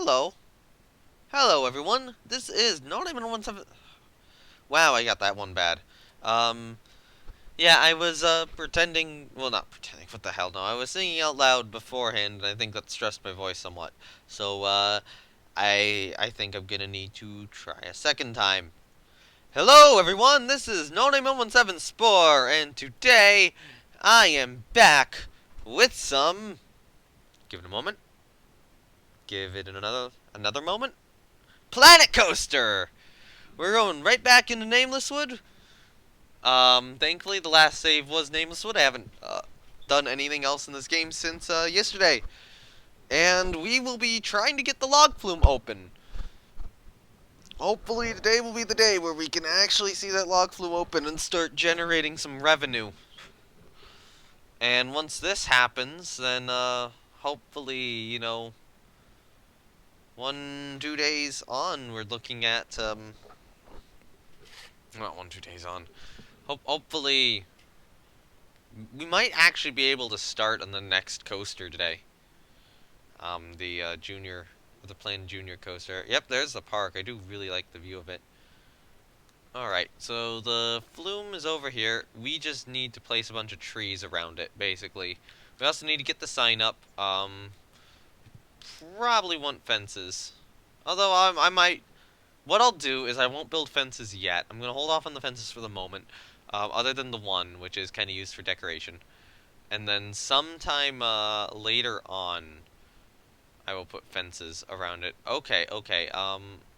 Hello. Hello, everyone. This is not even 17. Wow, I got that one bad. Um, yeah, I was, pretending. Well, not pretending. What the hell? No, I was singing out loud beforehand, and I think that stressed my voice somewhat. So, I think I'm gonna need to try a second time. Hello, everyone. This is No Name 17 Spore, and today I am back with some. Give it a moment. Give it another moment. Planet Coaster. We're going right back into NamelessWood. Thankfully the last save was NamelessWood. I haven't done anything else in this game since yesterday. And we will be trying to get the log flume open. Hopefully today will be the day where we can actually see that log flume open and start generating some revenue. And once this happens, then hopefully, 1-2 days on, we're looking at not 1-2 days on. Hopefully we might actually be able to start on the next coaster today. The planned junior coaster. Yep, there's the park. I do really like the view of it. Alright, so the flume is over here. We just need to place a bunch of trees around it, basically. We also need to get the sign up. Probably want fences. Although, I might... What I'll do is I won't build fences yet. I'm going to hold off on the fences for the moment. Other than the one, which is kind of used for decoration. And then sometime later on, I will put fences around it. Okay.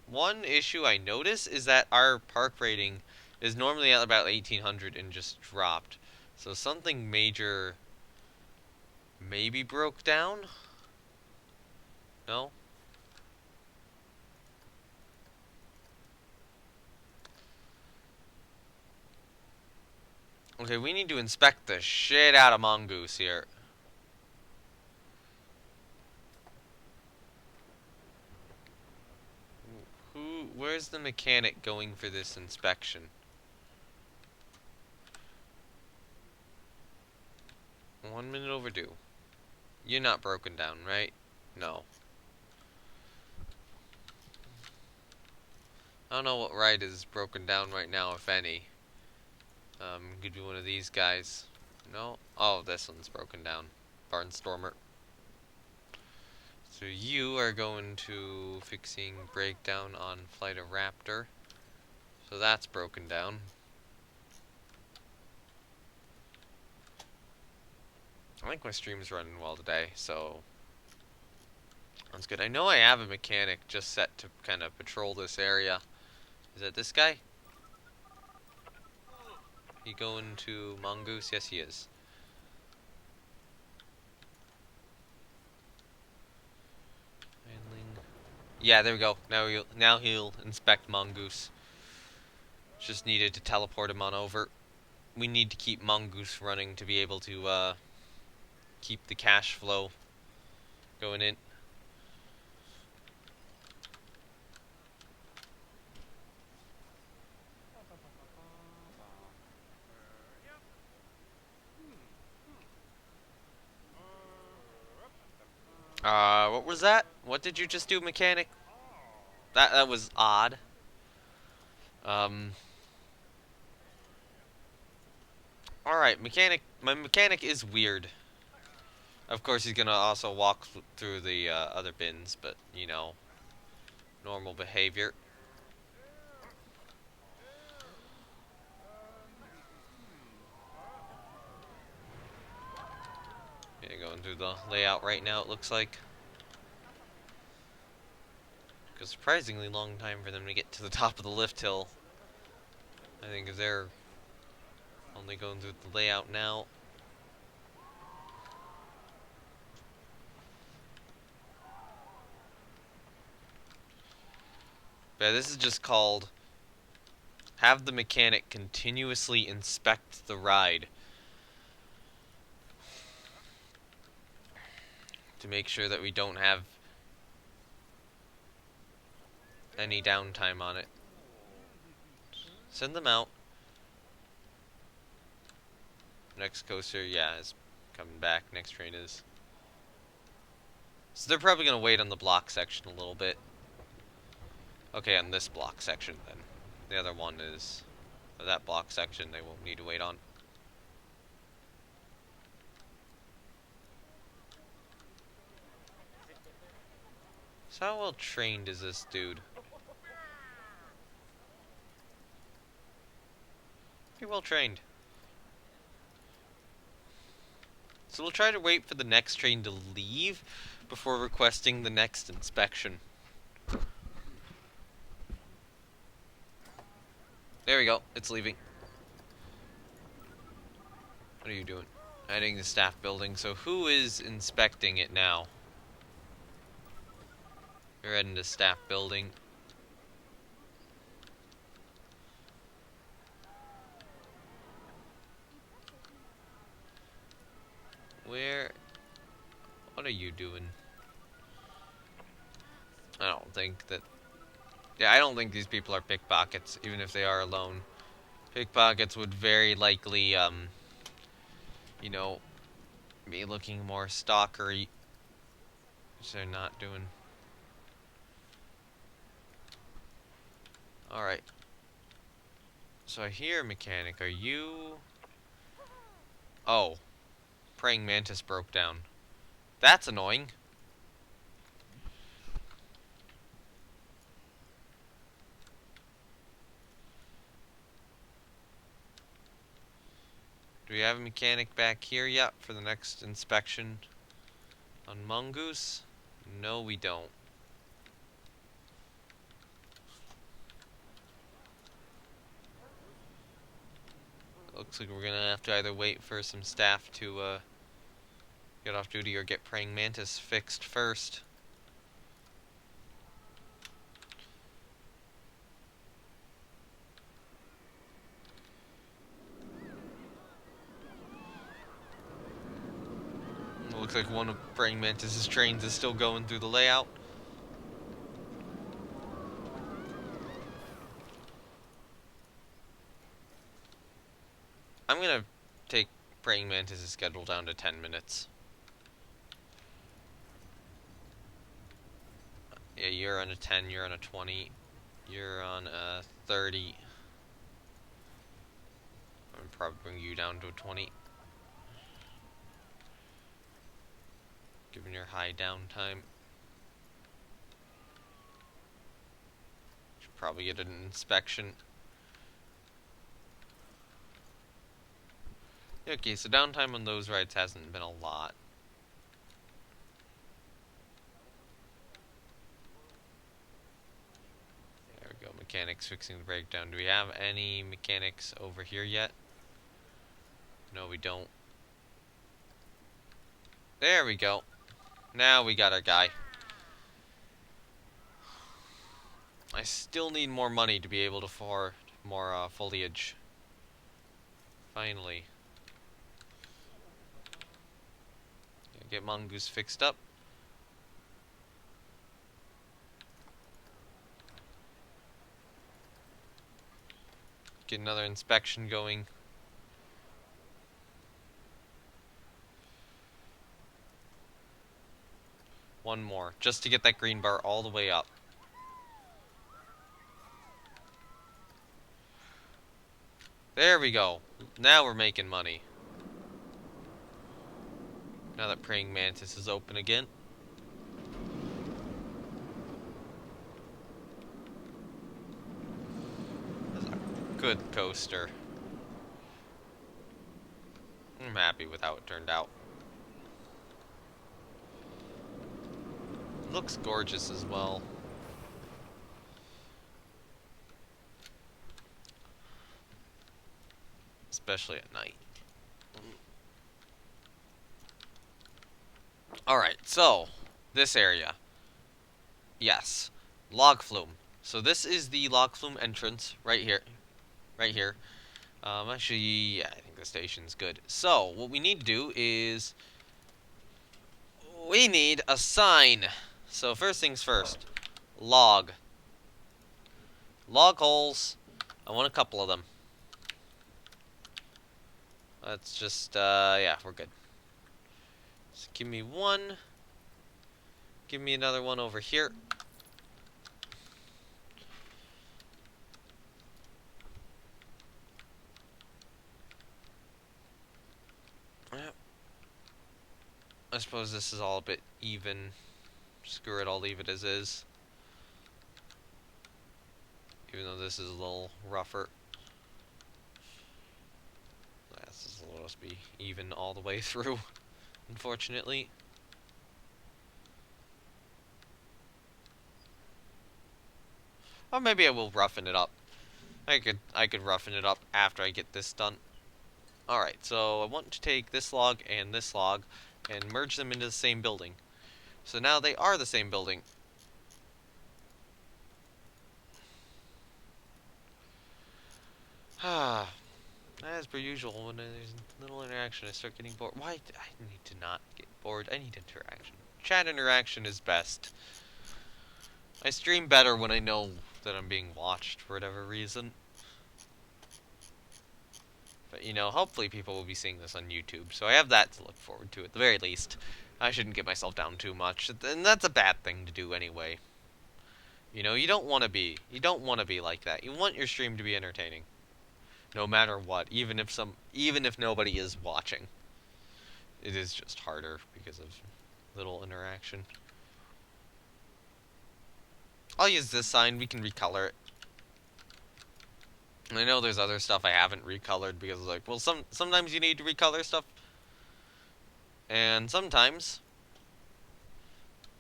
One issue I notice is that our park rating is normally at about 1800 and just dropped. So something major maybe broke down? No? Okay, we need to inspect the shit out of Mongoose here. Where's the mechanic going for this inspection? 1 minute overdue. You're not broken down, right? No. I don't know what ride is broken down right now, if any. Could be one of these guys. No? Oh, this one's broken down. Barnstormer. So you are going to fixing breakdown on Flight of Raptor. So that's broken down. I think my stream's running well today, so that's good. I know I have a mechanic just set to kind of patrol this area. Is that this guy? He going to Mongoose? Yes, he is. Handling. Yeah, there we go. Now he'll inspect Mongoose. Just needed to teleport him on over. We need to keep Mongoose running to be able to keep the cash flow going in. What was that? What did you just do, mechanic? That was odd. Alright, mechanic. My mechanic is weird. Of course, he's gonna also walk through the other bins, but, normal behavior. Yeah, going through the layout right now, it looks like. Took a surprisingly long time for them to get to the top of the lift hill. I think if they're only going through the layout now. But this is just called have the mechanic continuously inspect the ride to make sure that we don't have any downtime on it. Send them out. Next coaster, yeah, is coming back. Next train is. So they're probably going to wait on the block section a little bit. Okay, on this block section then. The other one is... that block section they won't need to wait on. So how well trained is this dude? Pretty well trained. So we'll try to wait for the next train to leave before requesting the next inspection. There we go, it's leaving. What are you doing? Heading to staff building. So who is inspecting it now? You're heading to staff building. Where? What are you doing? I don't think that... Yeah, I don't think these people are pickpockets, even if they are alone. Pickpockets would very likely, you know, be looking more stalkery, which they're not doing. Alright. So I hear mechanic. Are you... Oh. Praying mantis broke down. That's annoying. Do we have a mechanic back here yet for the next inspection on Mongoose? No, we don't. Looks like we're gonna have to either wait for some staff to get off duty or get praying mantis fixed first. Looks like one of praying mantis's trains is still going through the layout. I'm gonna take praying mantis's schedule down to 10 minutes. Yeah, you're on a 10, you're on a 20, you're on a 30. I'm probably bring you down to a 20. Given your high downtime. Should probably get an inspection. Okay, so downtime on those rides hasn't been a lot. There we go, mechanics fixing the breakdown. Do we have any mechanics over here yet? No, we don't. There we go. Now we got our guy. I still need more money to be able to afford more foliage. Finally. Get Mongoose fixed up. Get another inspection going. One more, just to get that green bar all the way up. There we go. Now we're making money. Now that praying mantis is open again. That's a good coaster. I'm happy with how it turned out. Looks gorgeous as well. Especially at night. Alright, so, this area. Yes, log flume. So this is the log flume entrance, right here. Right here. Actually, yeah, I think the station's good. So, what we need to do is... we need a sign. So, first things first. Log. Log holes. I want a couple of them. Let's just, yeah, we're good. Just give me one. Give me another one over here. Yep. I suppose this is all a bit even. Screw it, I'll leave it as is. Even though this is a little rougher. This is supposed to be even all the way through, unfortunately. Or maybe I will roughen it up. I could roughen it up after I get this done. Alright, so I want to take this log and merge them into the same building. So now they are the same building. Ah, as per usual, when there's little interaction, I start getting bored. Why? I need to not get bored. I need interaction. Chat interaction is best. I stream better when I know that I'm being watched for whatever reason. But, you know, hopefully people will be seeing this on YouTube, so I have that to look forward to at the very least. I shouldn't get myself down too much, and that's a bad thing to do anyway. You know, you don't want to be like that. You want your stream to be entertaining. No matter what, even if nobody is watching. It is just harder because of little interaction. I'll use this sign, we can recolor it. And I know there's other stuff I haven't recolored because, like, well, sometimes you need to recolor stuff. And sometimes,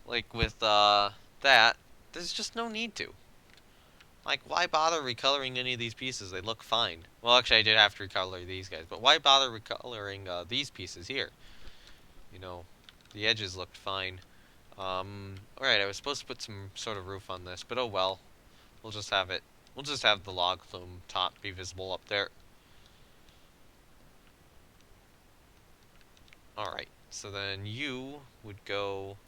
like with, that, there's just no need to. Like, why bother recoloring any of these pieces? They look fine. Well, actually, I did have to recolor these guys, but why bother recoloring, these pieces here? You know, the edges looked fine. Alright, I was supposed to put some sort of roof on this, but oh well. We'll just have the log flume top be visible up there. Alright, so then you would go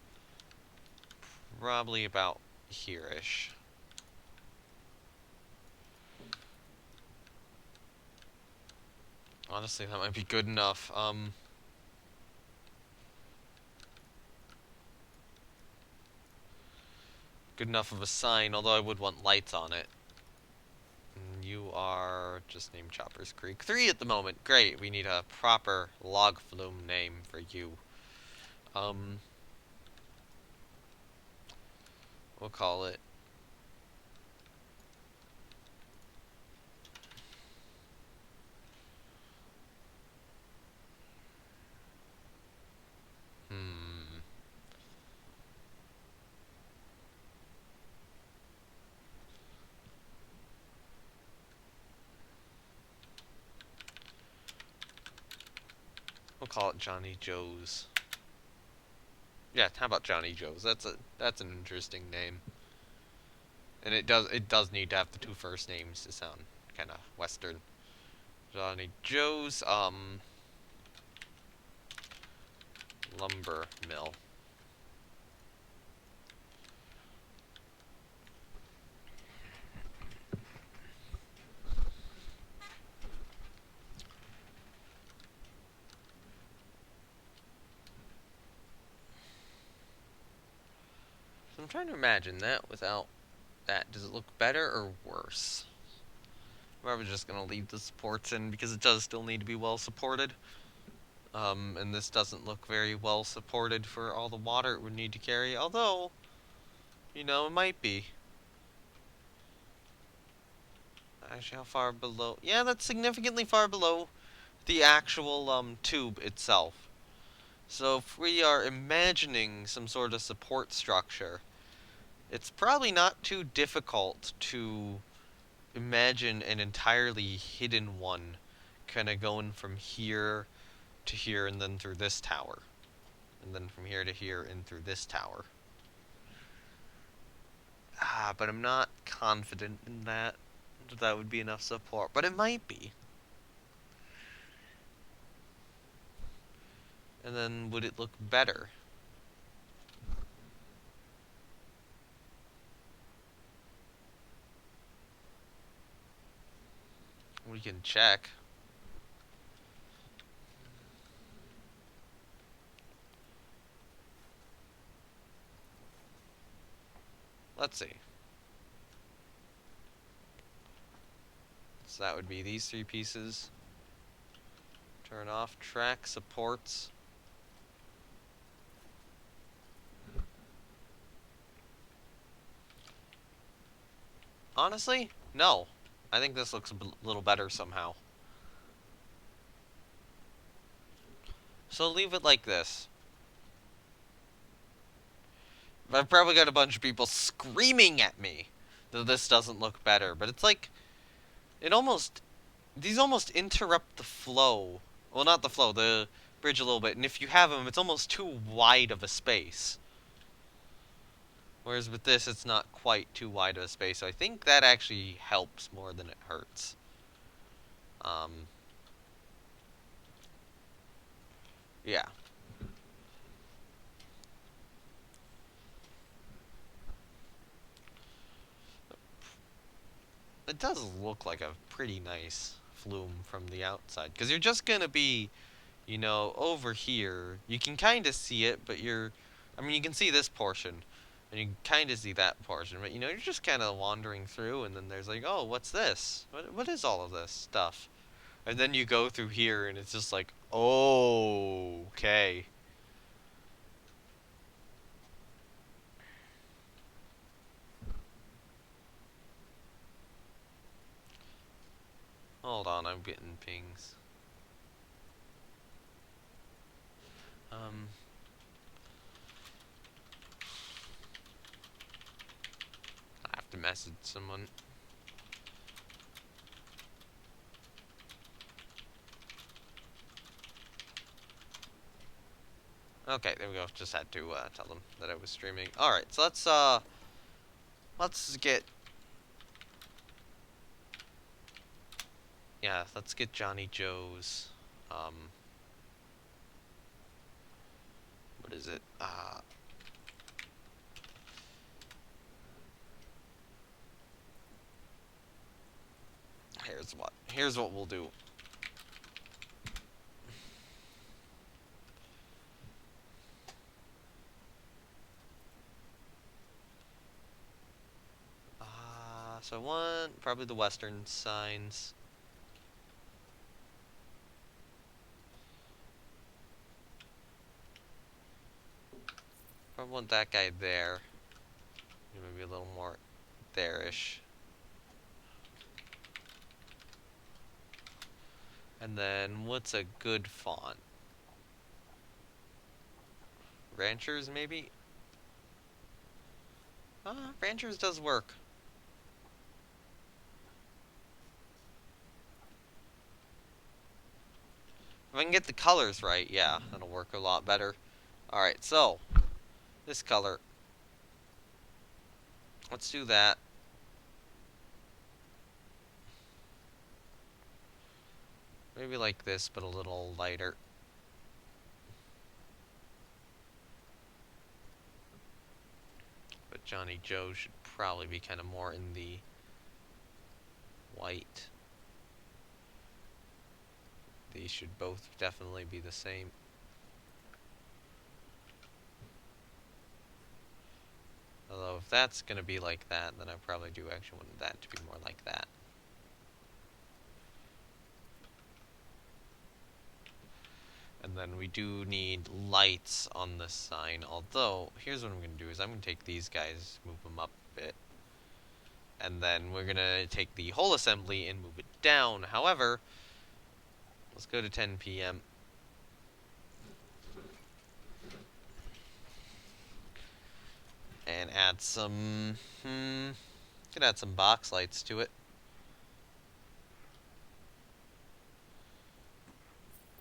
probably about here-ish. Honestly, that might be good enough. Good enough of a sign, although I would want lights on it. And you are just named Choppers Creek 3 at the moment. Great, we need a proper log flume name for you. We'll call it Johnny Joe's. Yeah, how about Johnny Joe's? That's an interesting name. And it does need to have the two first names to sound kind of Western. Johnny Joe's lumber mill. So I'm trying to imagine that without that. Does it look better or worse? I'm probably just gonna leave the supports in because it does still need to be well supported. And this doesn't look very well supported for all the water it would need to carry, although, you know, it might be. Actually, how far below? Yeah, that's significantly far below the actual, tube itself. So if we are imagining some sort of support structure, it's probably not too difficult to imagine an entirely hidden one kind of going from here to here and then through this tower. And then from here to here and through this tower. But I'm not confident in that. That would be enough support. But it might be. And then would it look better? We can check. let's see. So that would be these three pieces. Turn off track supports. Honestly, no. I think this looks a little better somehow. So leave it like this. I've probably got a bunch of people screaming at me that this doesn't look better, but it's like, these almost interrupt the flow. Well, not the flow, the bridge a little bit, and if you have them, it's almost too wide of a space. Whereas with this, it's not quite too wide of a space, so I think that actually helps more than it hurts. Yeah. It does look like a pretty nice flume from the outside, because you're just gonna be, you know, over here. You can kind of see it, but I mean, you can see this portion, and you can kind of see that portion, but, you know, you're just kind of wandering through, and then there's like, oh, what's this? What is all of this stuff? And then you go through here, and it's just like, oh, okay. Hold on, I'm getting pings. Um, I have to message someone. Okay, there we go. Just had to tell them that I was streaming. All right, so let's get, yeah, let's get Johnny Joe's what is it? Here's what we'll do. So I want probably the Western signs. I want that guy there. Maybe a little more there-ish. And then what's a good font? Ranchers, maybe? Ranchers does work. If I can get the colors right, yeah, that'll work a lot better. Alright, so, this color. Let's do that. Maybe like this, but a little lighter. But Johnny Joe should probably be kind of more in the white. These should both definitely be the same. Although if that's going to be like that, then I probably do actually want that to be more like that. And then we do need lights on this sign. Although, here's what I'm going to do is I'm going to take these guys, move them up a bit. And then we're going to take the whole assembly and move it down. However, let's go to 10 p.m. And add some, could add some box lights to it.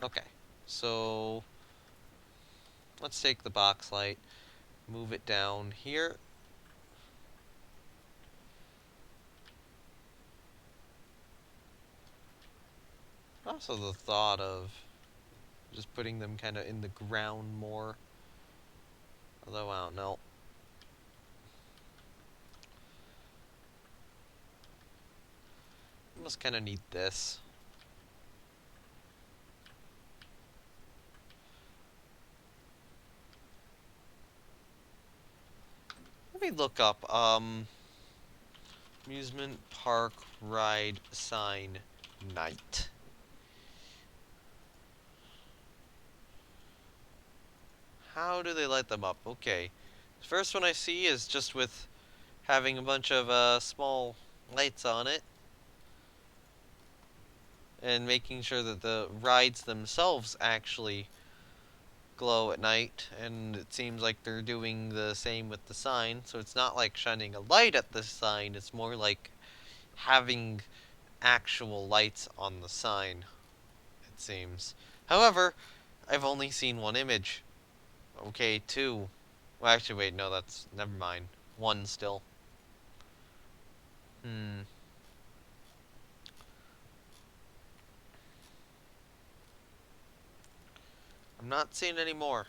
Okay, so let's take the box light, move it down here. Also the thought of just putting them kind of in the ground more. Although, I don't know. Almost kind of need this. Maybe me look up, amusement park ride sign night. How do they light them up? Okay. The first one I see is just with having a bunch of small lights on it and making sure that the rides themselves actually glow at night, and it seems like they're doing the same with the sign, so it's not like shining a light at the sign, it's more like having actual lights on the sign, it seems. However, I've only seen one image. Okay, two. Well, actually, wait, no, that's... never mind. One still. Hmm. I'm not seeing any more.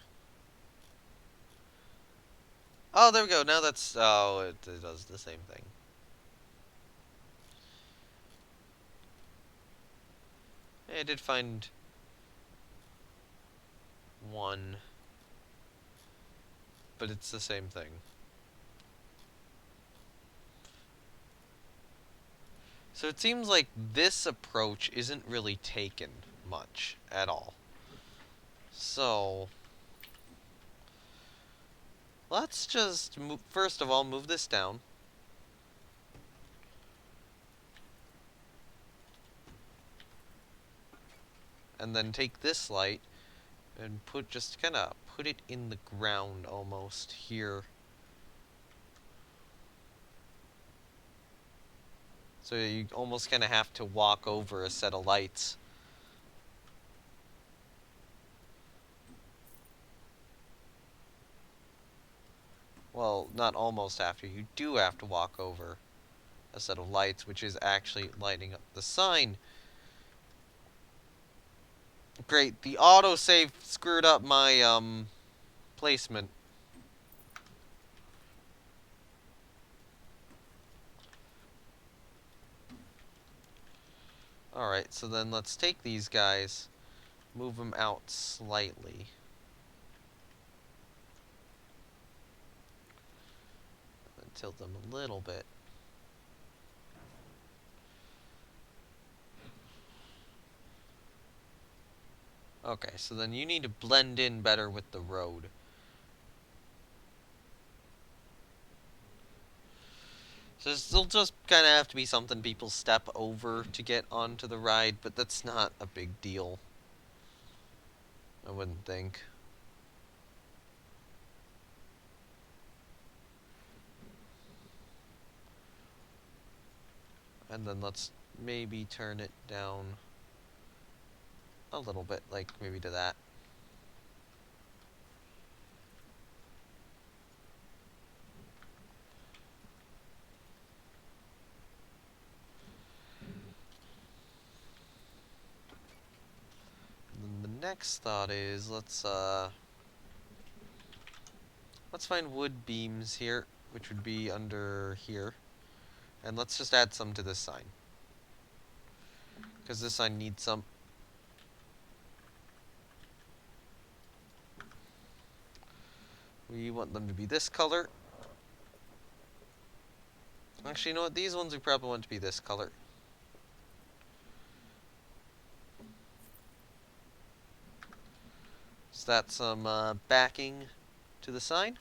Oh, there we go. Now that's... oh, it does the same thing. I did find one, but it's the same thing. So it seems like this approach isn't really taken much at all. So let's just move, first of all, move this down. And then take this light and just kind of put it in the ground almost here. So you almost kind of have to walk over a set of lights. Well, not almost after. You do have to walk over a set of lights, which is actually lighting up the sign. Great, the autosave screwed up my, placement. Alright, so then let's take these guys, move them out slightly. And tilt them a little bit. Okay, so then you need to blend in better with the road. So this'll just kind of have to be something people step over to get onto the ride, but that's not a big deal. I wouldn't think. And then let's maybe turn it down a little bit, like maybe to that. And then the next thought is let's find wood beams here, which would be under here. And let's just add some to this sign. Because this sign needs some. We want them to be this color. Actually, you know what? These ones we probably want to be this color. Is that some backing to the sign?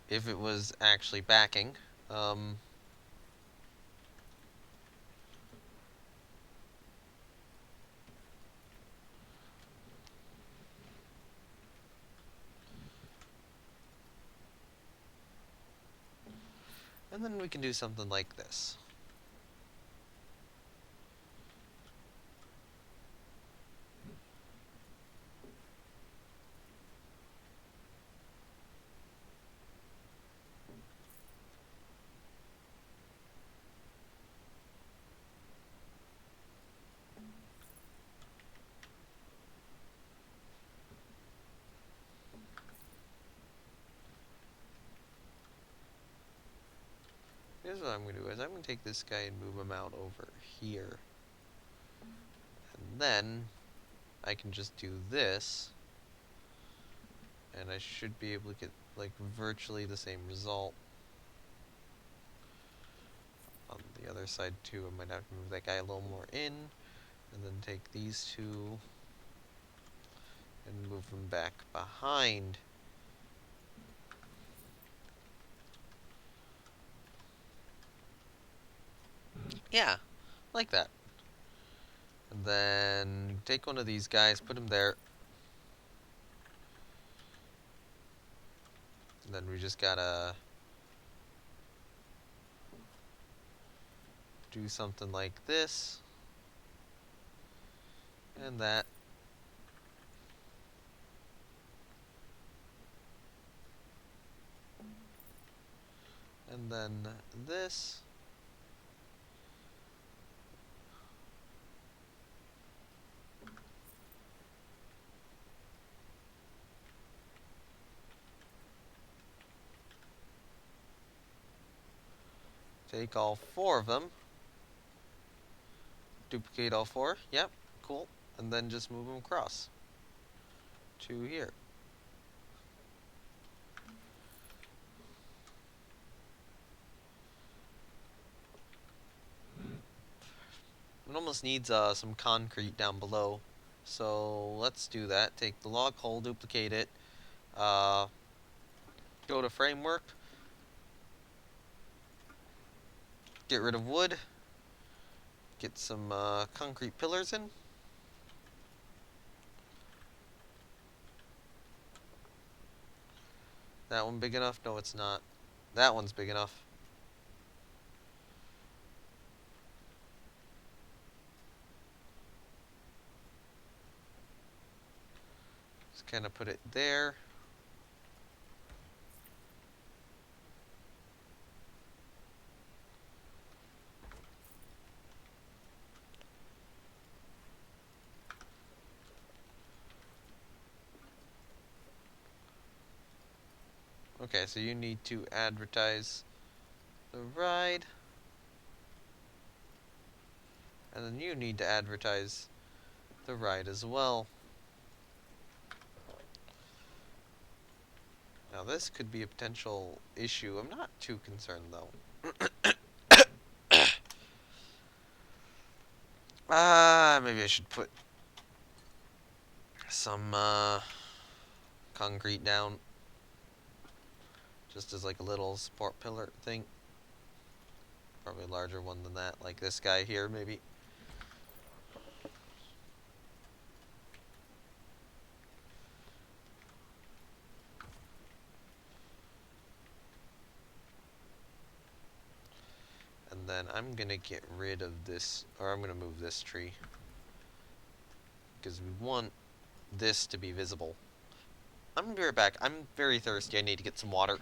If it was actually backing. And then we can do something like this. Here's what I'm going to do is I'm going to take this guy and move him out over here. And then I can just do this. And I should be able to get, like, virtually the same result. On the other side, too, I might have to move that guy a little more in. And then take these two and move them back behind. Yeah, like that. And then take one of these guys, put him there. And then we just gotta do something like this. And that. And then this. Take all 4 of them. Duplicate all 4. Yep, cool. And then just move them across to here. It almost needs some concrete down below. So let's do that. Take the log hole, duplicate it. Go to framework. Get rid of wood. Get some concrete pillars in. That one big enough? No, it's not. That one's big enough. Just kind of put it there. Okay, so you need to advertise the ride. And then you need to advertise the ride as well. Now this could be a potential issue. I'm not too concerned though. Maybe I should put some concrete down. Just as like a little support pillar thing. Probably a larger one than that, like this guy here maybe. And then I'm gonna get rid of this, or I'm gonna move this tree. Because we want this to be visible. I'm gonna be right back. I'm very thirsty. I need to get some water.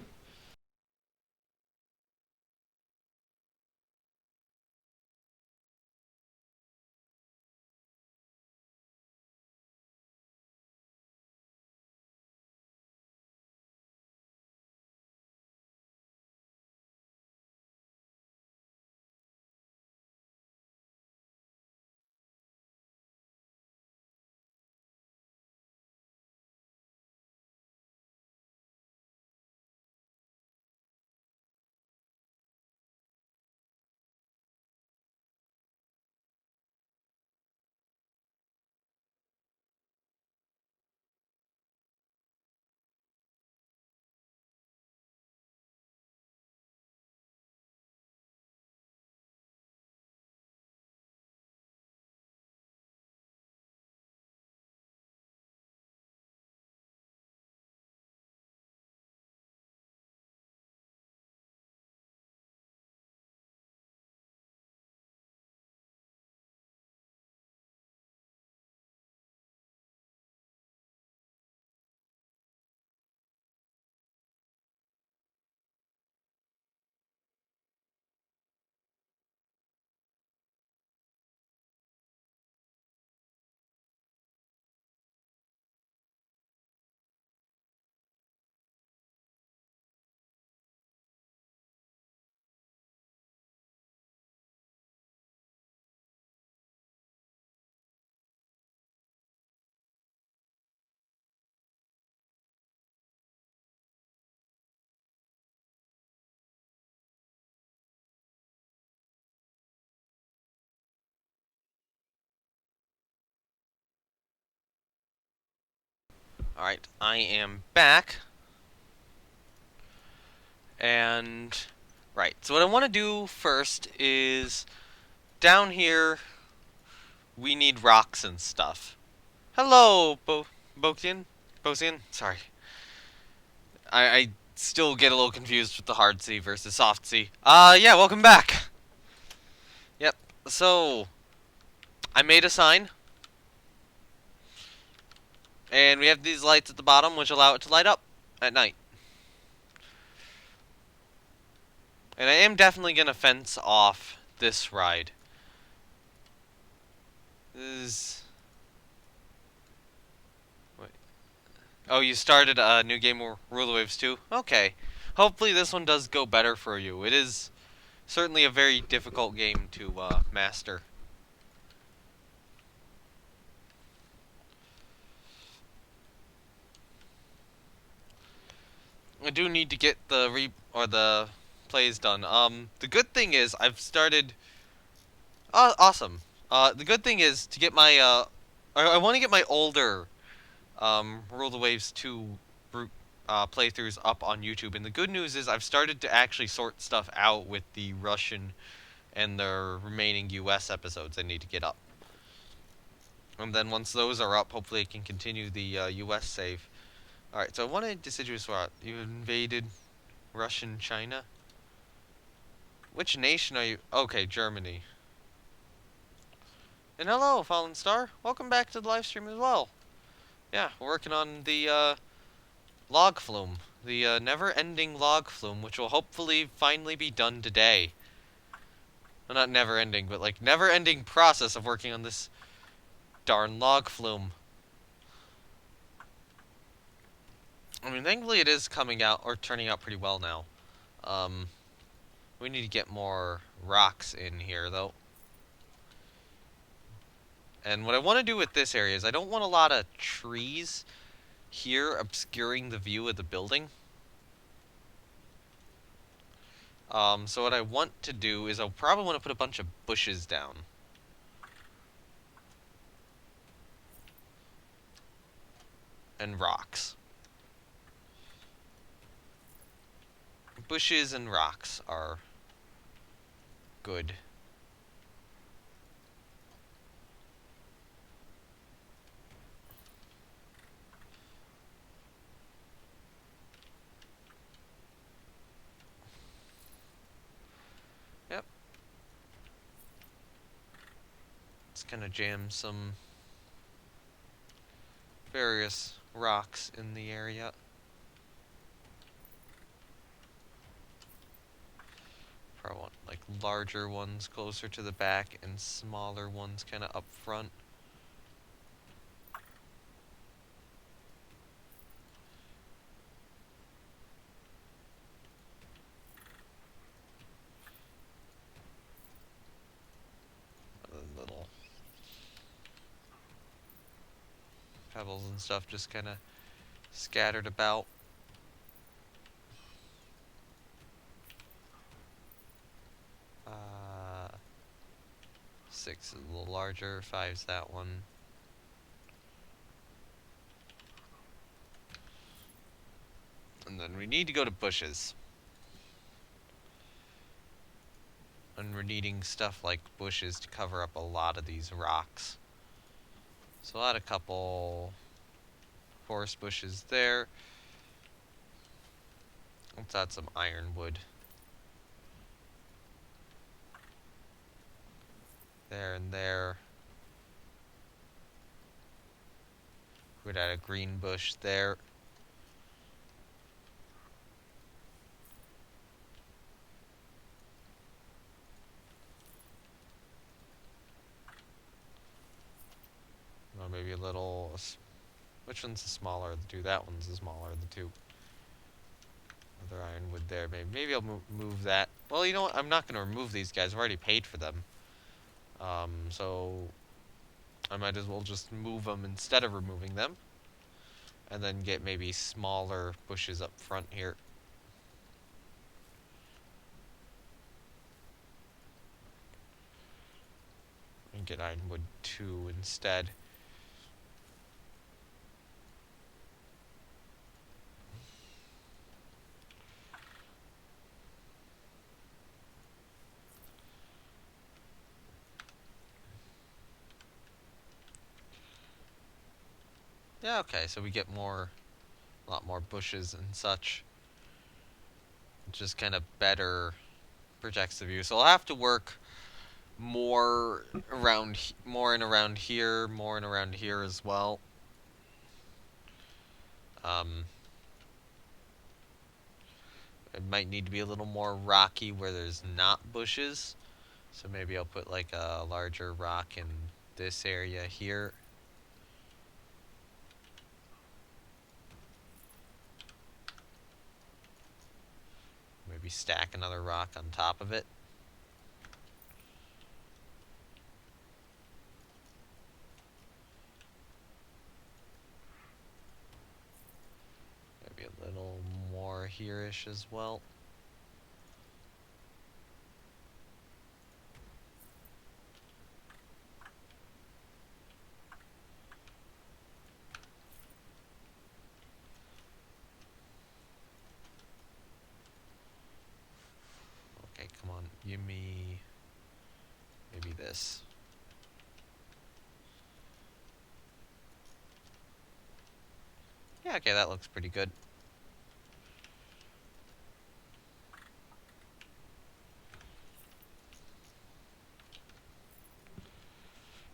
Alright, I am back. And, right, so what I want to do first is, down here, we need rocks and stuff. Hello, Bokian? Bosian? Sorry. I still get a little confused with the hard C versus soft C. Yeah, welcome back. Yep, so, I made a sign. And we have these lights at the bottom, which allow it to light up at night. And I am definitely going to fence off this ride. This is... Wait. Oh, you started a new game, Ruler Waves 2? Okay. Hopefully this one does go better for you. It is certainly a very difficult game to master. I do need to get the plays done. The good thing is I've started. Awesome. The good thing is to get my I want to get my older Rule the Waves 2 playthroughs up on YouTube. And the good news is I've started to actually sort stuff out with the Russian and the remaining US episodes I need to get up. And then once those are up, hopefully I can continue the US save. Alright, so I wanted deciduous rot. You invaded Russian China? Which nation are you? Okay, Germany. And hello, Fallen Star. Welcome back to the live stream as well. Yeah, we're working on the log flume. The never-ending log flume, which will hopefully finally be done today. Well, not never-ending, but like never-ending process of working on this darn log flume. I mean, thankfully it is coming out, or turning out pretty well now. We need to get more rocks in here, though. And what I want to do with this area is I don't want a lot of trees here obscuring the view of the building. So what I want to do is I'll probably want to put a bunch of bushes down. And rocks. Bushes and rocks are good. Yep. Let's kind of jam some various rocks in the area. Probably want like larger ones closer to the back and smaller ones kind of up front. Little pebbles and stuff just kind of scattered about. 6 is a little larger, 5's that one. And then we need to go to bushes. And we're needing stuff like bushes to cover up a lot of these rocks. So I'll add a couple forest bushes there. Let's add some ironwood. There and there. We'd add a green bush there. Well, maybe a little... Which one's the smaller of the two? That one's the smaller of the two. Another ironwood there. Maybe I'll move that. Well, you know what? I'm not going to remove these guys. I've already paid for them. So I might as well just move them instead of removing them. And then get maybe smaller bushes up front here. And get ironwood 2 instead. Yeah, okay, so we get a lot more bushes and such. Just kind of better projects the view. So I'll have to work more and around here, more and around here as well. Um, it might need to be a little more rocky where there's not bushes. So maybe I'll put like a larger rock in this area here. Maybe stack another rock on top of it. Maybe a little more here-ish as well. Okay, come on. Give me maybe this. Yeah, okay, that looks pretty good.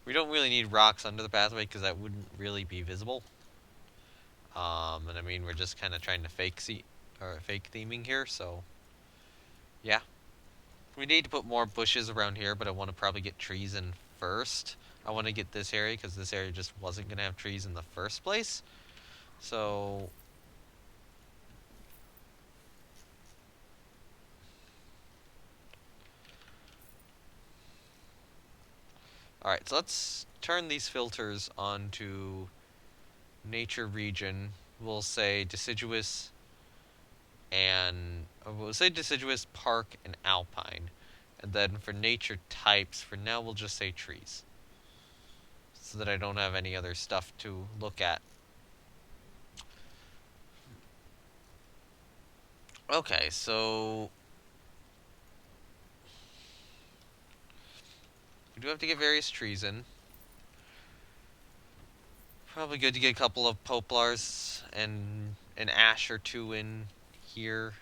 We don't really need rocks under the pathway because that wouldn't really be visible. And I mean, we're just kind of trying to fake theming here, so yeah. We need to put more bushes around here, but I want to probably get trees in first. I want to get this area because this area just wasn't going to have trees in the first place. So alright, so let's turn these filters onto nature region. We'll say deciduous and we'll say deciduous, park, and alpine. And then for nature types, for now we'll just say trees. So that I don't have any other stuff to look at. Okay, so we do have to get various trees in. Probably good to get a couple of poplars and an ash or two in here.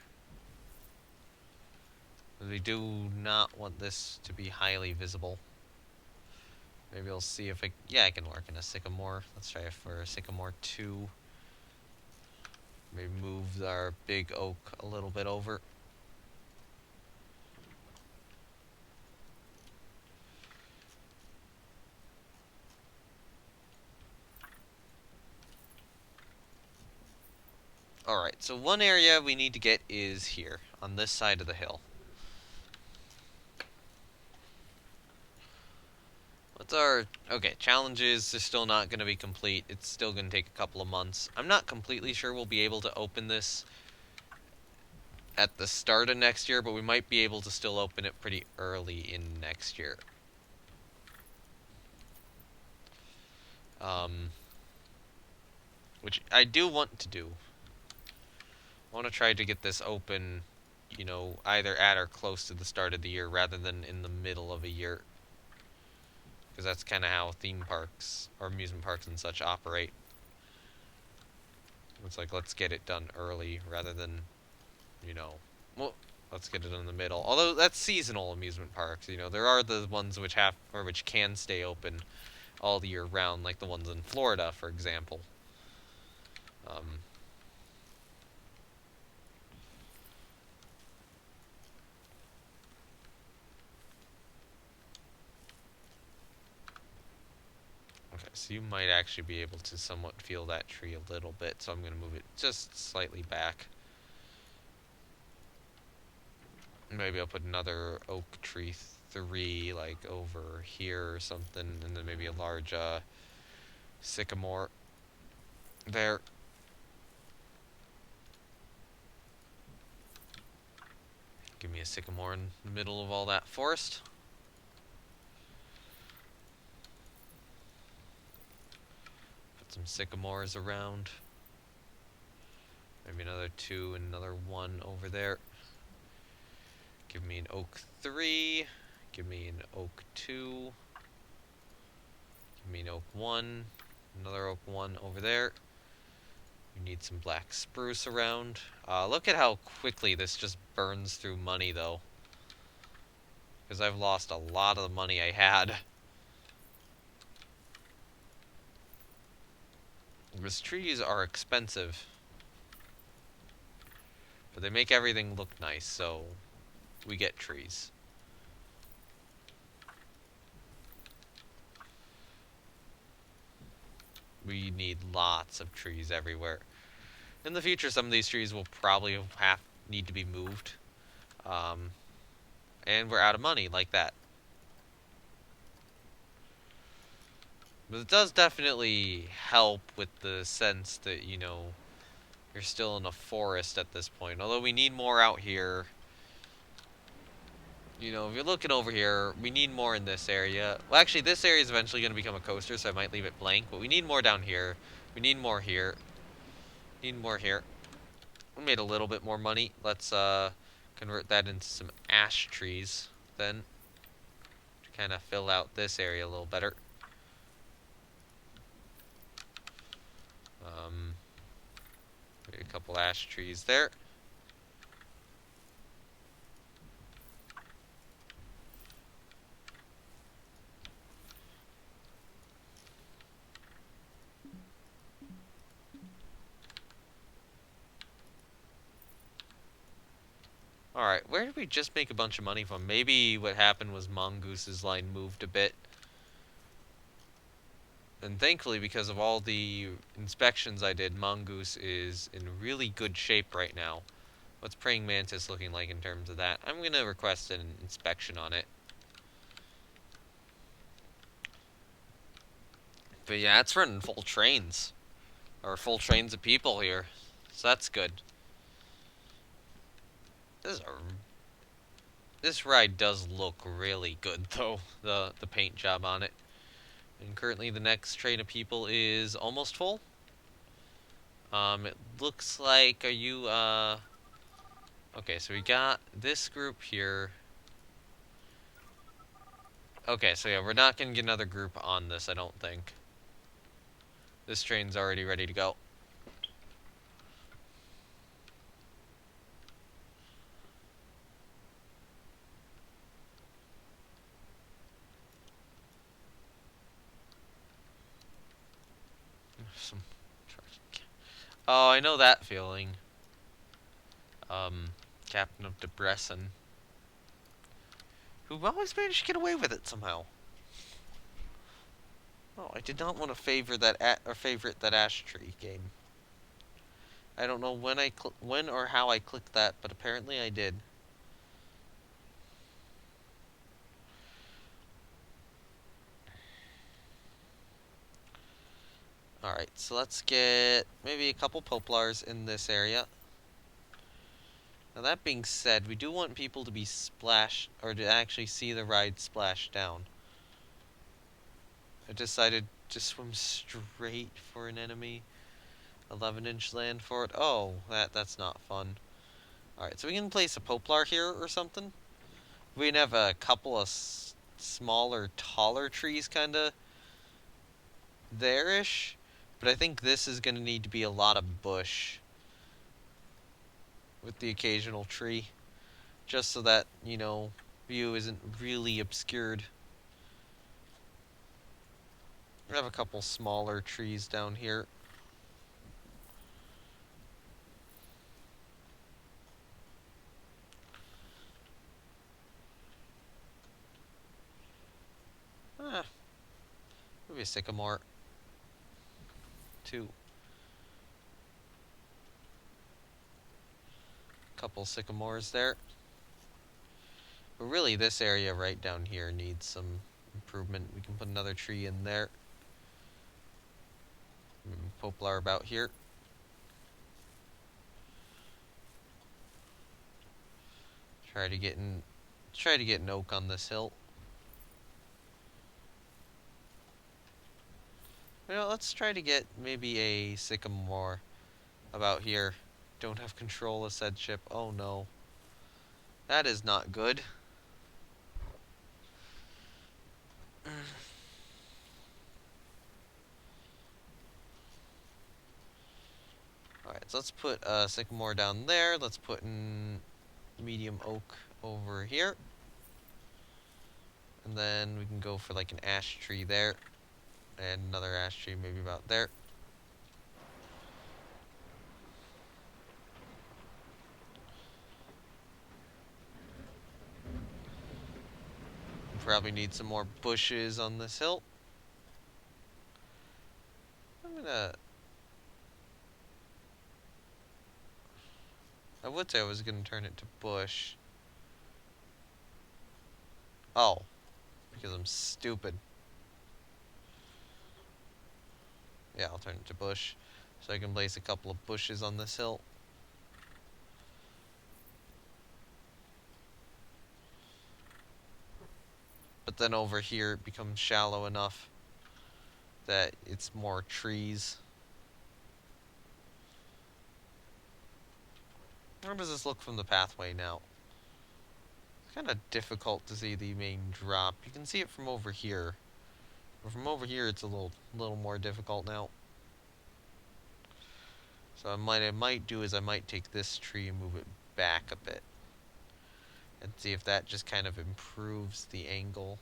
We do not want this to be highly visible. Maybe I'll see if yeah, I can work in a sycamore. Let's try it for a sycamore 2. Maybe move our big oak a little bit over. Alright, so one area we need to get is here, on this side of the hill. What's our... Okay, challenges are still not going to be complete. It's still going to take a couple of months. I'm not completely sure we'll be able to open this at the start of next year, but we might be able to still open it pretty early in next year. Which I do want to do. I want to try to get this open, you know, either at or close to the start of the year rather than in the middle of a year. Because that's kind of how theme parks or amusement parks and such operate. It's like, let's get it done early rather than, you know, well, let's get it in the middle. Although that's seasonal amusement parks, you know, there are the ones which have or which can stay open all the year round, like the ones in Florida, for example. Okay, so you might actually be able to somewhat feel that tree a little bit, so I'm going to move it just slightly back. Maybe I'll put another oak tree 3, like, over here or something, and then maybe a large, sycamore there. Give me a sycamore in the middle of all that forest. Put some sycamores around. Maybe another 2 and another 1 over there. Give me an oak 3. Give me an oak 2. Give me an oak 1. Another oak one over there. We need some black spruce around. Look at how quickly this just burns through money, though. Because I've lost a lot of the money I had. Because trees are expensive. But they make everything look nice, so we get trees. We need lots of trees everywhere. In the future, some of these trees will probably need to be moved. Um, and we're out of money like that. But it does definitely help with the sense that, you're still in a forest at this point. Although we need more out here. If you're looking over here, we need more in this area. Well, actually, this area is eventually going to become a coaster, so I might leave it blank. But we need more down here. We need more here. Need more here. We made a little bit more money. Let's convert that into some ash trees then. To kind of fill out this area a little better. A couple ash trees there. Alright, where did we just make a bunch of money from? Maybe what happened was Mongoose's line moved a bit. And thankfully, because of all the inspections I did, Mongoose is in really good shape right now. What's Praying Mantis looking like in terms of that? I'm going to request an inspection on it. But yeah, it's running full trains. Or full trains of people here. So that's good. This ride does look really good, though. The paint job on it. And currently the next train of people is almost full. It looks like, okay, so we got this group here. Okay, so yeah, we're not gonna get another group on this, I don't think. This train's already ready to go. Oh, I know that feeling. Captain of Debrecen. Who always managed to get away with it somehow. Oh, I did not want to favorite that ash tree game. I don't know when or how I clicked that, but apparently I did. Alright, so let's get maybe a couple poplars in this area. Now that being said, we do want people to be splashed, or to actually see the ride splash down. I decided to swim straight for an enemy. 11-inch land for it. Oh, that's not fun. Alright, so we can place a poplar here or something. We can have a couple of smaller, taller trees kind of there-ish. But I think this is going to need to be a lot of bush. With the occasional tree. Just so that, view isn't really obscured. We have a couple smaller trees down here. Maybe a sycamore. 2. Couple sycamores there. But really, this area right down here needs some improvement. We can put another tree in there. Poplar about here. Try to get an oak on this hill. Let's try to get maybe a sycamore about here. Don't have control of said ship. Oh no. That is not good. so let's put sycamore down there. Let's put in medium oak over here. And then we can go for like an ash tree there. And another ash tree maybe about there. Probably need some more bushes on this hill. I would say I was gonna turn it to bush. Oh, because I'm stupid. Yeah, I'll turn it to bush. So I can place a couple of bushes on this hill. But then over here it becomes shallow enough that it's more trees. How does this look from the pathway now? It's kind of difficult to see the main drop. You can see it from over here. But from over here it's a little more difficult now. So I might do is I might take this tree and move it back a bit. And see if that just kind of improves the angle.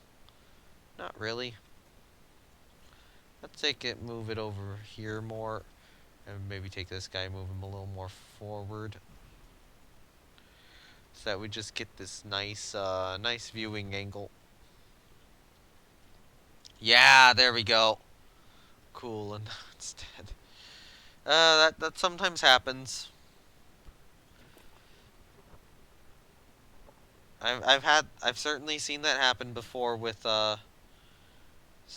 Not really. Let's move it over here more. And maybe take this guy, move him a little more forward. So that we just get this nice viewing angle. Yeah, there we go. Cool, and it's dead. That sometimes happens. I've certainly seen that happen before with some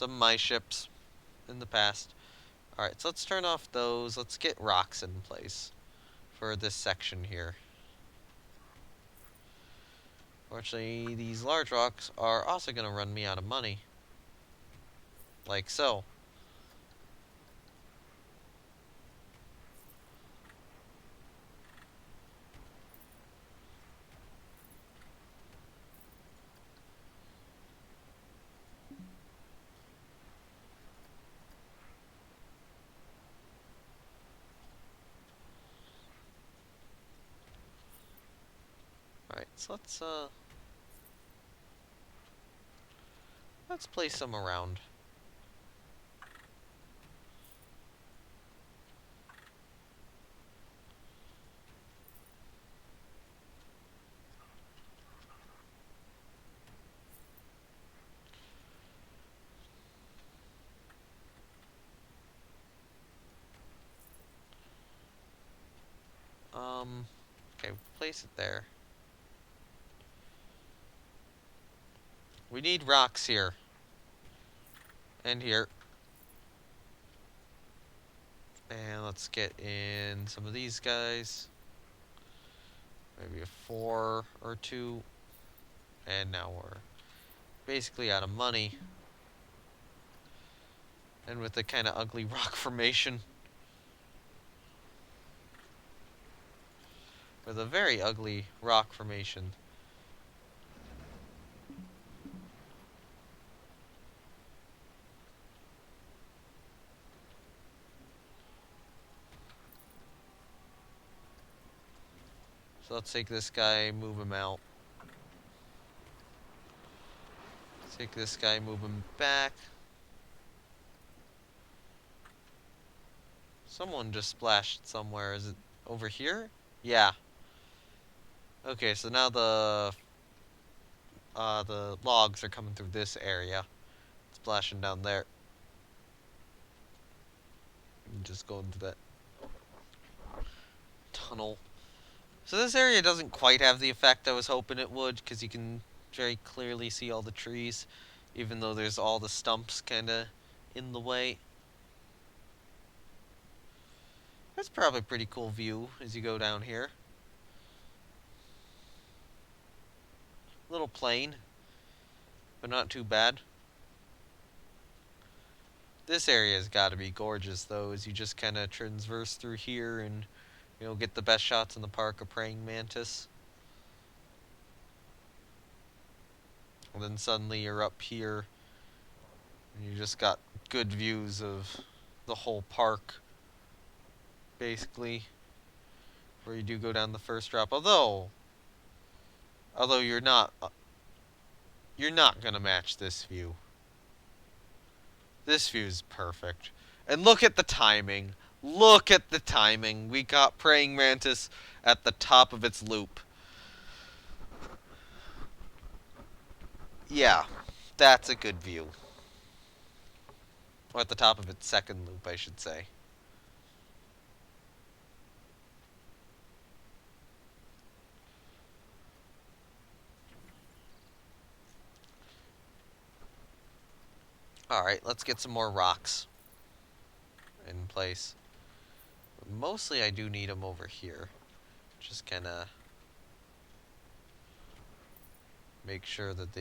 of my ships in the past. Alright, so let's turn off those. Let's get rocks in place for this section here. Fortunately, these large rocks are also going to run me out of money. Like so. Alright, so let's place some around. Okay, place it there. We need rocks here. And here. And let's get in some of these guys. Maybe a 4 or 2. And now we're basically out of money. And with the kind of ugly rock formation. With a very ugly rock formation. So let's take this guy, move him out. Take this guy, move him back. Someone just splashed somewhere. Is it over here? Yeah. Okay, so now the logs are coming through this area. Splashing down there. And just go into that tunnel. So this area doesn't quite have the effect I was hoping it would, because you can very clearly see all the trees, even though there's all the stumps kind of in the way. That's probably a pretty cool view as you go down here. Little plain, but not too bad. This area has got to be gorgeous, though, as you just kind of transverse through here and, you know, get the best shots in the park of praying mantis. And then suddenly you're up here, and you just got good views of the whole park, basically. where you do go down the first drop. Although you're not gonna match this view. This view's perfect. And look at the timing. Look at the timing. We got Praying Mantis at the top of its loop. Yeah, that's a good view. Or at the top of its second loop, I should say. Alright, let's get some more rocks in place. Mostly I do need them over here. Just kind of make sure that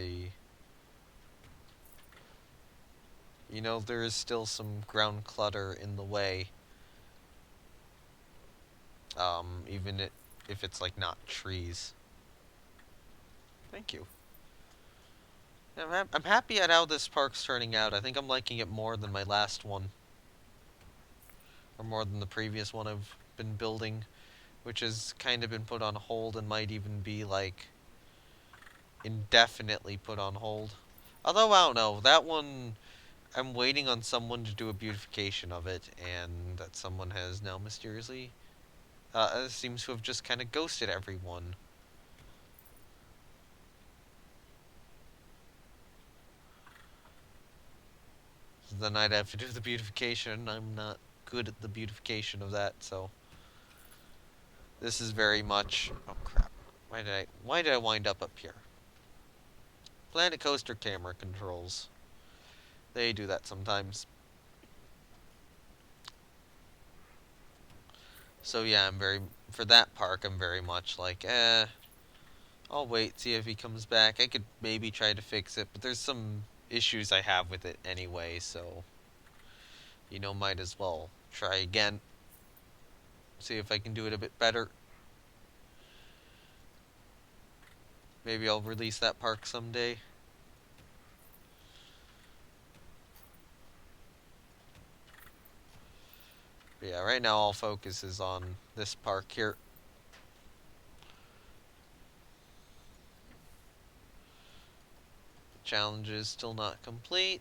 there is still some ground clutter in the way. Even if it's like not trees. Thank you. I'm happy at how this park's turning out. I think I'm liking it more than my last one. Or more than the previous one I've been building. Which has kind of been put on hold and might even be, like, indefinitely put on hold. Although, I don't know. That one, I'm waiting on someone to do a beautification of it. And that someone has now mysteriously, seems to have just kind of ghosted everyone. Then I'd have to do the beautification. I'm not good at the beautification of that, so this is very much... Oh, crap. Why did I wind up here? Planet Coaster camera controls. They do that sometimes. So yeah, for that park, I'm very much like, I'll wait, see if he comes back. I could maybe try to fix it, but there's some issues I have with it anyway, so, might as well try again. See if I can do it a bit better. Maybe I'll release that park someday. But yeah, right now all focus is on this park here. Challenge is still not complete.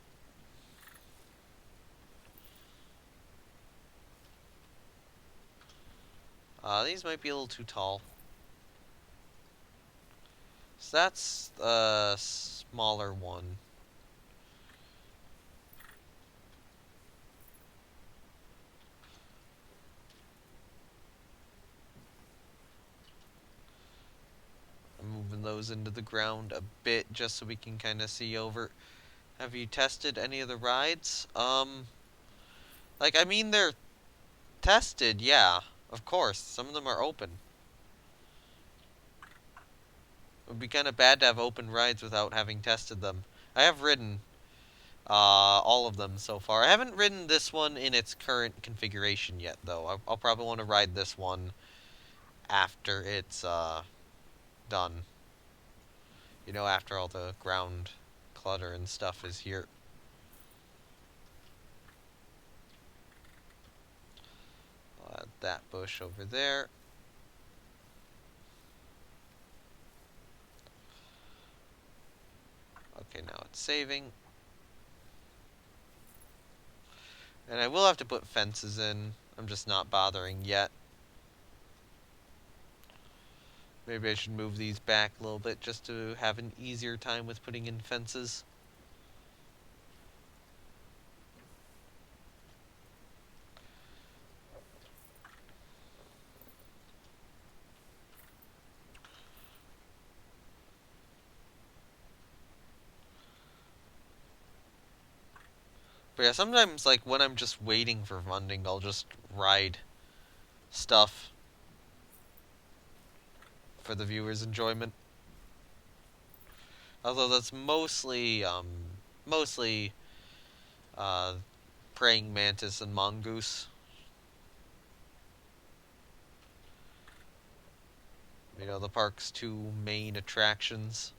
These might be a little too tall. So that's the smaller one. I'm moving those into the ground a bit just so we can kind of see over. Have you tested any of the rides? They're tested, yeah. Of course, some of them are open. It would be kind of bad to have open rides without having tested them. I have ridden all of them so far. I haven't ridden this one in its current configuration yet, though. I'll probably want to ride this one after it's done. After all the ground clutter and stuff is here. I'll add that bush over there. Okay, now it's saving. And I will have to put fences in. I'm just not bothering yet. Maybe I should move these back a little bit just to have an easier time with putting in fences. But yeah, sometimes, like, when I'm just waiting for funding, I'll just ride stuff for the viewers' enjoyment. Although that's mostly uh, praying mantis and mongoose. The park's two main attractions.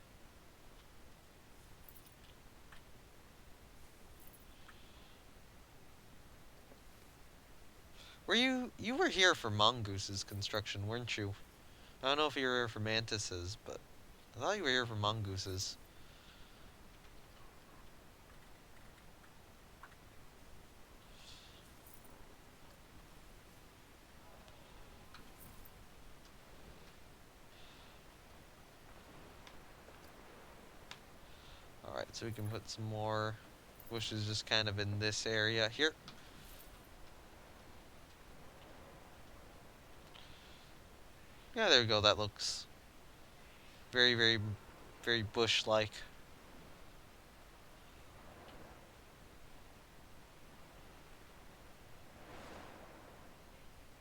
You were here for Mongoose's construction, weren't you? I don't know if you were here for Mantis's, but I thought you were here for Mongoose's. Alright, so we can put some more bushes just kind of in this area here. Yeah, there we go. That looks very, very, very bush-like.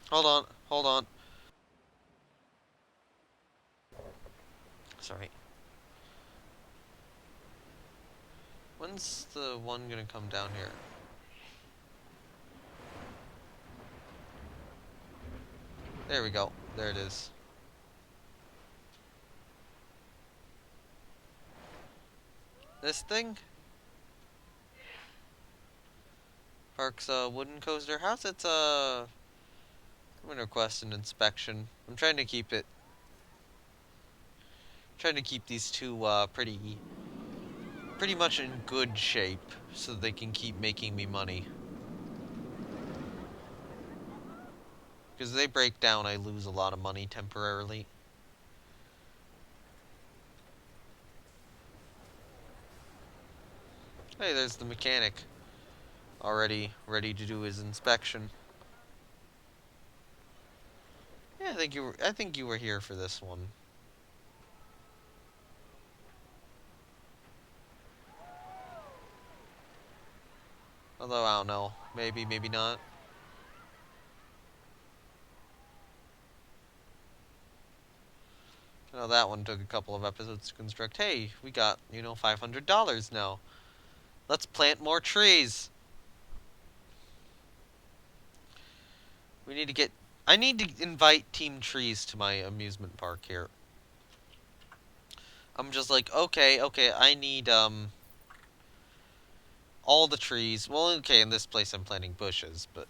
Hold on, hold on. Sorry. When's the one gonna come down here? There we go. There it is. This thing? Park's wooden coaster house. It's I'm gonna request an inspection. I'm trying to keep it. Trying to keep these two pretty much in good shape, so they can keep making me money. Because they break down, I lose a lot of money temporarily. Hey, there's the mechanic. Already ready to do his inspection. Yeah, I think you were here for this one. Although I don't know. Maybe, maybe not. I know that one took a couple of episodes to construct. Hey, we got, $500 now. Let's plant more trees. We need to get... I need to invite Team Trees to my amusement park here. I'm just like, okay, I need, all the trees. Well, okay, in this place I'm planting bushes, but...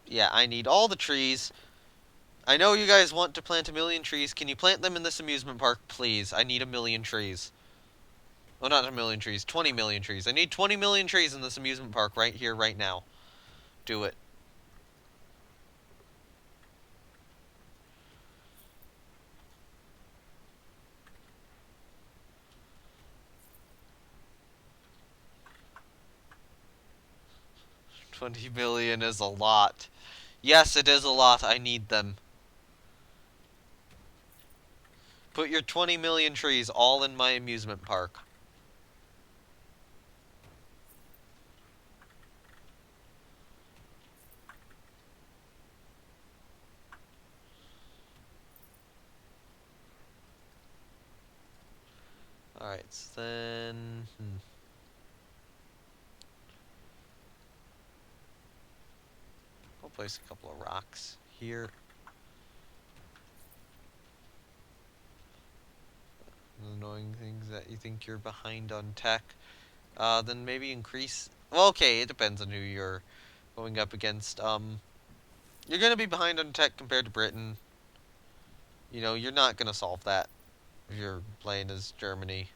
yeah, I need all the trees. I know you guys want to plant 1,000,000 trees. Can you plant them in this amusement park, please? I need 1,000,000 trees. Oh, not 1,000,000 trees. 20 million trees. I need 20 million trees in this amusement park right here, right now. Do it. $20 million is a lot. Yes, it is a lot. I need them. Put your 20 million trees all in my amusement park. Alright, so then... I'll place a couple of rocks here. Annoying things that you think you're behind on tech. Then maybe increase... Well, okay, it depends on who you're going up against. You're going to be behind on tech compared to Britain. You're not going to solve that if you're playing as Germany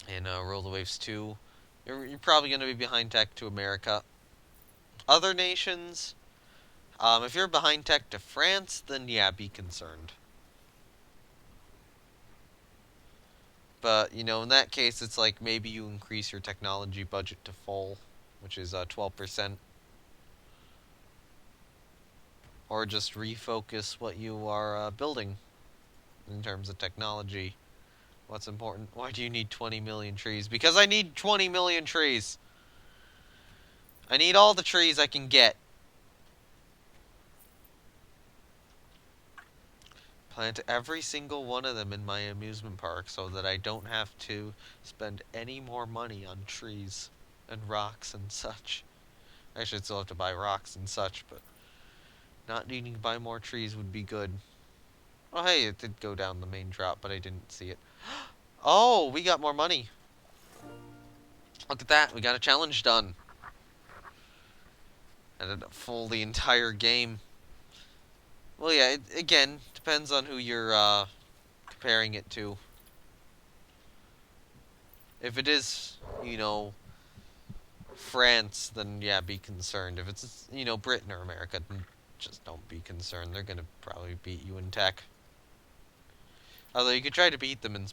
in Rule the Waves 2. You're probably going to be behind tech to America. Other nations, if you're behind tech to France, then yeah, be concerned. But, in that case, it's like maybe you increase your technology budget to full, which is 12%. Or just refocus what you are building in terms of technology. What's important? Why do you need 20 million trees? Because I need 20 million trees! I need all the trees I can get. Plant every single one of them in my amusement park so that I don't have to spend any more money on trees and rocks and such. I should still have to buy rocks and such, but not needing to buy more trees would be good. Oh, hey, it did go down the main drop, but I didn't see it. Oh, we got more money. Look at that. We got a challenge done. and ended up full the entire game. Well, yeah, it, again, depends on who you're comparing it to. If it is, France, then yeah, be concerned. If it's, Britain or America, then just don't be concerned. They're gonna probably beat you in tech. Although you could try to beat them in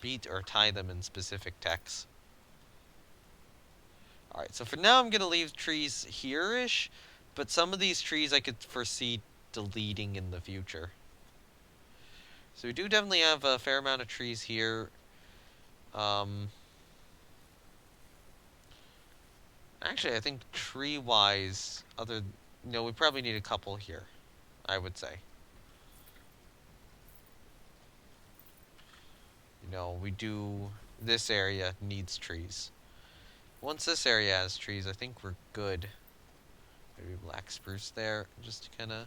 beat or tie them in specific techs. Alright, so for now I'm gonna leave trees here-ish, but some of these trees I could foresee deleting in the future. So we do definitely have a fair amount of trees here. Actually, I think tree-wise, we probably need a couple here, I would say. We do... This area needs trees. Once this area has trees, I think we're good. Maybe black spruce there, just to kind of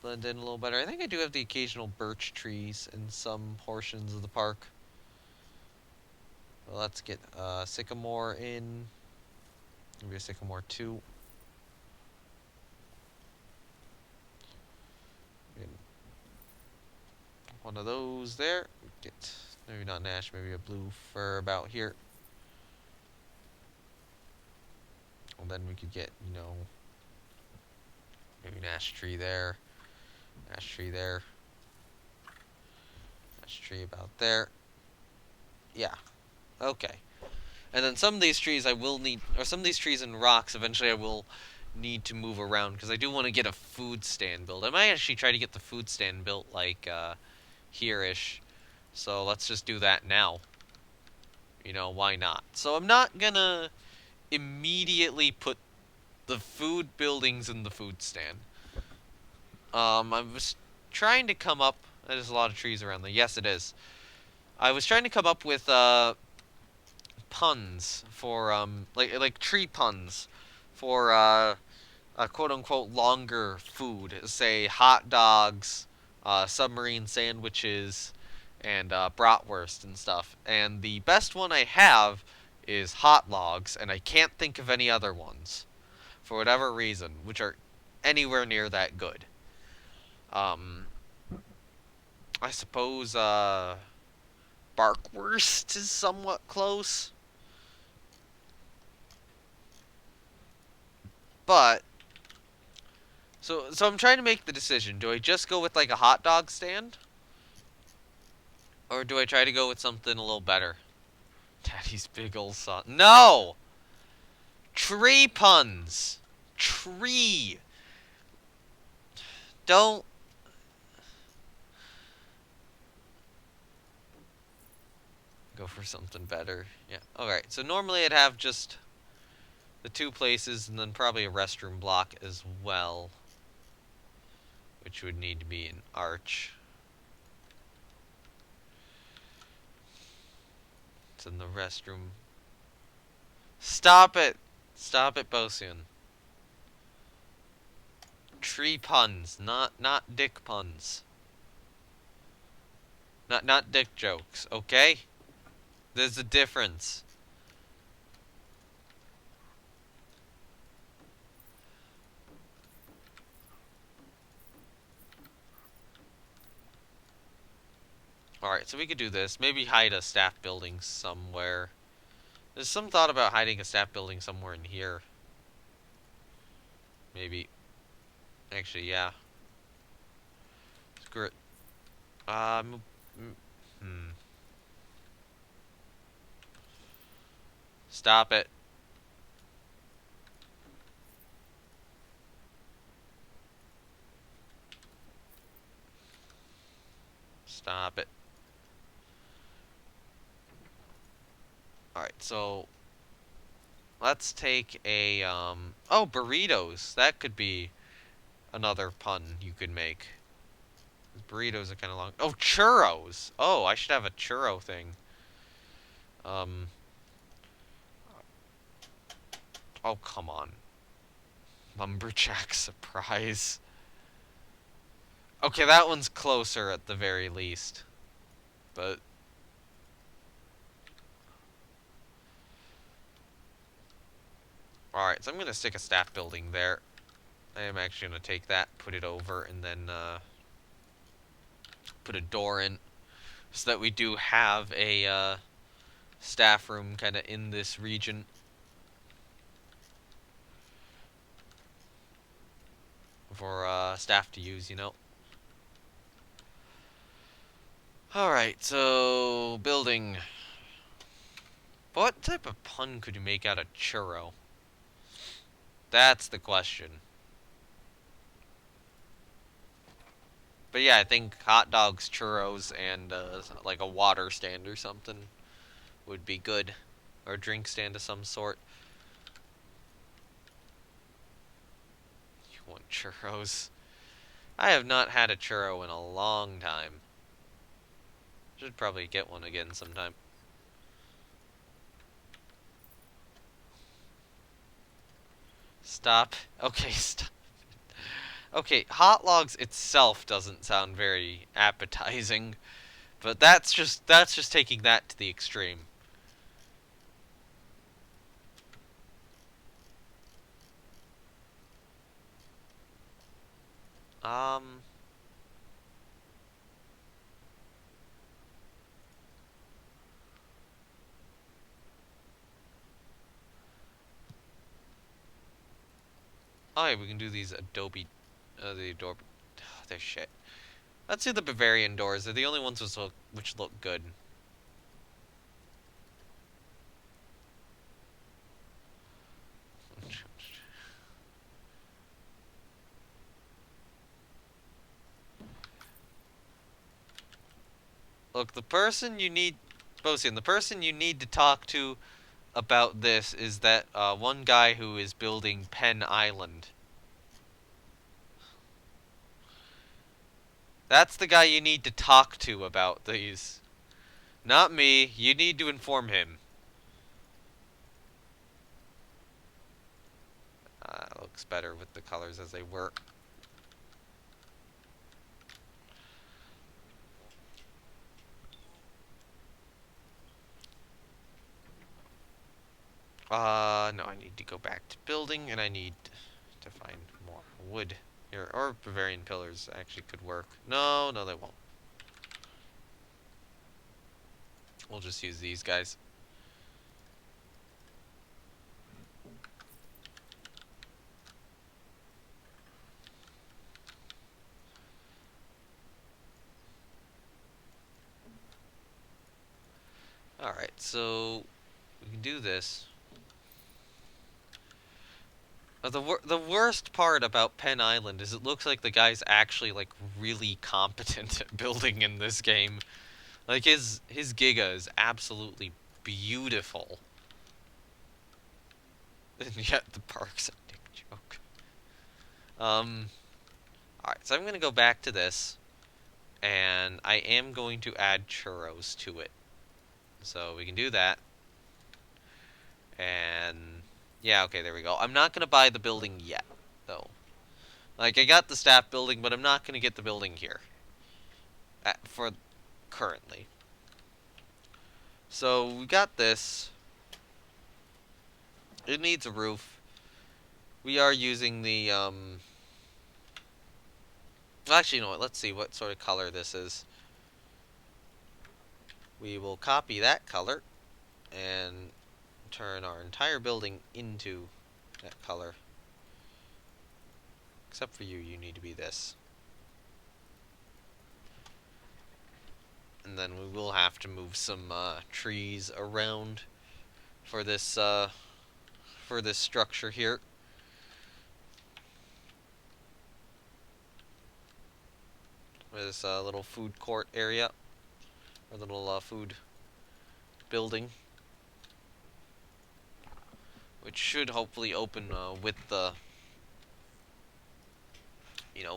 blend in a little better. I think I do have the occasional birch trees in some portions of the park. Well, let's get sycamore in. Maybe a sycamore 2. One of those there. Get maybe not ash, maybe a blue fir about here. And then we could get, maybe an ash tree there. Ash tree there. Ash tree about there. Yeah. Okay. And then some of these trees I will need, or some of these trees and rocks, eventually I will need to move around, because I do want to get a food stand built. I might actually try to get the food stand built, like, here-ish. So let's just do that now. Why not? So I'm not gonna immediately put the food buildings in the food stand. I was trying to come up... There's a lot of trees around there. Yes, it is. I was trying to come up with, puns for, like tree puns for, a quote-unquote longer food. Say, hot dogs, submarine sandwiches, and, bratwurst and stuff. And the best one I have is hot logs, and I can't think of any other ones, for whatever reason, which are anywhere near that good. I suppose, barkwurst is somewhat close. But, so I'm trying to make the decision. Do I just go with, like, a hot dog stand? Or do I try to go with something a little better? Daddy's big ol' son. No! Tree puns! Tree! Don't... Go for something better. Yeah, alright. So normally I'd have just the 2 places and then probably a restroom block as well, which would need to be an arch. It's in the restroom. Stop it! Stop it, Bosun. Tree puns, not dick puns. Not dick jokes, okay? There's a difference. Alright, so we could do this. Maybe hide a staff building somewhere. There's some thought about hiding a staff building somewhere in here. Maybe. Actually, yeah. Screw it. Stop it. Stop it. Alright, so let's take a, oh, burritos. That could be another pun you could make. Burritos are kind of long. Oh, churros! Oh, I should have a churro thing. Oh, come on. Lumberjack surprise. Okay, that one's closer at the very least. But... Alright, so I'm gonna stick a staff building there. I am actually gonna take that, put it over, and then put a door in, so that we do have a staff room kind of in this region. For staff to use, you know. Alright, so building. What type of pun could you make out of churro? That's the question. But yeah, I think hot dogs, churros, and like a water stand or something would be good. Or a drink stand of some sort. You want churros? I have not had a churro in a long time. Should probably get one again sometime. Stop. Okay, stop. Okay, hot logs itself doesn't sound very appetizing, but that's just taking that to the extreme. Um oh yeah, we can do these Adobe the door they're shit. Let's do the Bavarian doors. They're the only ones which look good. Look, the person you need Bosian, the person you need to talk to about this is that one guy who is building Penn Island. That's the guy you need to talk to about these. Not me. You need to inform him. Looks better with the colors as they were. No, I need to go back to building, and I need to find more wood here. Or Bavarian pillars actually could work. No, no, they won't. We'll just use these guys. Alright, so we can do this. The worst part about Penn Island is it looks like the guy's actually like really competent at building in this game. Like his Giga is absolutely beautiful. And yet the park's a dick joke. Alright, so I'm gonna go back to this, and I am going to add churros to it. So we can do that. And yeah, okay, there we go. I'm not gonna buy the building yet, though. Like, I got the staff building, but I'm not gonna get the building here. For currently. So we got this. It needs a roof. We are using the well, actually, you know what? Let's see what sort of color this is. We will copy that color and turn our entire building into that color. Except for you, you need to be this. And then we will have to move some trees around for this structure here. This little food court area, or little food building, which should hopefully open with the,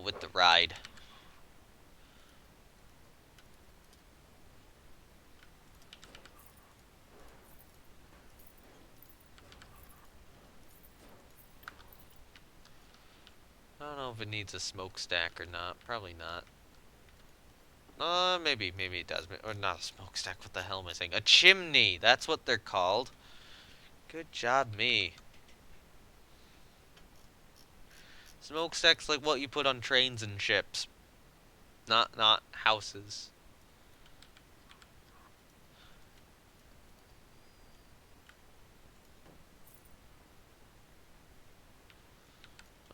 with the ride. I don't know if it needs a smokestack or not. Probably not. Maybe it does. Or not a smokestack. What the hell am I saying? A chimney. That's what they're called. Good job, me. Smokestacks like what you put on trains and ships, not houses.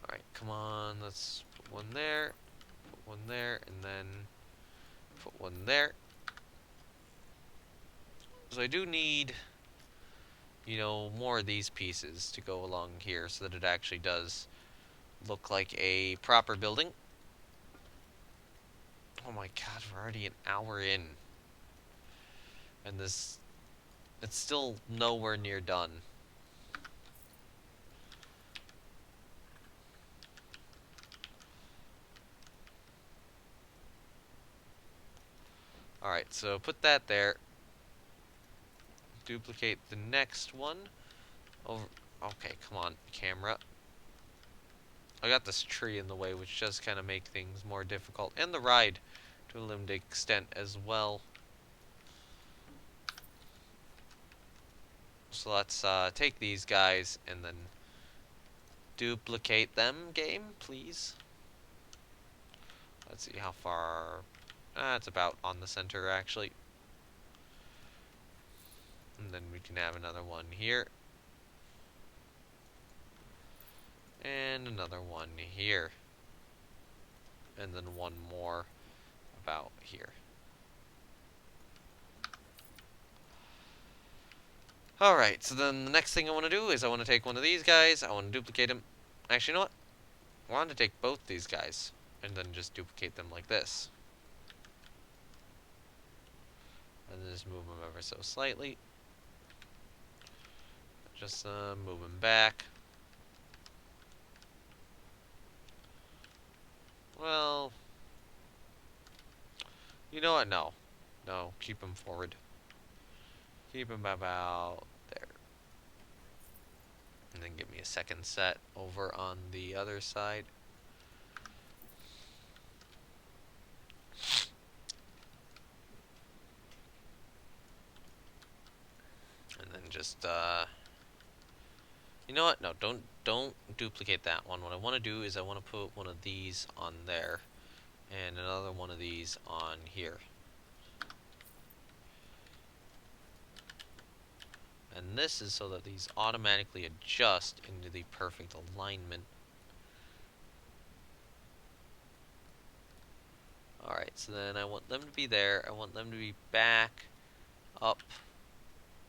Alright, come on, let's put one there, and then put one there. So I do need, more of these pieces to go along here so that it actually does look like a proper building. Oh my god, we're already an hour in. And it's still nowhere near done. Alright, so put that there. Duplicate the next one. Over. Okay, come on, camera. I got this tree in the way, which does kind of make things more difficult. And the ride, to a limited extent, as well. So let's take these guys and then duplicate them, game, please. Let's see how far... it's about on the center, actually. And then we can have another one here. And another one here. And then one more about here. Alright, so then the next thing I want to do is I want to take one of these guys. I want to duplicate him. Actually, you know what? I want to take both these guys and then just duplicate them like this. And then just move them ever so slightly. Just move them back. Well, you know what? No. No, keep them forward. Keep them about there. And then give me a second set over on the other side. And then just, you know what? No, don't duplicate that one. What I want to do is I want to put one of these on there. And another one of these on here. And this is so that these automatically adjust into the perfect alignment. Alright, so then I want them to be there. I want them to be back, up,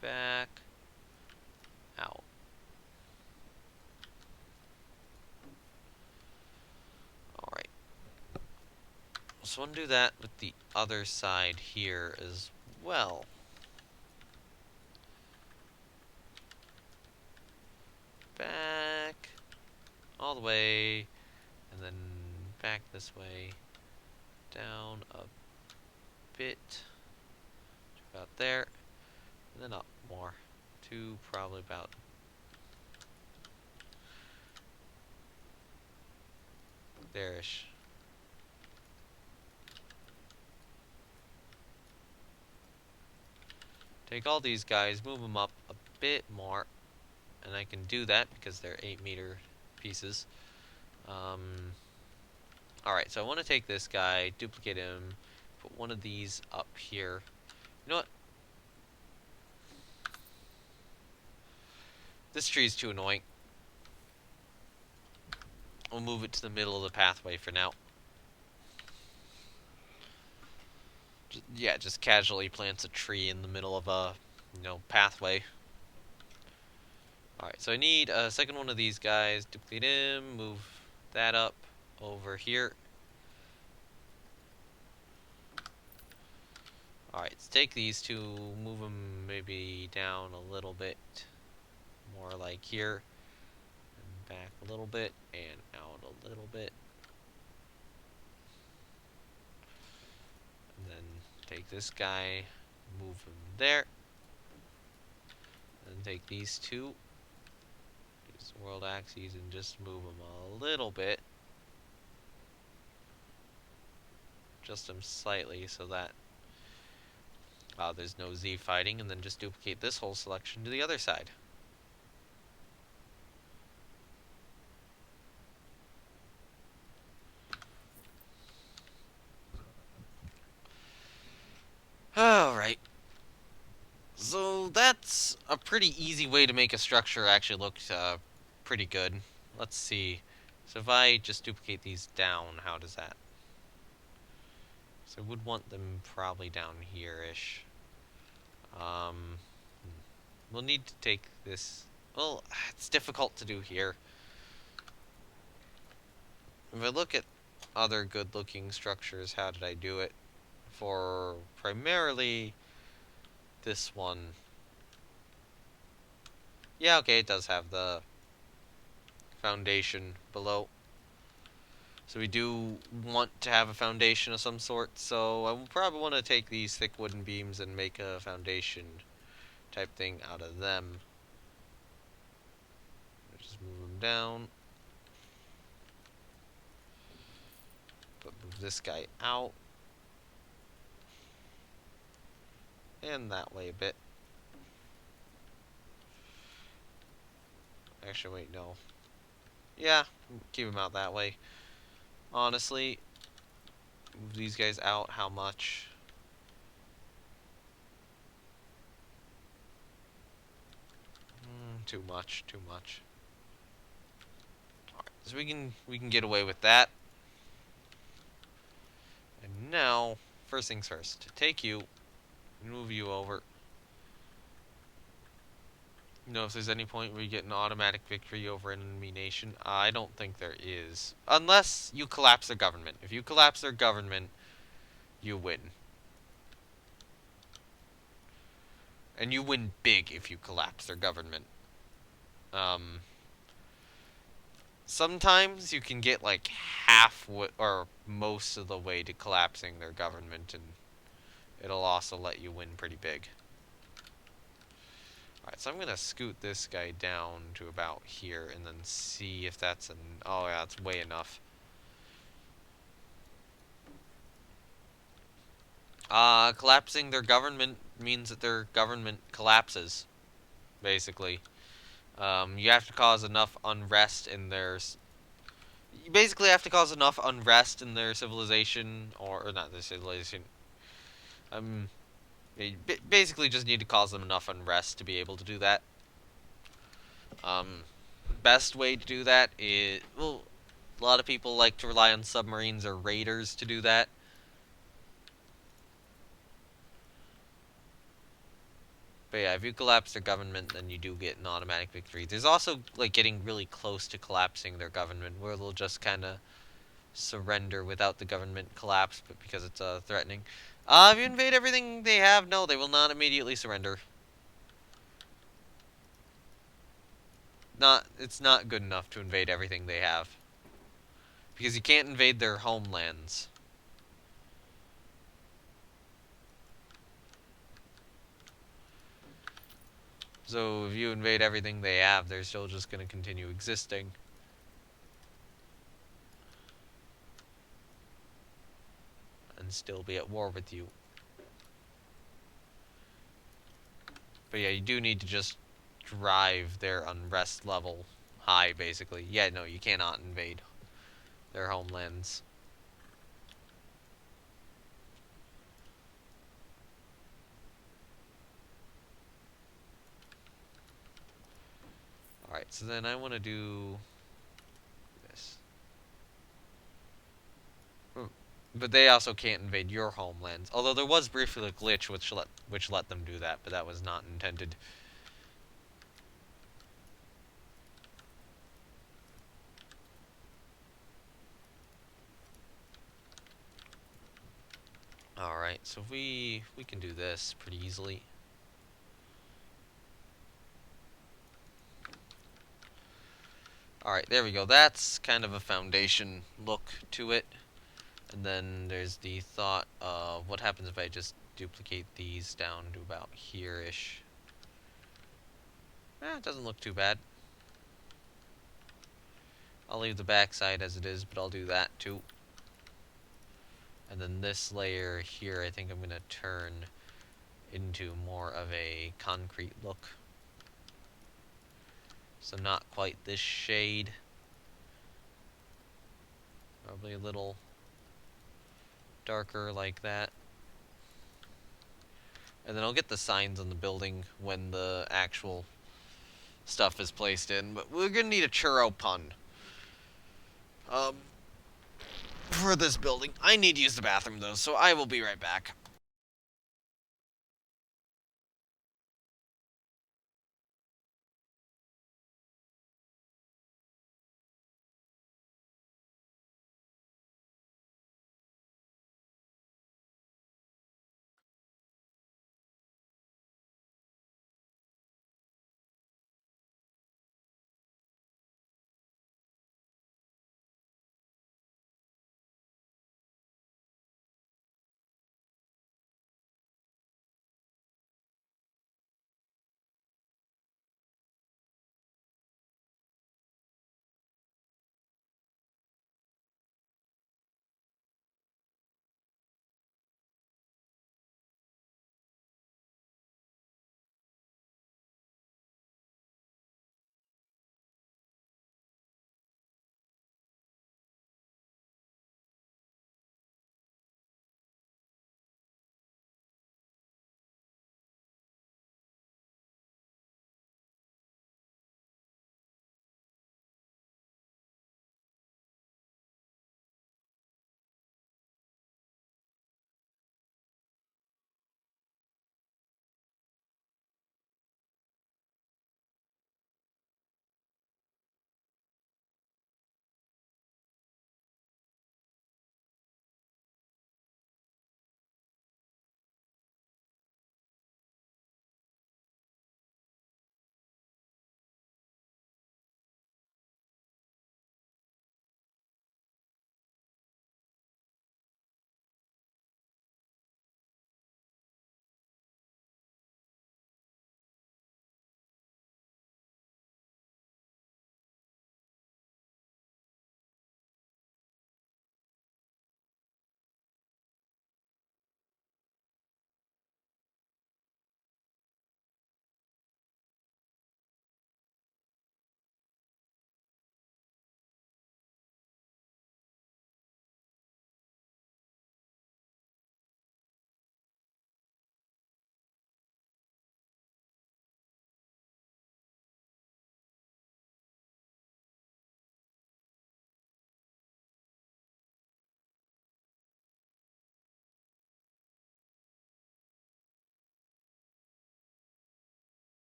back, out. Alright. So I want to do that with the other side here as well. Back, all the way, and then back this way, down a bit, to about there, and then up more, to probably about there-ish. Take all these guys, move them up a bit more, and I can do that because they're 8-meter pieces. Alright, so I want to take this guy, duplicate him, put one of these up here. You know what? This tree's too annoying. I'll move it to the middle of the pathway for now. Just casually plants a tree in the middle of a, pathway. Alright, so I need a second one of these guys. Duplicate him, move that up over here. Alright, let's take these two, move them maybe down a little bit. More like here. And back a little bit, and out a little bit. And then take this guy, move him there. And take these two, use the world axes, and just move them a little bit. Adjust them slightly so that there's no Z fighting, and then just duplicate this whole selection to the other side. So that's a pretty easy way to make a structure actually look pretty good. Let's see. So if I just duplicate these down, how does that? So I would want them probably down here-ish. Um, we'll need to take this... Well, it's difficult to do here. If I look at other good-looking structures, how did I do it? For primarily this one. Yeah, okay, it does have the foundation below. So we do want to have a foundation of some sort, so I will probably want to take these thick wooden beams and make a foundation type thing out of them. Just move them down. But move this guy out. And that way a bit. Actually, wait, no. Yeah, keep him out that way. Honestly, move these guys out how much? Too much, too much. Alright, so we can get away with that. And now, first things first, take you, move you over. You know, if there's any point where you get an automatic victory over an enemy nation, I don't think there is. Unless you collapse their government. If you collapse their government, you win. And you win big if you collapse their government. Sometimes you can get like half or most of the way to collapsing their government, and it'll also let you win pretty big. Alright, so I'm gonna scoot this guy down to about here and then see if that's an... Oh yeah, that's way enough. Collapsing their government means that their government collapses, basically. You have to cause enough unrest in their... You basically have to cause enough unrest in their civilization, or not their civilization. You basically just need to cause them enough unrest to be able to do that. Best way to do that is... Well, a lot of people like to rely on submarines or raiders to do that. But yeah, if you collapse their government, then you do get an automatic victory. There's also, like, getting really close to collapsing their government, where they'll just kind of surrender without the government collapse, but because it's threatening. If you invade everything they have, no, they will not immediately surrender. It's not good enough to invade everything they have. Because you can't invade their homelands. So if you invade everything they have, they're still just going to continue existing. And still be at war with you. But yeah, you do need to just drive their unrest level high, basically. Yeah, no, you cannot invade their homelands. Alright, so then I want to do this. But they also can't invade your homelands. Although there was briefly a glitch which let them do that, but that was not intended. Alright, so we can do this pretty easily. Alright, there we go. That's kind of a foundation look to it. And then there's the thought of what happens if I just duplicate these down to about here-ish. It doesn't look too bad. I'll leave the backside as it is, but I'll do that too. And then this layer here, I think I'm going to turn into more of a concrete look. So not quite this shade. Probably a little darker like that. And then I'll get the signs on the building when the actual stuff is placed in. But we're gonna need a churro pun. Um, for this building. I need to use the bathroom though, so I will be right back.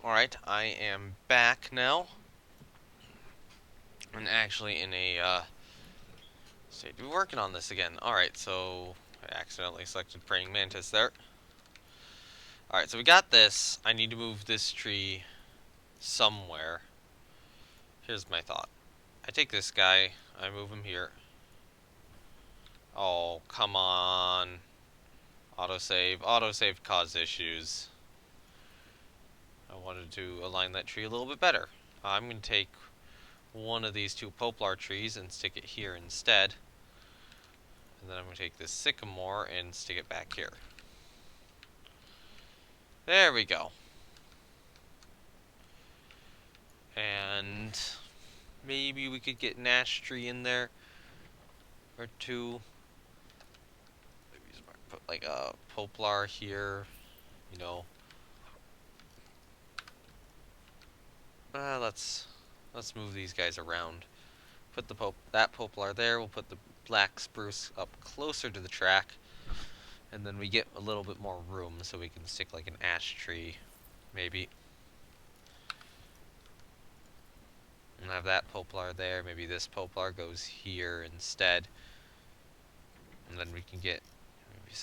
Alright, I am back now. And actually in a, state to be working on this again. Alright, so I accidentally selected Praying Mantis there. Alright, so we got this. I need to move this tree somewhere. Here's my thought. I take this guy, I move him here. Oh, come on. Autosave. Autosave caused issues. I wanted to align that tree a little bit better. I'm going to take one of these two poplar trees and stick it here instead. And then I'm going to take this sycamore and stick it back here. There we go. And maybe we could get an ash tree in there or two. Maybe put like a poplar here, you know. Let's move these guys around. Put that poplar there. We'll put the black spruce up closer to the track, and then we get a little bit more room, so we can stick like an ash tree, maybe. And have that poplar there. Maybe this poplar goes here instead, and then we can get maybe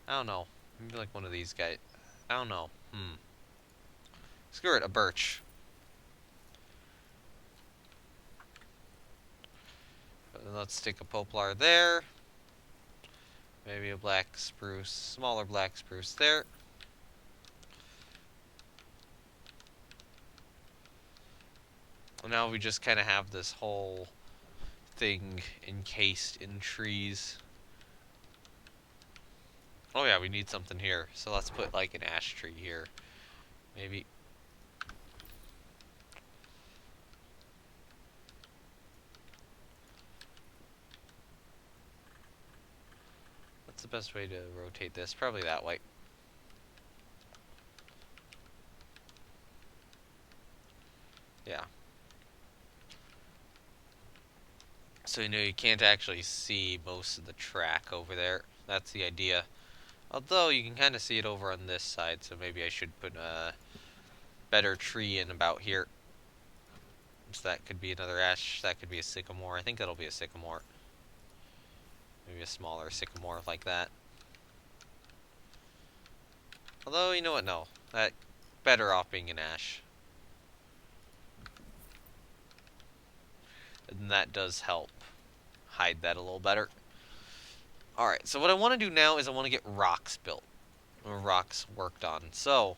I don't know. Maybe like one of these guys. I don't know. Screw it, a birch. Let's stick a poplar there. Maybe a black spruce, smaller black spruce there. And now we just kind of have this whole thing encased in trees. Oh yeah, we need something here. So let's put like an ash tree here. Maybe. What's the best way to rotate this? Probably that way. Yeah. So you can't actually see most of the track over there. That's the idea. Although you can kind of see it over on this side, so maybe I should put a better tree in about here. So that could be another ash, that could be a sycamore. I think that'll be a sycamore. Maybe a smaller sycamore like that. Although, you know what, no. That better off being an ash. And that does help hide that a little better. Alright, so what I want to do now is I want to get rocks built. Or rocks worked on. So,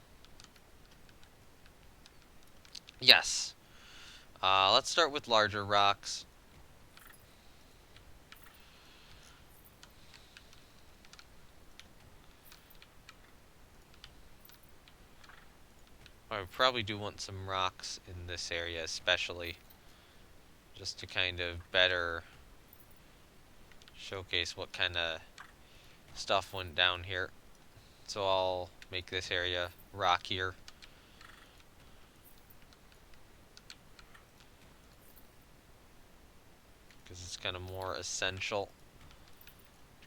yes. Let's start with larger rocks. I probably do want some rocks in this area especially. Just to kind of better showcase what kind of stuff went down here. So I'll make this area rockier. Because it's kind of more essential.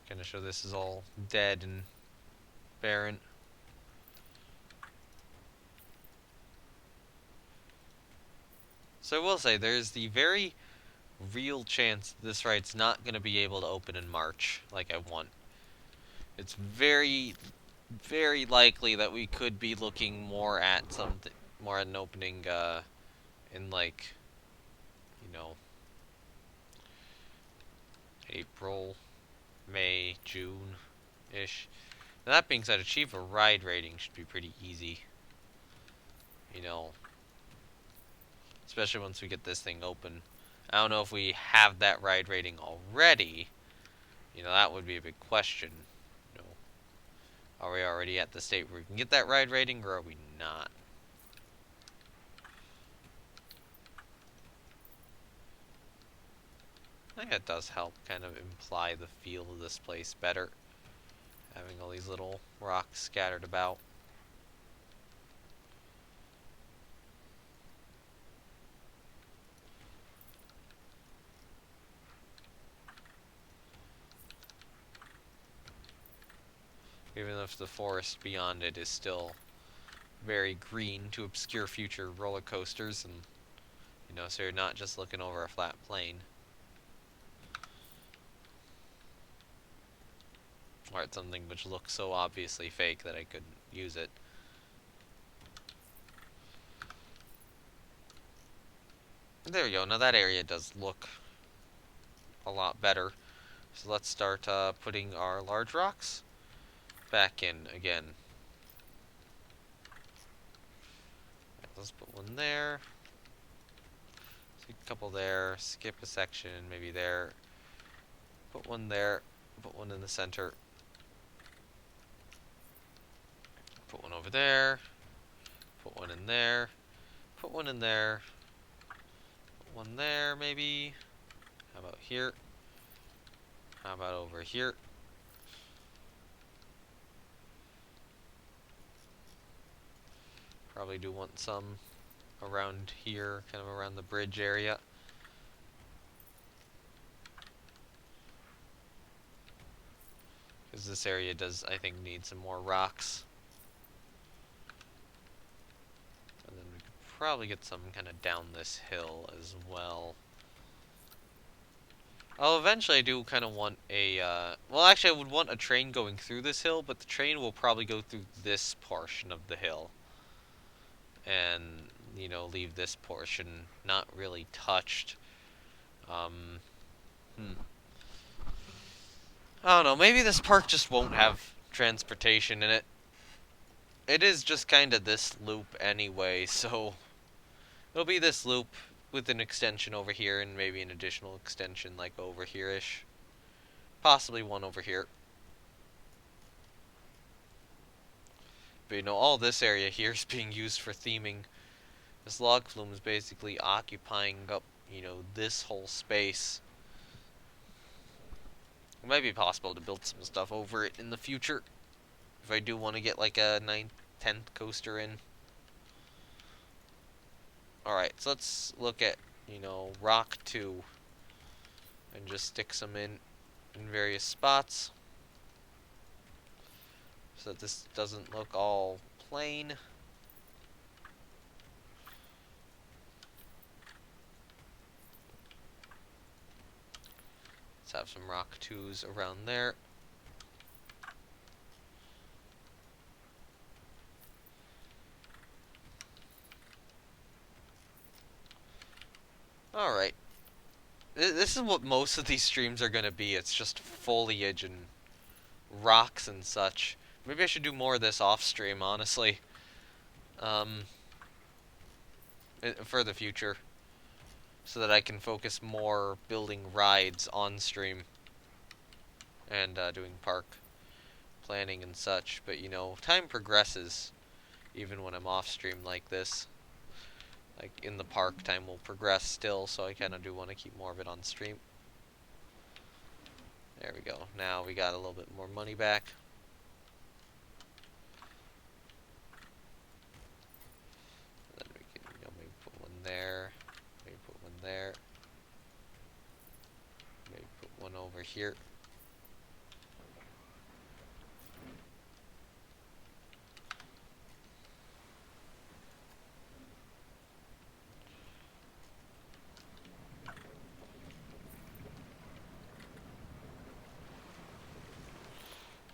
Kind of show this is all dead and barren. So I will say, there's the very real chance this ride's not going to be able to open in March like I want. It's very, very likely that we could be looking more at something, more at an opening in like, you know, April, May, June-ish. Now, that being said, achieve a ride rating should be pretty easy. You know, especially once we get this thing open. I don't know if we have that ride rating already. You know, that would be a big question. You know, are we already at the state where we can get that ride rating, or are we not? I think that does help kind of imply the feel of this place better. Having all these little rocks scattered about. Even if the forest beyond it is still very green to obscure future roller coasters, and so you're not just looking over a flat plane. Or at something which looks so obviously fake that I couldn't use it. There we go. Now that area does look a lot better. So let's start putting our large rocks back in again. Let's put one there. A couple there. Skip a section, maybe there. Put one there. Put one in the center. Put one over there. Put one in there. Put one in there. Put one there, maybe. How about here? How about over here? Probably do want some around here, kind of around the bridge area. Because this area does, I think, need some more rocks. And then we could probably get some kind of down this hill as well. Oh, eventually I do kind of want a, well, actually I would want a train going through this hill, but the train will probably go through this portion of the hill. And, leave this portion not really touched. I don't know, maybe this park just won't have transportation in it. It is just kind of this loop anyway, so it'll be this loop with an extension over here and maybe an additional extension like over here-ish. Possibly one over here. But all this area here is being used for theming. This log flume is basically occupying up, this whole space. It might be possible to build some stuff over it in the future. If I do want to get like a 9th, 10th coaster in. Alright, so let's look at, rock 2. And just stick some in various spots. So that this doesn't look all plain. Let's have some rock 2s around there. Alright. This is what most of these streams are going to be. It's just foliage and rocks and such. Maybe I should do more of this off-stream, honestly. For the future. So that I can focus more building rides on stream. And doing park planning and such. But, time progresses. Even when I'm off-stream like this. Like, in the park, time will progress still, so I kind of do want to keep more of it on stream. There we go. Now we got a little bit more money back. And then we can, maybe put one there. Maybe put one there. Maybe put one over here.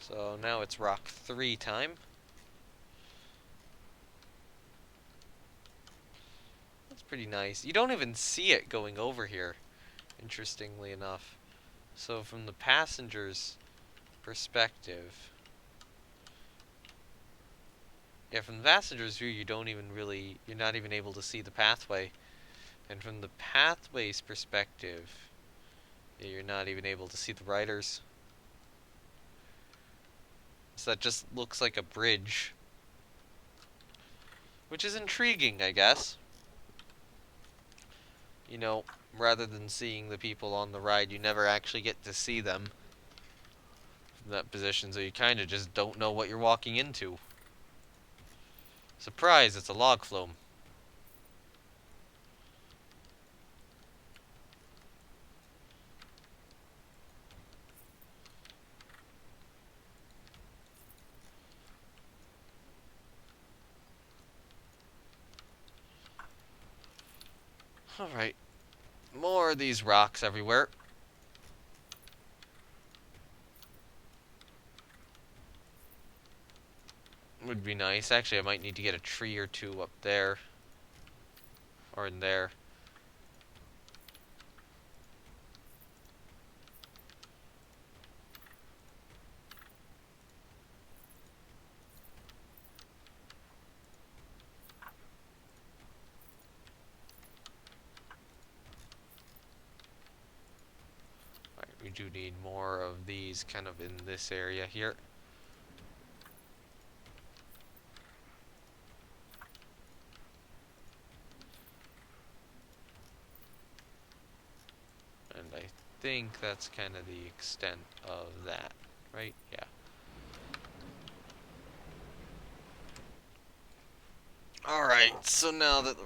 So now it's rock 3 time. That's pretty nice. You don't even see it going over here, interestingly enough. So from the passenger's perspective, yeah, from the passenger's view, you're not even able to see the pathway. And from the pathway's perspective, you're not even able to see the riders. So that just looks like a bridge. Which is intriguing, I guess. Rather than seeing the people on the ride, you never actually get to see them from that position, so you kind of just don't know what you're walking into. Surprise, it's a log flume. Alright. More of these rocks everywhere. Would be nice. Actually, I might need to get a tree or two up there. Or in there. Alright, we do need more of these kind of in this area here. And I think that's kind of the extent of that, right? Yeah. Alright, so now that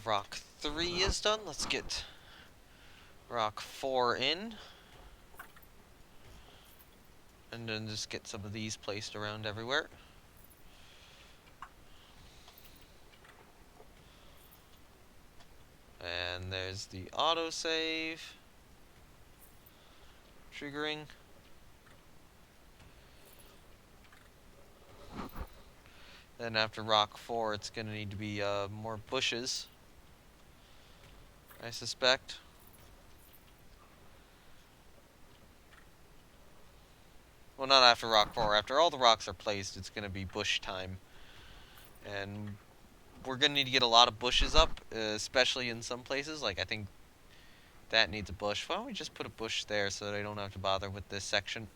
rock 3 is done, let's get rock 4 in. And then just get some of these placed around everywhere. And there's the autosave triggering. Then after rock 4, it's going to need to be more bushes, I suspect. Well, not after rock 4. After all the rocks are placed, it's going to be bush time. And we're going to need to get a lot of bushes up, especially in some places. Like, I think that needs a bush. Why don't we just put a bush there so that I don't have to bother with this section?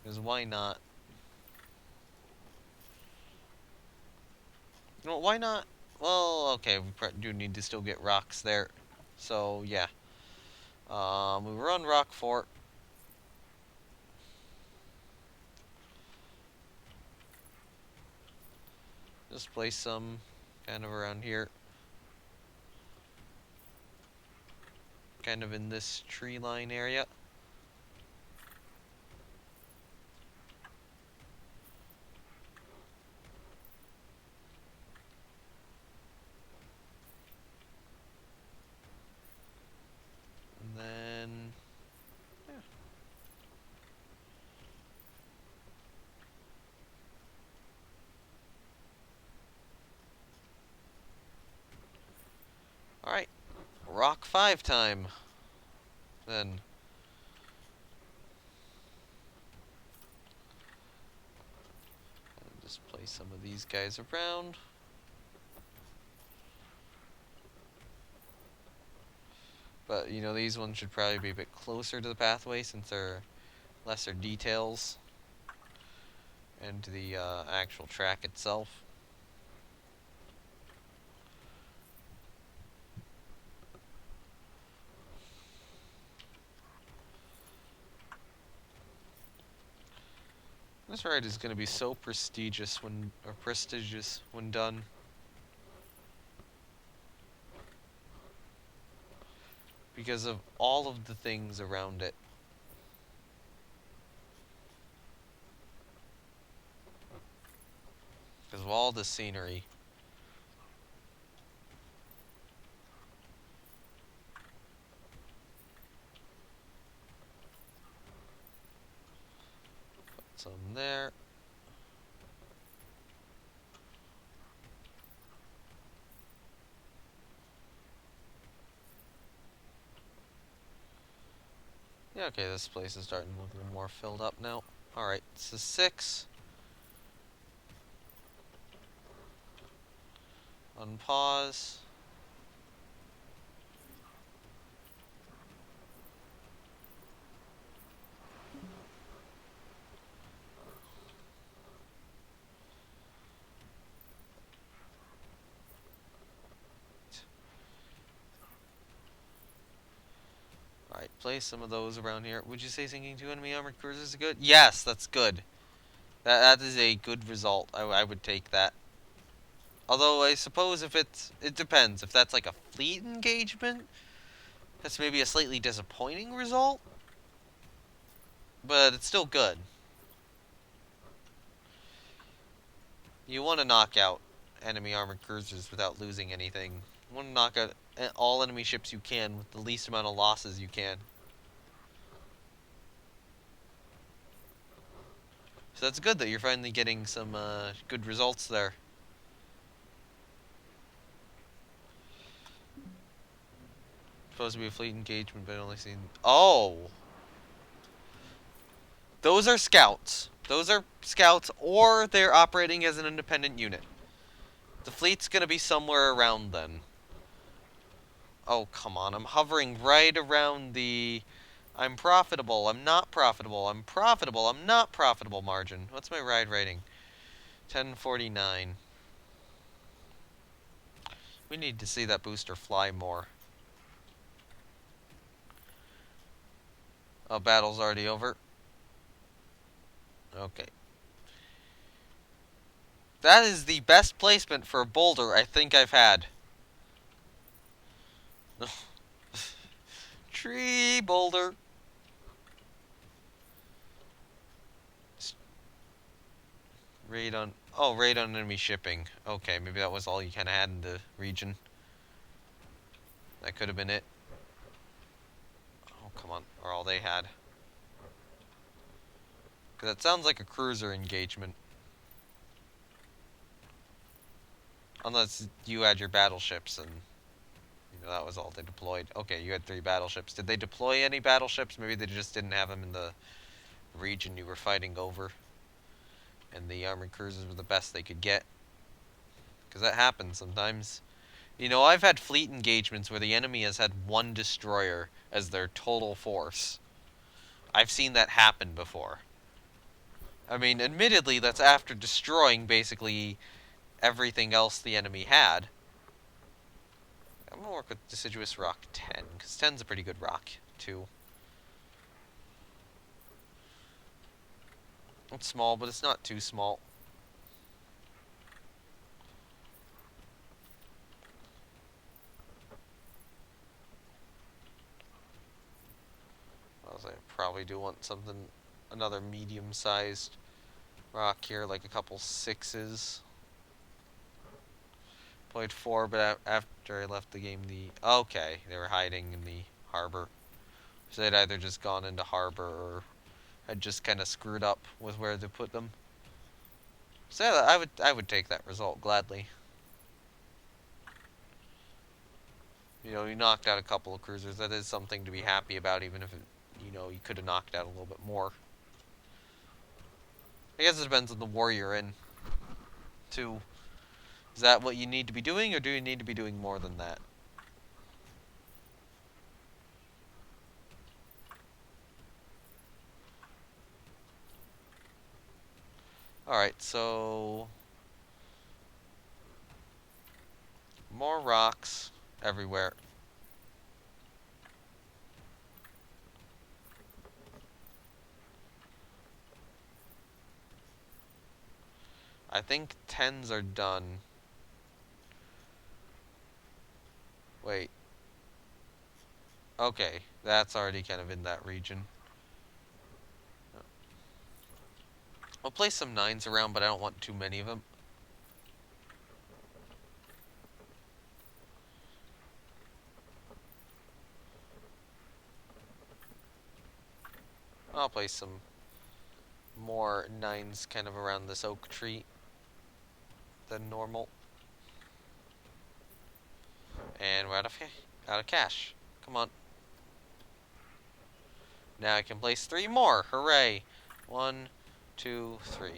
Because why not? You know, why not? Well, okay, we do need to still get rocks there. So, yeah. We were on rock 4. Just place some kind of around here. Kind of in this tree line area. And then, yeah. Alright, rock 5 time. Then, just place some of these guys around. But, you know, these ones should probably be a bit closer to the pathway since they're lesser details and to the actual track itself. This ride is going to be so prestigious when done. Because of all of the things around it. Because of all the scenery. Put some there. Yeah, okay, this place is starting to look a little more filled up now. Alright, so 6. Unpause. Alright, place some of those around here. Would you say sinking 2 enemy armored cruisers is good? Yes, that's good. That is a good result. I would take that. Although I suppose if it depends. If that's like a fleet engagement, that's maybe a slightly disappointing result. But it's still good. You want to knock out enemy armored cruisers without losing anything. You want to knock out all enemy ships you can with the least amount of losses you can. So that's good that you're finally getting some good results there. Supposed to be a fleet engagement, but only seen. Oh! Those are scouts. Those are scouts, or they're operating as an independent unit. The fleet's gonna be somewhere around then. Oh, come on. I'm hovering right around the I'm profitable, I'm not profitable, I'm profitable, I'm not profitable margin. What's my ride rating? 1049. We need to see that booster fly more. Oh, battle's already over. Okay. That is the best placement for a boulder I think I've had. Tree boulder. Raid on... Oh, raid on enemy shipping. Okay, maybe that was all you kind of had in the region. That could have been it. Oh, come on. Or all they had. Because it sounds like a cruiser engagement. Unless you had your battleships and... You know, that was all they deployed. Okay, you had 3 battleships. Did they deploy any battleships? Maybe they just didn't have them in the region you were fighting over. And the armored cruisers were the best they could get. Because that happens sometimes. You know, I've had fleet engagements where the enemy has had 1 destroyer as their total force. I've seen that happen before. I mean, admittedly, that's after destroying basically everything else the enemy had. I'm gonna work with Deciduous Rock 10, because 10's a pretty good rock, too. It's small, but it's not too small. I probably do want something, another medium-sized rock here, like a couple 6s. Played 4, but after I left the game, okay, they were hiding in the harbor. So they'd either just gone into harbor or had just kind of screwed up with where they put them. So yeah, I would take that result gladly. You know, you knocked out a couple of cruisers. That is something to be happy about, even if it, you know, you could have knocked out a little bit more. I guess it depends on the war you're in, too. Is that what you need to be doing, or do you need to be doing more than that? Alright, so... more rocks everywhere. I think 10s are done. Wait. Okay, that's already kind of in that region. I'll place some 9s around, but I don't want too many of them. I'll place some more 9s kind of around this oak tree than normal. And we're out of cash. Come on. Now I can place 3 more. Hooray. 1, 2, 3.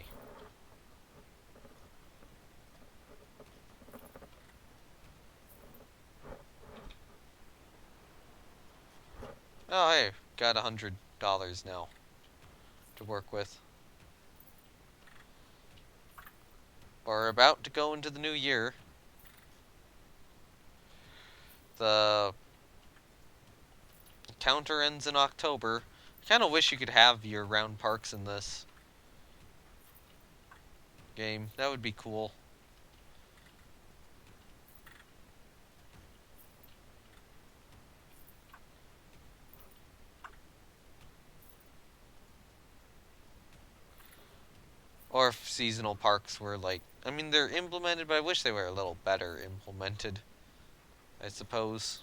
Oh, hey. Got $100 now to work with. We're about to go into the new year. The counter ends in October. I kind of wish you could have year-round parks in this game. That would be cool. Or if seasonal parks were like, I mean, they're implemented, but I wish they were a little better implemented, I suppose.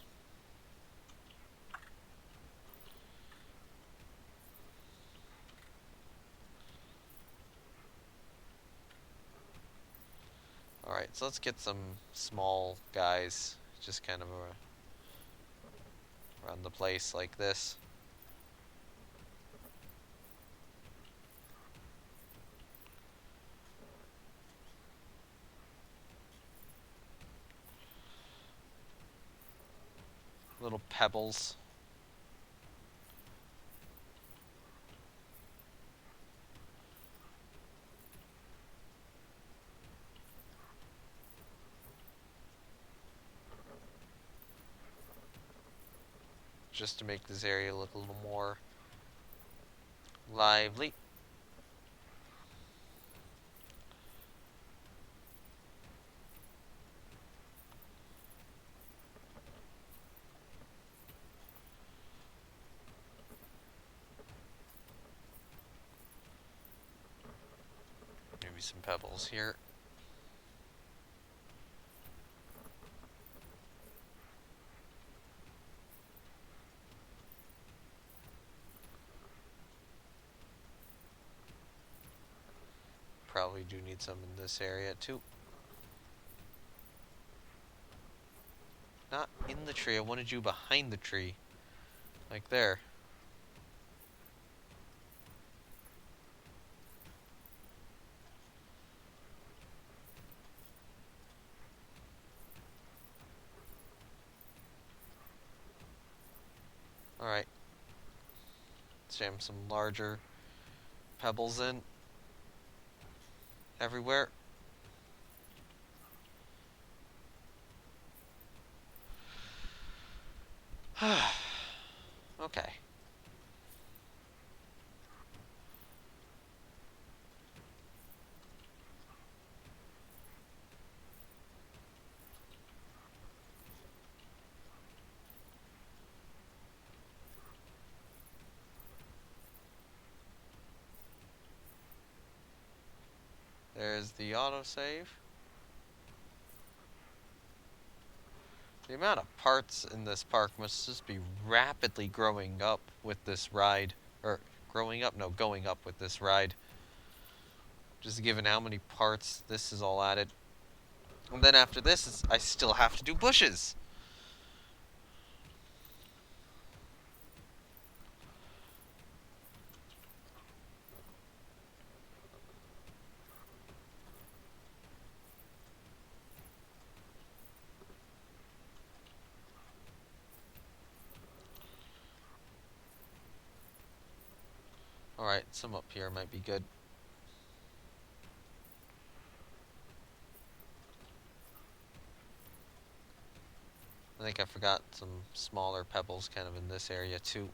Alright, so let's get some small guys, just kind of around the place like this. Little pebbles. Just to make this area look a little more lively. Maybe some pebbles here. Probably do need some in this area too. Not in the tree, I wanted you behind the tree. Like there. Alright. Let's jam some larger pebbles in. Everywhere. Okay. There's the autosave. The amount of parts in this park must just be rapidly growing up with this ride. Or, growing up? No, going up with this ride. Just given how many parts this is all added. And then after this, I still have to do bushes. Alright, some up here might be good. I think I forgot some smaller pebbles kind of in this area too.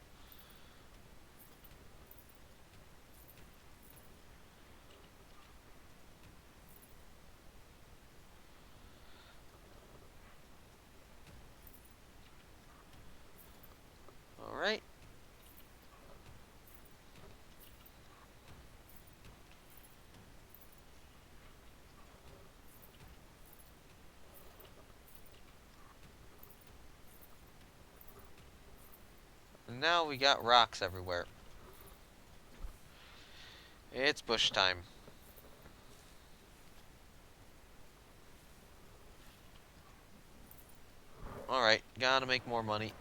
Alright. And now we got rocks everywhere. It's bush time. Alright, gotta make more money.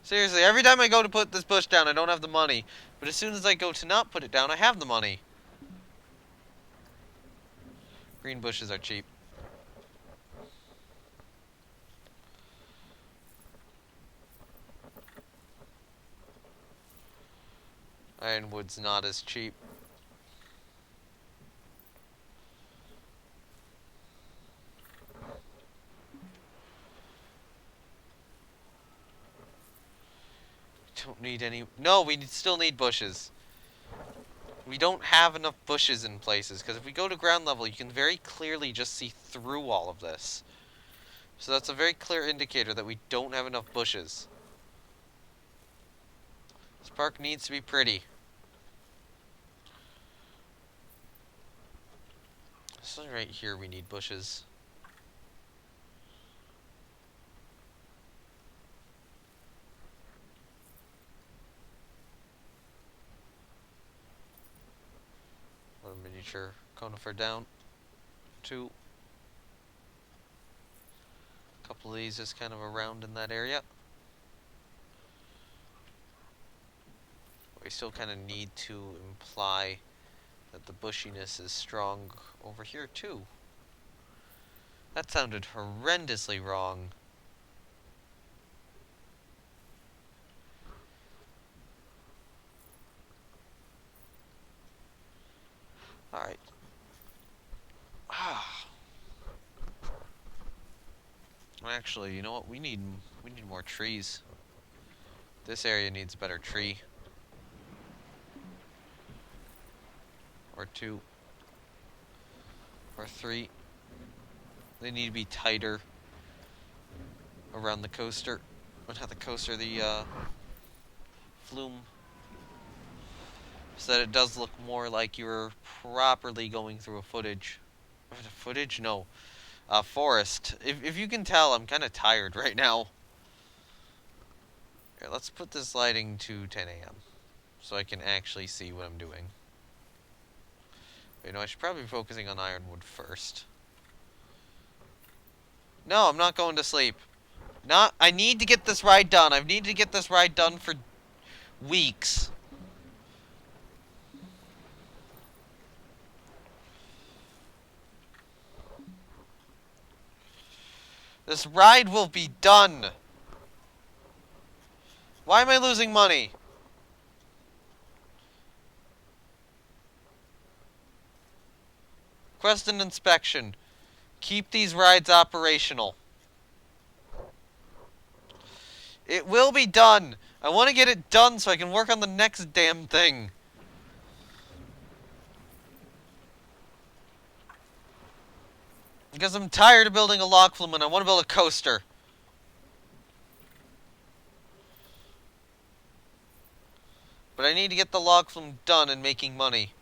Seriously, every time I go to put this bush down, I don't have the money. But as soon as I go to not put it down, I have the money. Green bushes are cheap. Ironwood's not as cheap. Don't need any... No, we still need bushes. We don't have enough bushes in places, because if we go to ground level, you can very clearly just see through all of this. So that's a very clear indicator that we don't have enough bushes. park needs to be pretty. So right here we need bushes. One miniature conifer down. 2. A couple of these just kind of around in that area. We still kind of need to imply that the bushiness is strong over here too. That sounded horrendously wrong. Alright. Actually, you know what? We need more trees. This area needs a better tree. Or 2. Or 3. They need to be tighter around the coaster. Not the coaster, the flume. So that it does look more like you're properly going through a footage. Footage? No. Forest. If you can tell, I'm kind of tired right now. Here, let's put this lighting to 10 a.m. so I can actually see what I'm doing. You know, I should probably be focusing on ironwood first. No, I'm not going to sleep. I need to get this ride done. I've needed to get this ride done for weeks. This ride will be done. Why am I losing money? Quest and inspection. Keep these rides operational. It will be done. I want to get it done so I can work on the next damn thing. Because I'm tired of building a log flume and I want to build a coaster. But I need to get the log flume done and making money.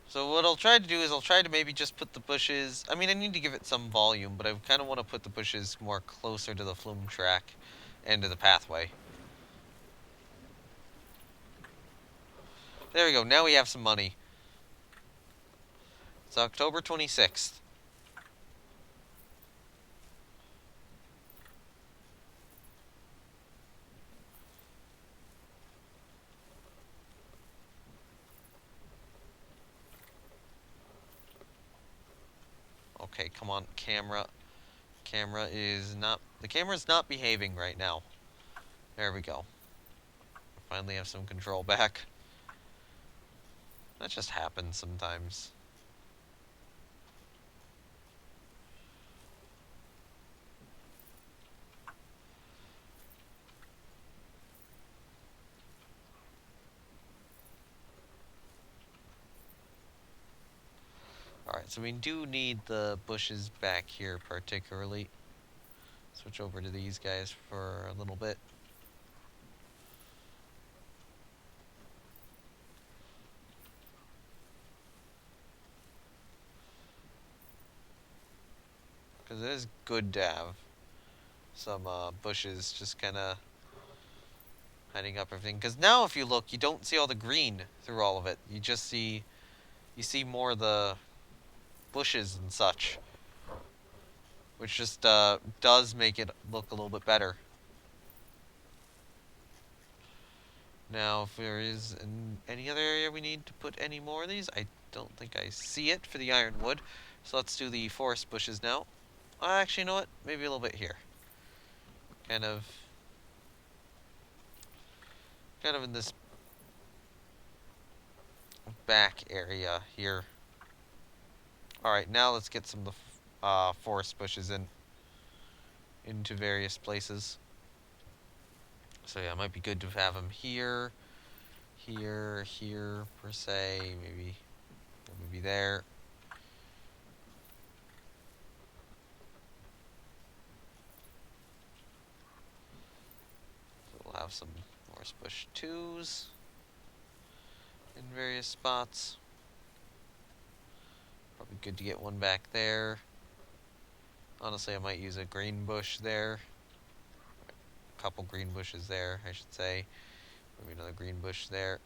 So what I'll try to do is I'll try to maybe just put the bushes... I mean, I need to give it some volume, but I kind of want to put the bushes more closer to the flume track and to the pathway. There we go. Now we have some money. It's October 26th. Okay, come on, camera. The camera's not behaving right now. There we go. Finally have some control back. That just happens sometimes. Alright, so we do need the bushes back here particularly. Switch over to these guys for a little bit. Because it is good to have some bushes just kind of hiding up everything. Because now if you look, you don't see all the green through all of it. You just see... You see more of the bushes and such. Which just does make it look a little bit better. Now, if there is any other area we need to put any more of these, I don't think I see it for the ironwood. So let's do the forest bushes now. Actually, you know what? Maybe a little bit here. Kind of in this back area here. Alright, now let's get some of the forest bushes into various places. So yeah, it might be good to have them here, here, per se, maybe there. have some forest bush 2s in various spots. Probably good to get one back there. Honestly, I might use a green bush there. A couple green bushes there, I should say. Maybe another green bush there.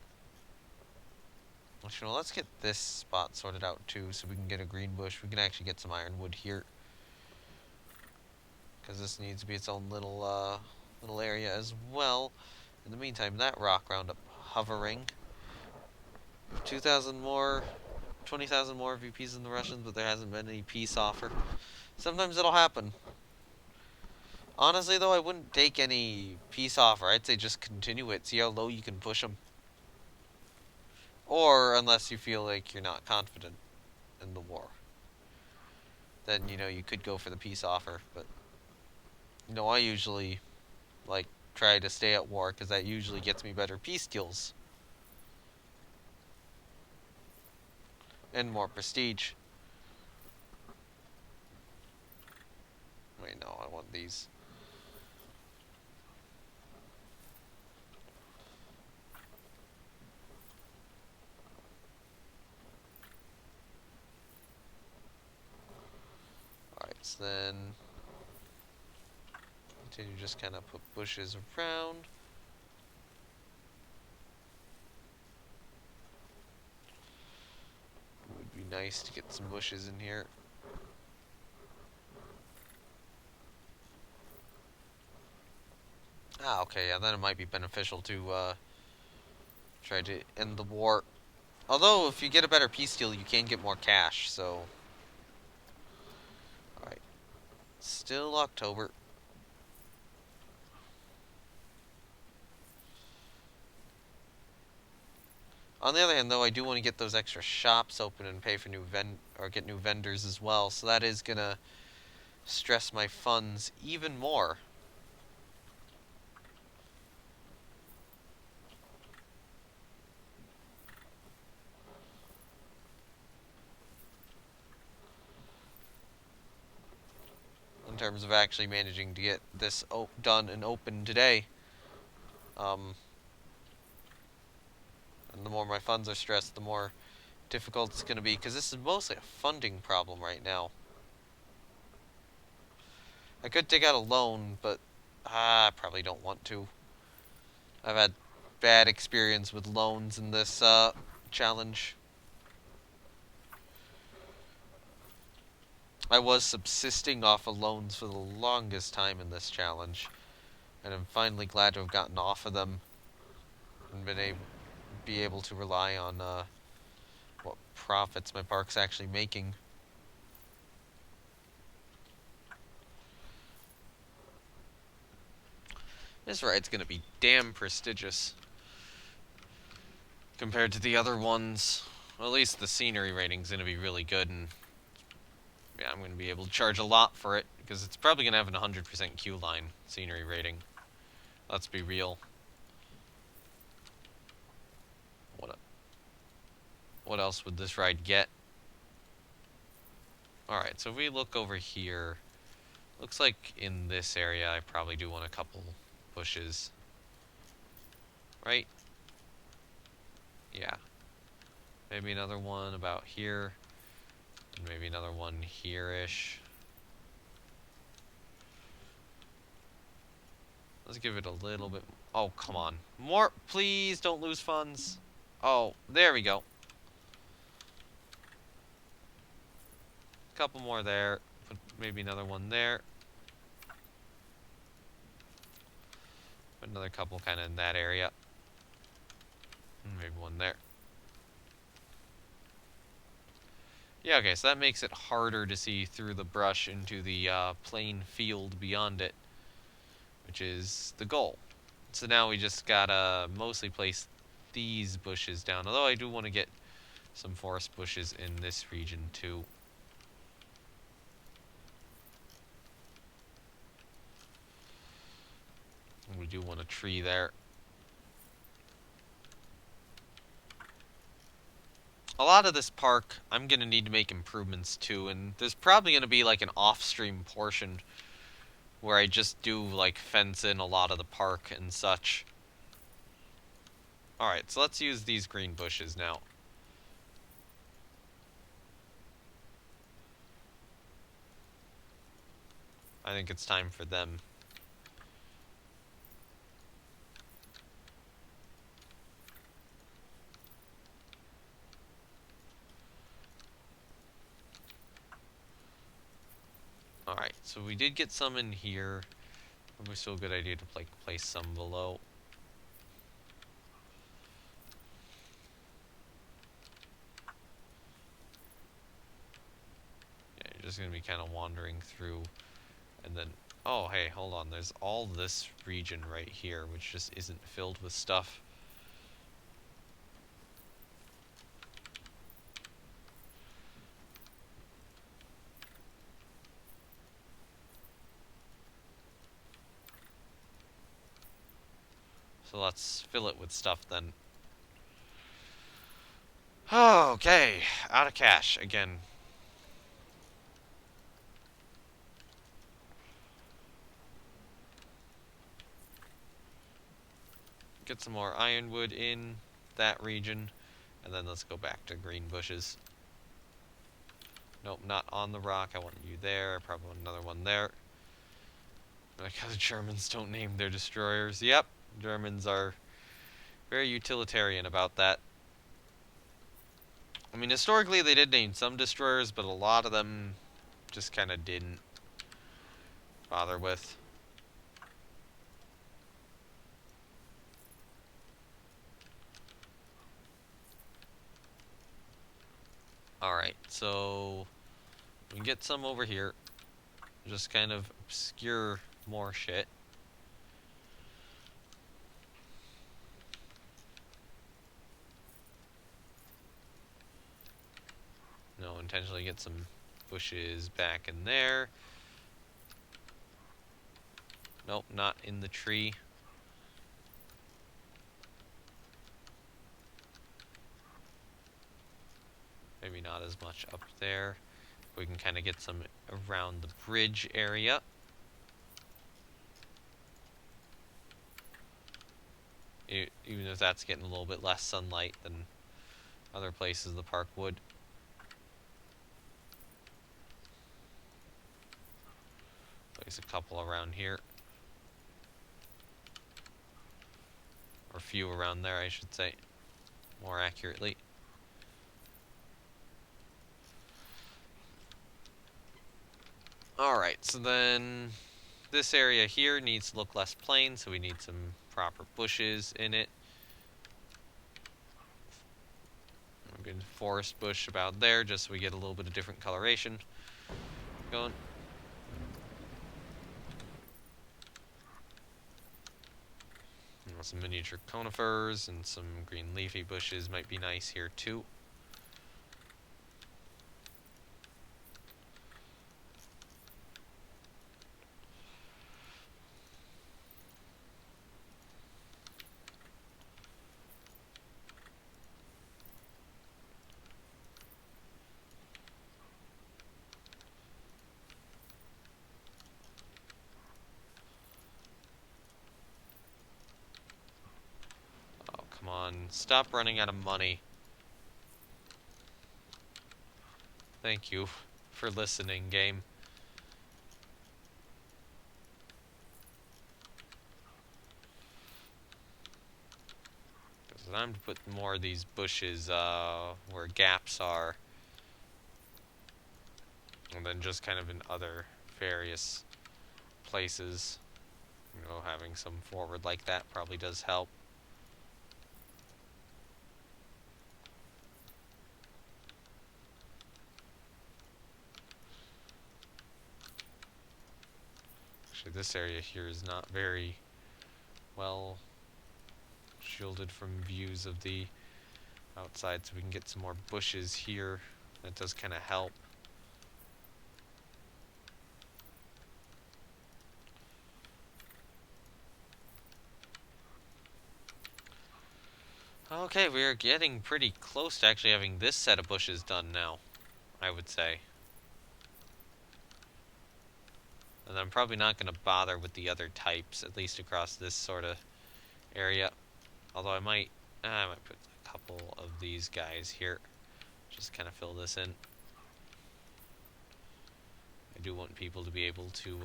Actually, let's get this spot sorted out too, so we can get a green bush. We can actually get some ironwood here, because this needs to be its own little area as well. In the meantime, that rock roundup hovering. 2,000 more, 20,000 more VPs than the Russians, but there hasn't been any peace offer. Sometimes it'll happen. Honestly, though, I wouldn't take any peace offer. I'd say just continue it. See how low you can push them. Or, unless you feel like you're not confident in the war. Then, you could go for the peace offer. But, I usually, try to stay at war, because that usually gets me better peace skills. And more prestige. Wait, no, I want these. Alright, so then continue just kind of put bushes around. It would be nice to get some bushes in here. Ah, okay, yeah, then it might be beneficial to try to end the war. Although, if you get a better peace deal, you can get more cash, so... Alright. Still October. On the other hand, though, I do want to get those extra shops open and pay for get new vendors as well, so that is gonna stress my funds even more. In terms of actually managing to get this done and open today. And the more my funds are stressed, the more difficult it's going to be, because this is mostly a funding problem right now. I could take out a loan, but I probably don't want to. I've had bad experience with loans in this challenge. I was subsisting off of loans for the longest time in this challenge, and I'm finally glad to have gotten off of them and be able to rely on what profits my park's actually making. This ride's gonna be damn prestigious compared to the other ones. Well, at least the scenery rating's gonna be really good, and yeah, I'm gonna be able to charge a lot for it, because it's probably gonna have an 100% queue line scenery rating. Let's be real. What else would this ride get? Alright, so if we look over here, looks like in this area I probably do want a couple bushes. Right? Yeah. Maybe another one about here. And maybe another one here-ish. Let's give it a little bit... Oh, come on. More! Please don't lose funds. Oh, there we go. Couple more there. Put maybe another one there. Put another couple kind of in that area. And maybe one there. Yeah, okay, so that makes it harder to see through the brush into the plain field beyond it, which is the goal. So now we just gotta mostly place these bushes down, although I do want to get some forest bushes in this region too. And we do want a tree there. A lot of this park, I'm going to need to make improvements to, and there's probably going to be like an off-stream portion where I just do like fence in a lot of the park and such. Alright, so let's use these green bushes now. I think it's time for them. Alright, so we did get some in here. Probably still a good idea to place some below. Yeah, you're just gonna be kind of wandering through, and then... Oh, hey, hold on. There's all this region right here, which just isn't filled with stuff. So let's fill it with stuff then. Okay, out of cash again. Get some more ironwood in that region, and then let's go back to green bushes. Nope, not on the rock. I want you there. Probably another one there. Like how the Germans don't name their destroyers. Yep, Germans are very utilitarian about that. I mean, historically they did name some destroyers, but a lot of them just kind of didn't bother with. Alright, so we can get some over here. Just kind of obscure more shit. No, intentionally get some bushes back in there. Nope, not in the tree. Maybe not as much up there. We can kind of get some around the bridge area. Even if that's getting a little bit less sunlight than other places of the park would. Place a couple around here. Or a few around there, I should say, more accurately. Alright, so then this area here needs to look less plain, so we need some proper bushes in it. A good forest bush about there, just so we get a little bit of different coloration going. Some miniature conifers and some green leafy bushes might be nice here too. Oh, come on. Stop running out of money. Thank you for listening, game. It's time to put more of these bushes where gaps are. And then just kind of in other various places. You know, having some forward like that probably does help. Actually, this area here is not very well shielded from views of the outside, so we can get some more bushes here. That does kind of help. Okay, we are getting pretty close to actually having this set of bushes done now, I would say. And I'm probably not going to bother with the other types, at least across this sort of area. Although I might I might put a couple of these guys here. Just kind of fill this in. I do want people to be able to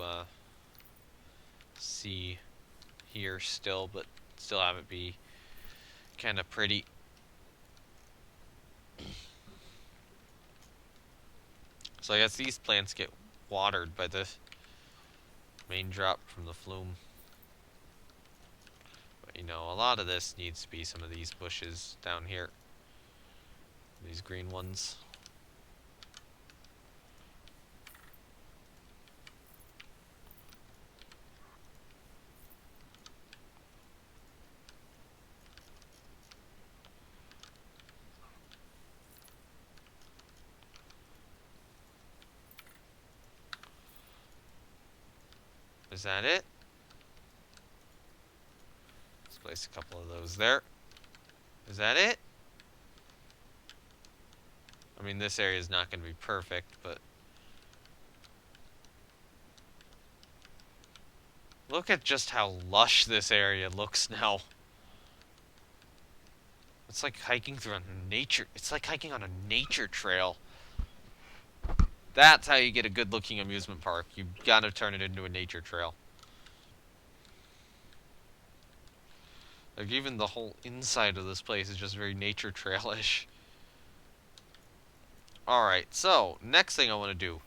see here still, but still have it be kind of pretty. So I guess these plants get watered by the main drop from the flume. But you know, a lot of this needs to be some of these bushes down here. These green ones. Is that it? Let's place a couple of those there. Is that it? I mean, this area is not going to be perfect, but look at just how lush this area looks now. It's like hiking through a nature... It's like hiking on a nature trail. That's how you get a good-looking amusement park. You've got to turn it into a nature trail. Like, even the whole inside of this place is just very nature trail-ish. Alright, so, next thing I want to do.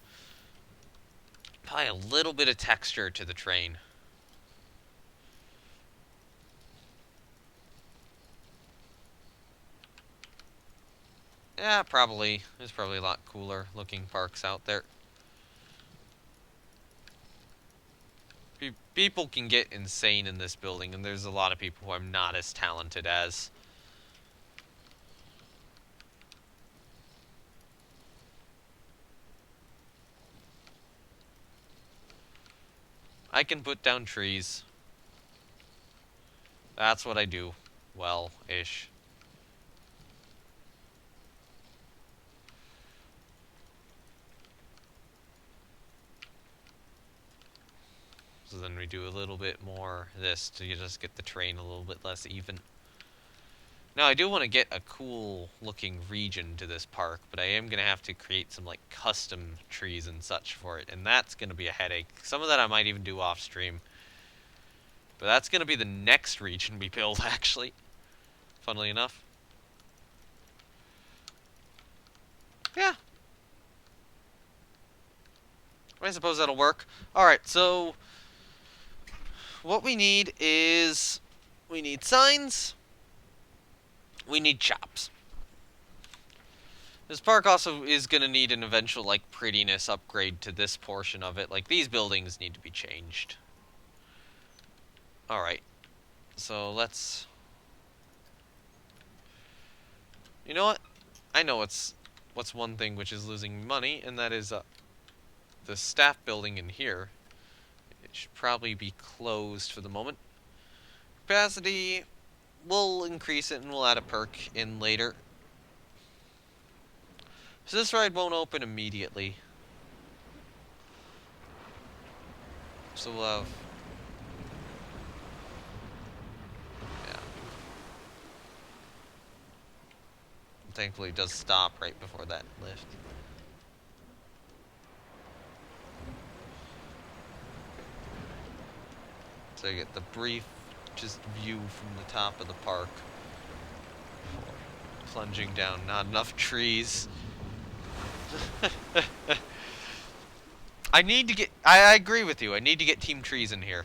Apply a little bit of texture to the train. Yeah, probably. There's probably a lot cooler looking parks out there. People can get insane in this building, and there's a lot of people who I'm not as talented as. I can put down trees. That's what I do. Well-ish. So then we do a little bit more this to just get the terrain a little bit less even. Now I do want to get a cool looking region to this park, but I am going to have to create some like custom trees and such for it, and that's going to be a headache. Some of that I might even do off stream. But that's going to be the next region we build, actually. Funnily enough. Yeah. I suppose that'll work. Alright, so what we need is we need signs. We need shops. This park also is going to need an eventual like prettiness upgrade to this portion of it. Like these buildings need to be changed. Alright. So let's... You know what? I know what's one thing which is losing money, and that is the staff building in here. It should probably be closed for the moment. Capacity, we'll increase it and we'll add a perk in later. So this ride won't open immediately. So we'll have... Yeah. Thankfully it does stop right before that lift. So you get the brief just view from the top of the park. Plunging down, not enough trees. I need to get... I agree with you. I need to get Team Trees in here.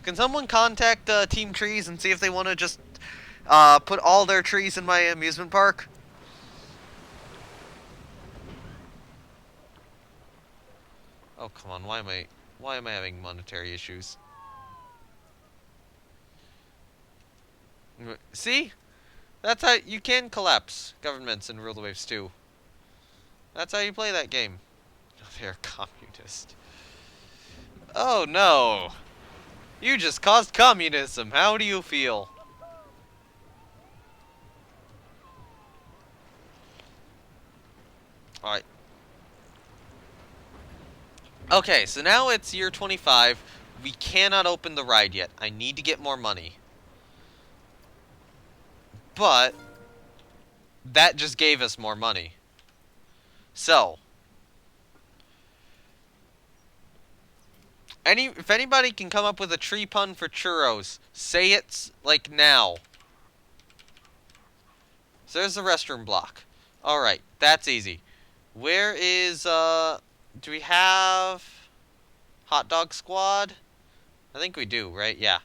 Can someone contact Team Trees and see if they want to just put all their trees in my amusement park? Oh, come on. Why am I having monetary issues? See? That's how you can collapse governments in Rule the Waves 2. That's how you play that game. They're communist. Oh no! You just caused communism. How do you feel? Alright. Okay, so now it's year 25. We cannot open the ride yet. I need to get more money. but that just gave us more money. So, if anybody can come up with a tree pun for churros, say it's like now. So there's the restroom block. Alright, that's easy. Where is, do we have Hot Dog Squad? I think we do, right? Yeah.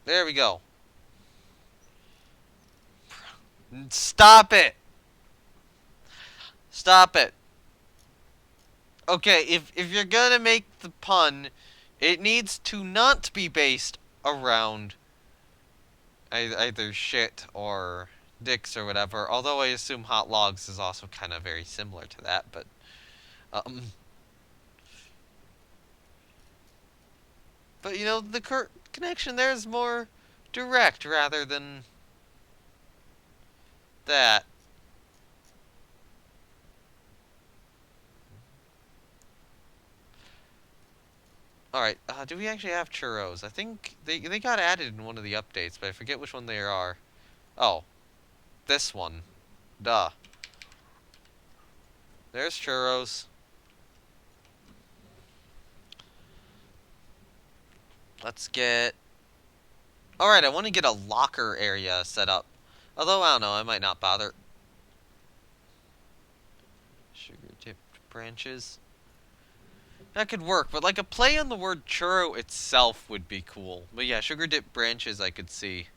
There we go. Stop it! Stop it. Okay, if you're gonna make the pun, it needs to not be based around either shit or dicks or whatever, although I assume hot logs is also kind of very similar to that, but, but, you know, the connection there is more direct rather than that. Alright, do we actually have churros? I think they got added in one of the updates, but I forget which one they are. Oh, this one. Duh. There's churros. Let's get... Alright, I want to get a locker area set up. Although, I don't know, I might not bother. Sugar-tipped branches. That could work, but like a play on the word churro itself would be cool. But yeah, sugar-dipped branches I could see.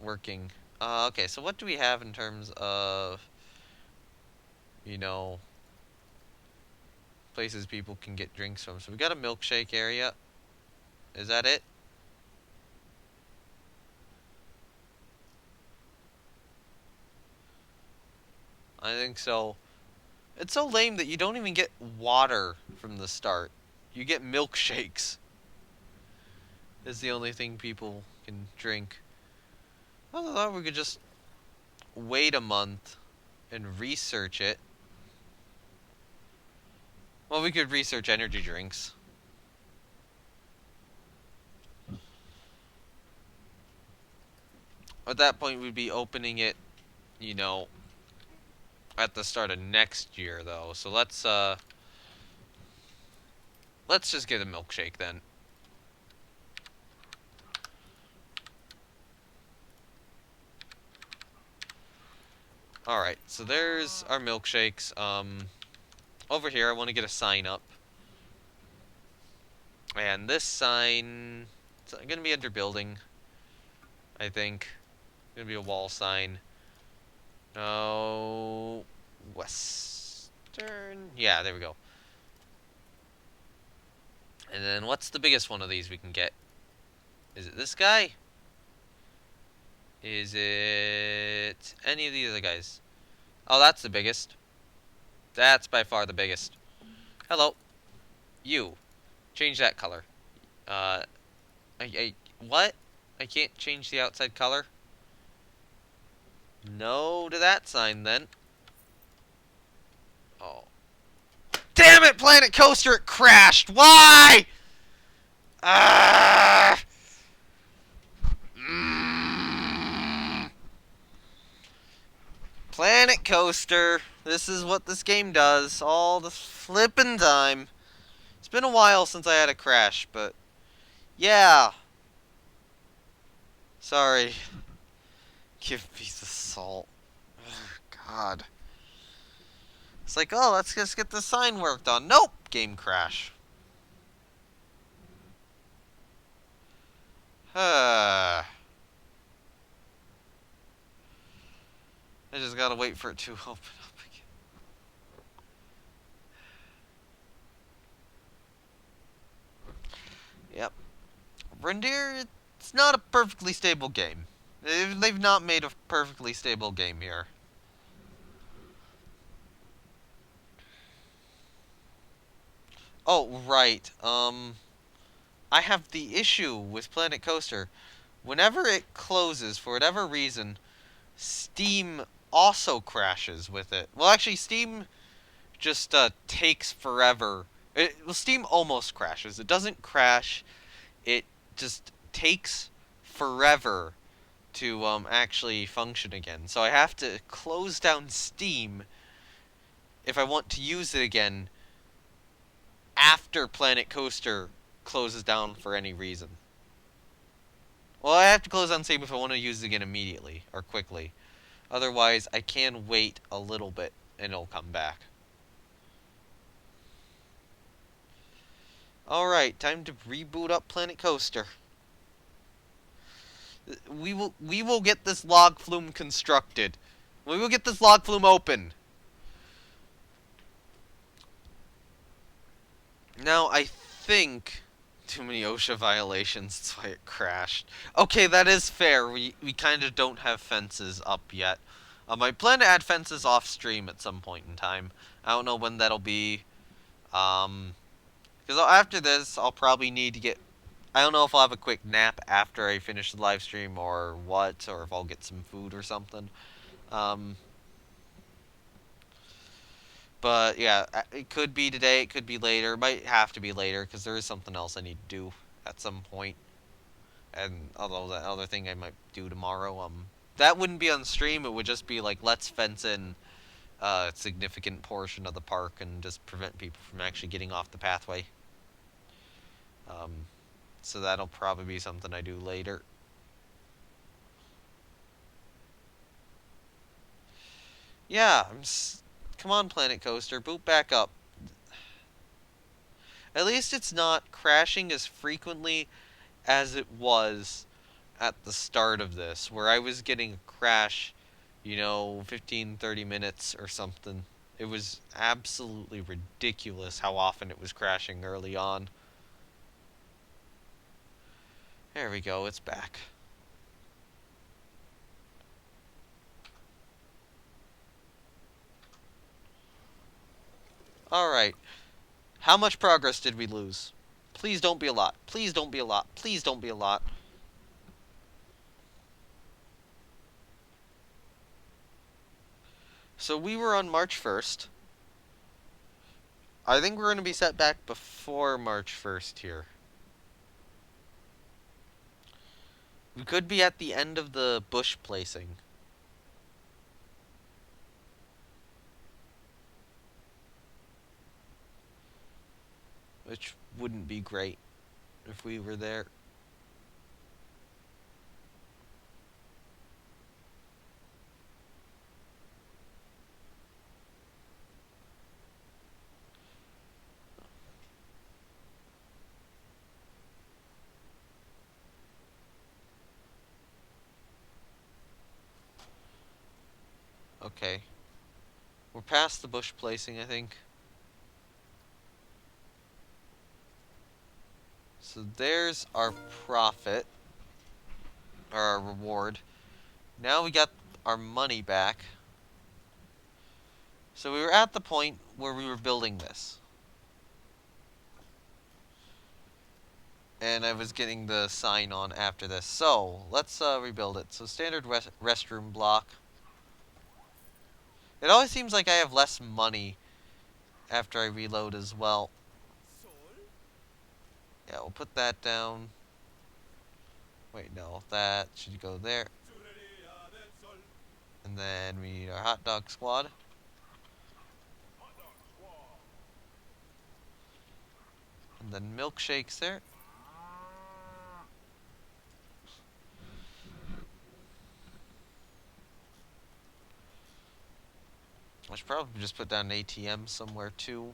Working. Okay, so what do we have in terms of, you know, places people can get drinks from? So we got a milkshake area. Is that it? I think so. It's so lame that you don't even get water from the start. You get milkshakes. Is the only thing people can drink. I thought we could just wait a month and research it. Well, we could research energy drinks. At that point, we'd be opening it, you know, at the start of next year, though. So let's just get a milkshake then. Alright, so there's our milkshakes. Over here, I want to get a sign up. And this sign... It's going to be under building, I think. Going to be a wall sign. Oh... Western... Yeah, there we go. And then what's the biggest one of these we can get? Is it this guy? Is it any of the other guys? Oh, that's the biggest. That's by far the biggest. Hello. You. Change that color. What? I can't change the outside color? No to that sign, then. Oh. Damn it, Planet Coaster, it crashed! Why? Ah! Planet Coaster. This is what this game does all the flippin' time. It's been a while since I had a crash, but yeah. Sorry. Give me the salt. God. It's like, oh, let's just get the sign worked on. Nope! Game crash. I just gotta wait for it to open up again. Yep. Reindeer, it's not a perfectly stable game. They've not made a perfectly stable game here. Oh, right. I have the issue with Planet Coaster. Whenever it closes, for whatever reason, Steam also crashes with it. Well, actually, Steam just takes forever. Steam almost crashes. It doesn't crash. It just takes forever to actually function again. So I have to close down Steam if I want to use it again after Planet Coaster closes down for any reason. Well, I have to close down Steam if I want to use it again immediately or quickly. Otherwise, I can wait a little bit and it'll come back. Alright, time to reboot up Planet Coaster. We will get this log flume constructed. We will get this log flume open. Now, I think too many OSHA violations, that's why it crashed. Okay, that is fair. We kind of don't have fences up yet. I plan to add fences off stream at some point in time. I don't know when that'll be. Because after this, I'll probably need to get. I don't know if I'll have a quick nap after I finish the live stream or what, or if I'll get some food or something. Um, but yeah, it could be today, it could be later. It might have to be later because there is something else I need to do at some point. And although that other thing I might do tomorrow, that wouldn't be on stream. It would just be like, let's fence in a significant portion of the park and just prevent people from actually getting off the pathway. Um, so that'll probably be something I do later. Yeah, come on, Planet Coaster, boot back up. At least it's not crashing as frequently as it was at the start of this, where I was getting a crash, 15, 30 minutes or something. It was absolutely ridiculous how often it was crashing early on. There we go, it's back. Alright. How much progress did we lose? Please don't be a lot. Please don't be a lot. Please don't be a lot. So we were on March 1st. I think we're going to be set back before March 1st here. We could be at the end of the bush placing. Which wouldn't be great if we were there. Okay. We're past the bush placing, I think. So there's our profit. Or our reward. Now we got our money back. So we were at the point where we were building this. And I was getting the sign on after this. So, let's rebuild it. So standard restroom block. It always seems like I have less money after I reload as well. Yeah, we'll put that down. Wait, no, that should go there. And then we need our hot dog squad. And then milkshakes there. I should probably just put down an ATM somewhere too.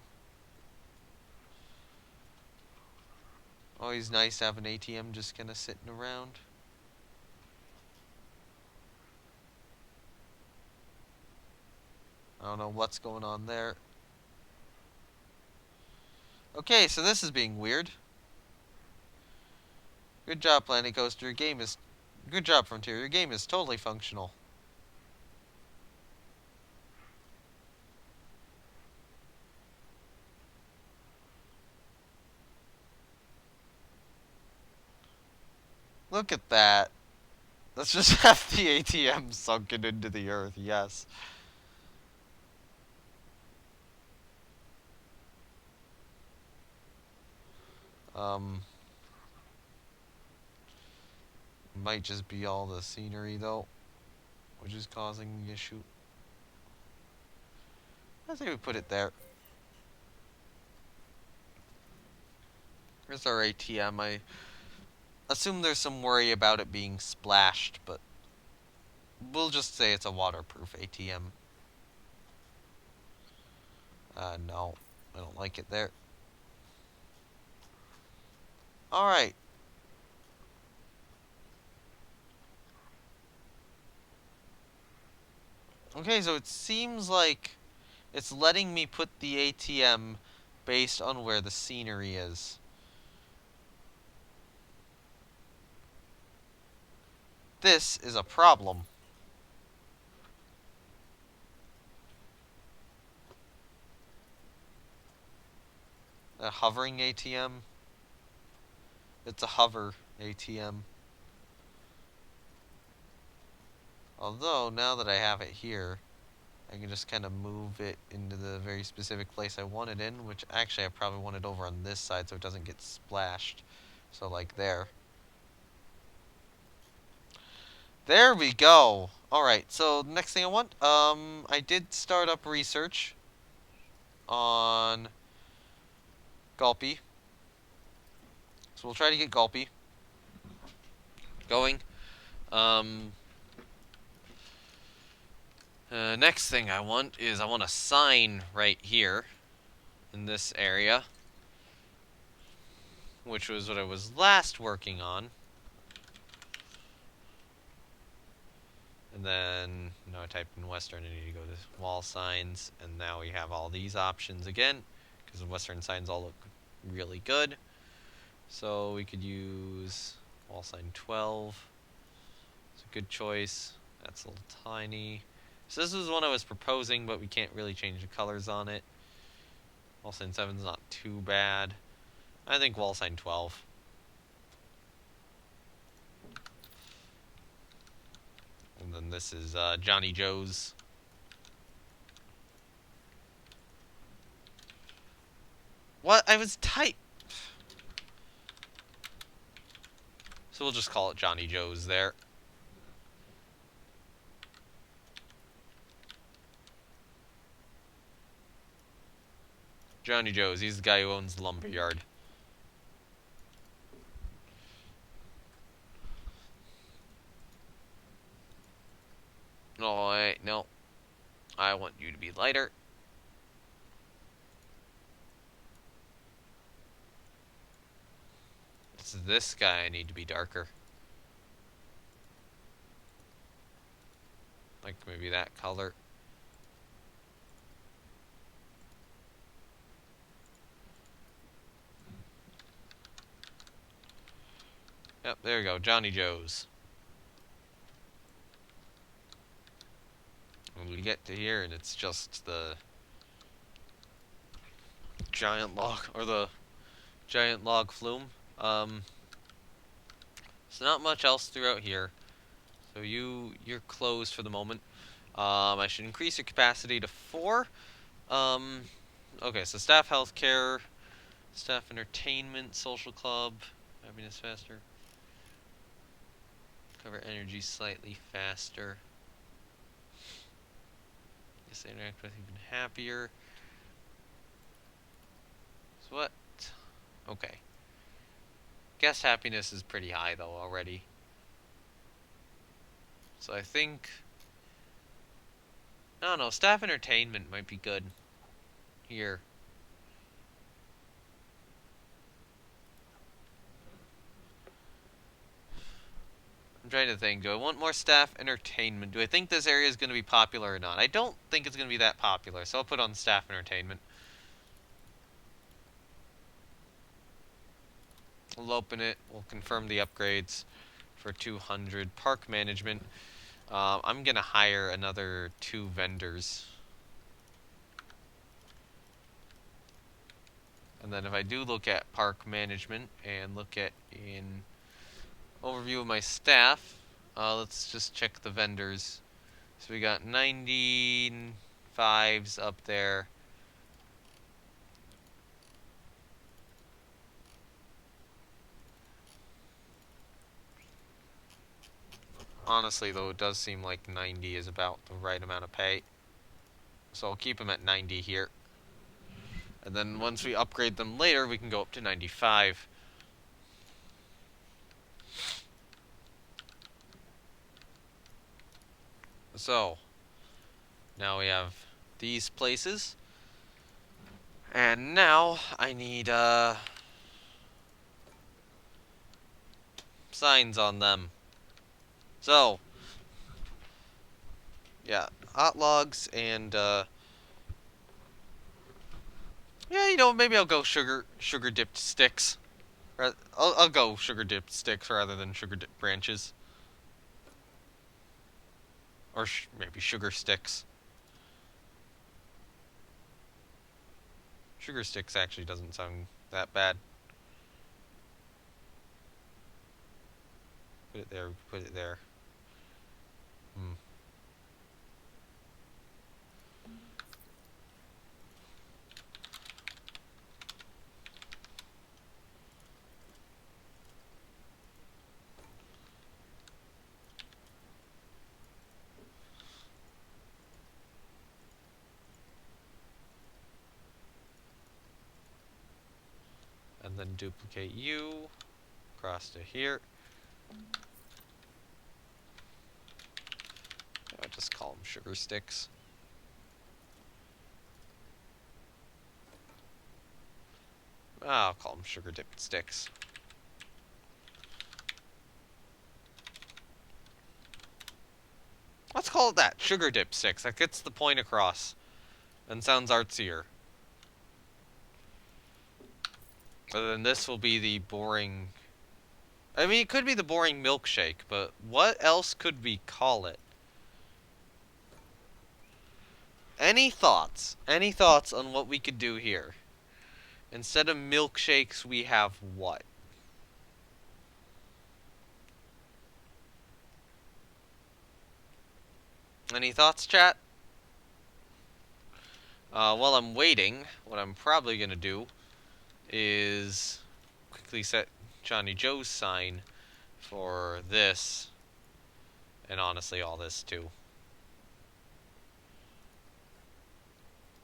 Always nice to have an ATM just kind of sitting around. I don't know what's going on there. Okay, so this is being weird. Good job, Planet Coaster. Your game is... Good job, Frontier. Your game is totally functional. Look at that. Let's just have the ATM sunken into the earth, yes. Might just be all the scenery though, which is causing the issue. I think we put it there. Here's our ATM. I assume there's some worry about it being splashed, but we'll just say it's a waterproof ATM. No, I don't like it there. Alright. Okay, so it seems like it's letting me put the ATM based on where the scenery is. This is a problem. A hovering ATM? It's a hover ATM. Although, now that I have it here, I can just kind of move it into the very specific place I want it in, which actually I probably want it over on this side so it doesn't get splashed. So like there. There we go! Alright, so next thing I want, I did start up research on Gulpy. So we'll try to get Gulpy going. Next thing I want is I want a sign right here in this area, which was what I was last working on. And then, I typed in Western, I need to go to wall signs, and now we have all these options again, because the Western signs all look really good. So we could use wall sign 12. It's a good choice. That's a little tiny. So this is one I was proposing, but we can't really change the colors on it. Wall sign 7 is not too bad. I think wall sign 12. And then this is Johnny Joe's. What? I was tight. So we'll just call it Johnny Joe's there. Johnny Joe's. He's the guy who owns the lumberyard. No, wait, no. I want you to be lighter. It's this guy I need to be darker. Like maybe that color. Yep, there we go. Johnny Joe's. When we get to here and it's just the giant log, or the giant log flume. There's not much else throughout here. So you're closed for the moment. I should increase your capacity to 4. Okay, so staff healthcare, staff entertainment, social club, happiness faster. Cover energy slightly faster. Guess they interact with even happier. So what? Okay. Guest happiness is pretty high though already. So I think, I don't know, staff entertainment might be good here. I'm trying to think, do I want more staff entertainment? Do I think this area is going to be popular or not? I don't think it's going to be that popular, so I'll put on staff entertainment. We'll open it, we'll confirm the upgrades for 200. Park management, I'm going to hire another 2 vendors. And then if I do look at park management and look at in overview of my staff, let's just check the vendors. So we got 95s up there. Honestly, though, it does seem like 90 is about the right amount of pay. So I'll keep them at 90 here. And then once we upgrade them later, we can go up to 95. So, now we have these places. And now I need, signs on them. So, yeah, hot logs and, yeah, you know, maybe I'll go sugar dipped sticks. I'll go sugar dipped sticks rather than sugar dipped branches. Or maybe sugar sticks. Sugar sticks actually doesn't sound that bad. Put it there, put it there. And then duplicate you across to here. I'll just call them sugar sticks. I'll call them sugar dipped sticks. Let's call it that, sugar dip sticks. That gets the point across and sounds artsier. But then this will be the boring... I mean, it could be the boring milkshake, but what else could we call it? Any thoughts? Any thoughts on what we could do here? Instead of milkshakes, we have what? Any thoughts, chat? While I'm waiting, what I'm probably gonna do is quickly set Johnny Joe's sign for this, and honestly all this too.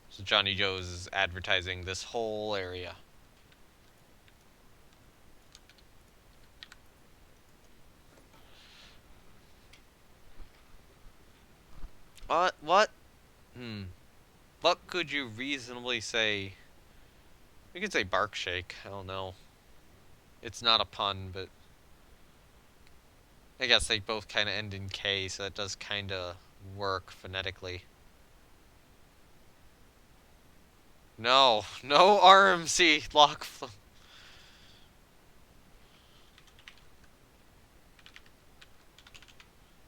So Johnny Joe's is advertising this whole area. What? What could you reasonably say? You could say bark shake, I don't know. It's not a pun, but I guess they both kind of end in K, so that does kind of work phonetically. No RMC lock.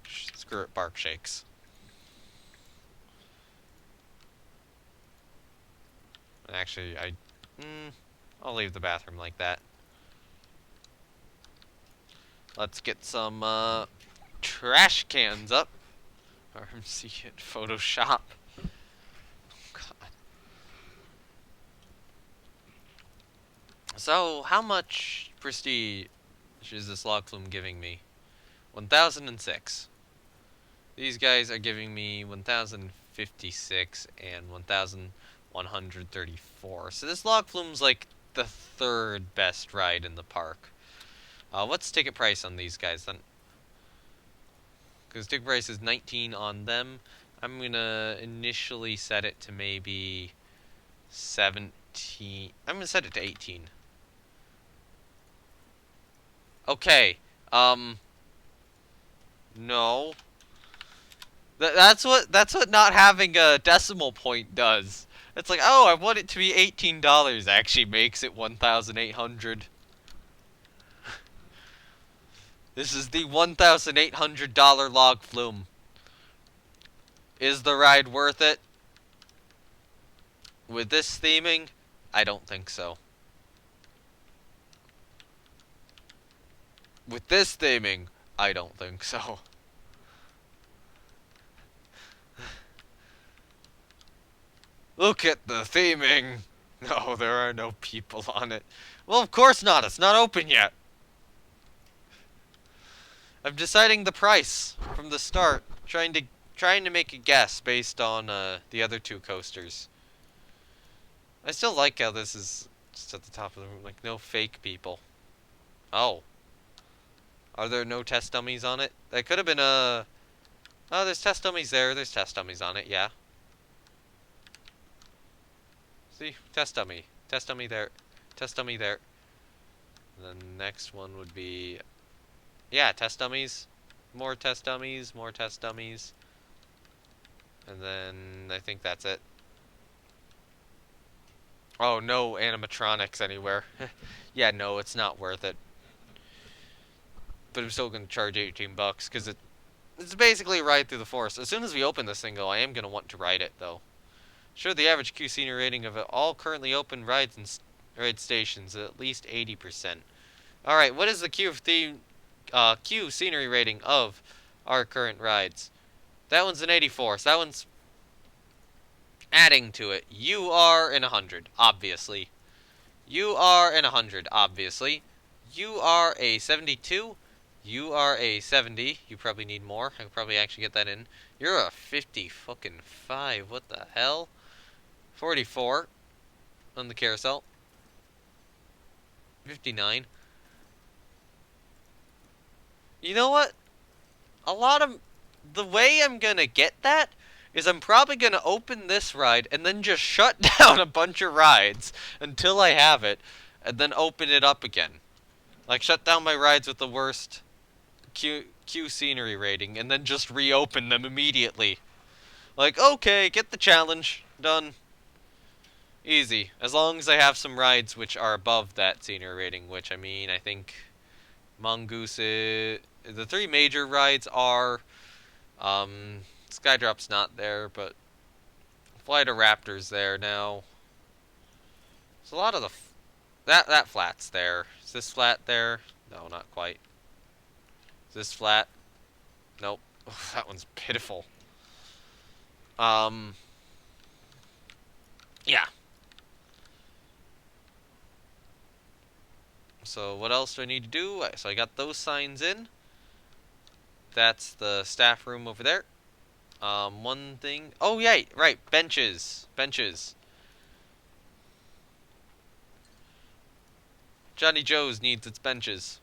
Screw it, bark shakes. Actually, I'll leave the bathroom like that. Let's get some trash cans up. RMC at Photoshop. Oh, God. So, how much prestige is this log flume giving me? 1,006. These guys are giving me 1,056 and 1,134. So this log flume's like the third best ride in the park. What's ticket price on these guys then? Because ticket price is 19 on them. I'm gonna initially set it to maybe 17. I'm gonna set it to 18. Okay. No. That's what not having a decimal point does. It's like, oh, I want it to be $18. Actually makes it 1,800. This is the $1,800 log flume. Is the ride worth it? With this theming, I don't think so. With this theming, I don't think so. Look at the theming. No, there are no people on it. Well, of course not. It's not open yet. I'm deciding the price from the start, trying to make a guess based on the other two coasters. I still like how this is just at the top of the room, like no fake people. Oh, are there no test dummies on it? That could have been a. Oh, there's test dummies there. There's test dummies on it. Yeah. See, test dummy there, test dummy there. The next one would be, yeah, test dummies, more test dummies, more test dummies, and then I think that's it. Oh, no animatronics anywhere. Yeah, no, it's not worth it. But I'm still gonna charge 18 bucks because it's basically a ride through the forest. As soon as we open this thing, though, I am gonna want to ride it though. Sure, the average Q scenery rating of all currently open rides and ride stations is at least 80%. All right, what is the Q scenery rating of our current rides? That one's an 84, so that one's adding to it. You are an 100, obviously. You are an 100, obviously. You are a 72. You are a 70. You probably need more. I could probably actually get that in. You're a 50 fucking 5. What the hell? 44 on the carousel. 59. You know what? A lot of the way I'm gonna get that is I'm probably gonna open this ride and then just shut down a bunch of rides until I have it, and then open it up again. Like shut down my rides with the worst Q scenery rating and then just reopen them immediately. Like, okay, get the challenge done. Easy. As long as I have some rides which are above that scenery rating, which I mean, I think Mongoose is, the three major rides are Skydrop's not there, but Flight of Raptor's there now. There's a lot of the that flat's there. Is this flat there? No, not quite. Is this flat? Nope. That one's pitiful. Yeah. So what else do I need to do? So I got those signs in. That's the staff room over there. One thing. Oh yeah, right. Benches. Johnny Joe's needs its benches.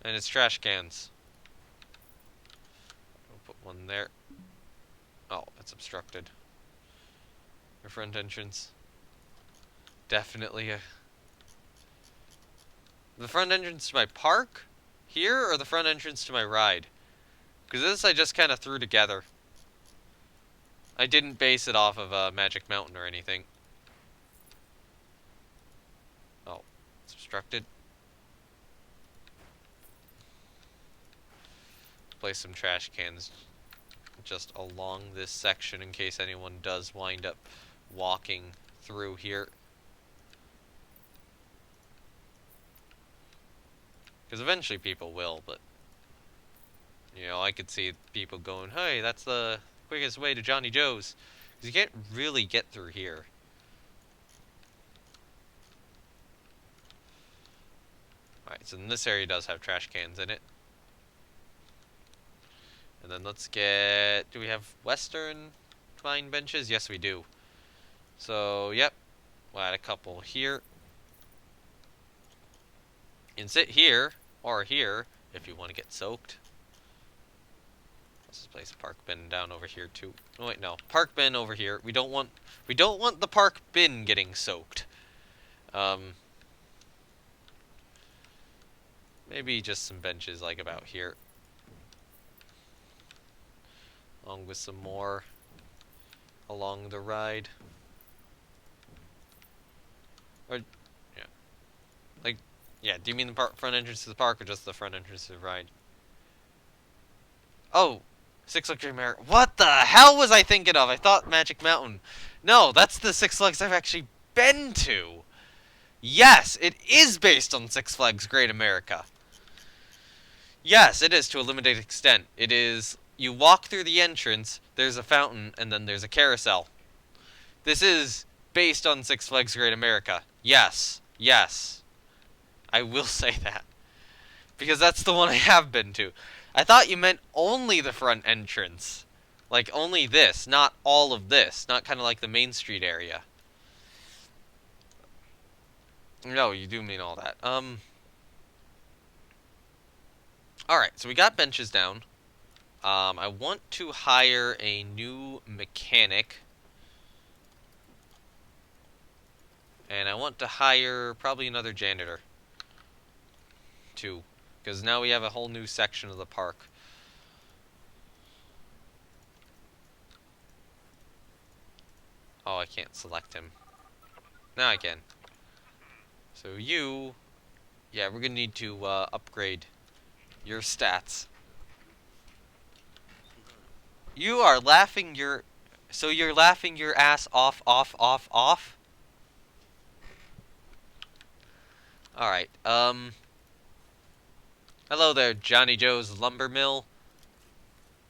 And its trash cans. I'll put one there. Oh, it's obstructed. Your front entrance. Definitely the front entrance to my park here, or the front entrance to my ride? Because this I just kind of threw together. I didn't base it off of Magic Mountain or anything. Oh, it's obstructed. Place some trash cans just along this section in case anyone does wind up walking through here. Because eventually people will, but you know, I could see people going, hey, that's the quickest way to Johnny Joe's. Because you can't really get through here. Alright, so this area does have trash cans in it. And then let's get... do we have Western fine benches? Yes, we do. So, yep. We'll add a couple here. And sit here, or here, if you want to get soaked. Let's just place a park bin down over here too. Oh wait, no. Park bin over here. We don't want the park bin getting soaked. Maybe just some benches like about here. Along with some more along the ride. Or, yeah. Like, yeah, do you mean the front entrance to the park or just the front entrance to the ride? Oh, Six Flags Great America. What the hell was I thinking of? I thought Magic Mountain. No, that's the Six Flags I've actually been to. Yes, it is based on Six Flags Great America. Yes, it is to a limited extent. It is, you walk through the entrance, there's a fountain, and then there's a carousel. This is based on Six Flags Great America. Yes. Yes. I will say that. Because that's the one I have been to. I thought you meant only the front entrance. Like, only this, not all of this. Not kind of like the Main Street area. No, you do mean all that. Alright, so we got benches down. I want to hire a new mechanic. And I want to hire probably another janitor. Too. Because now we have a whole new section of the park. Oh, I can't select him. Now I can. So you... Yeah, we're gonna need to upgrade your stats. You are laughing your... So you're laughing your ass off. Alright, hello there, Johnny Joe's Lumber Mill.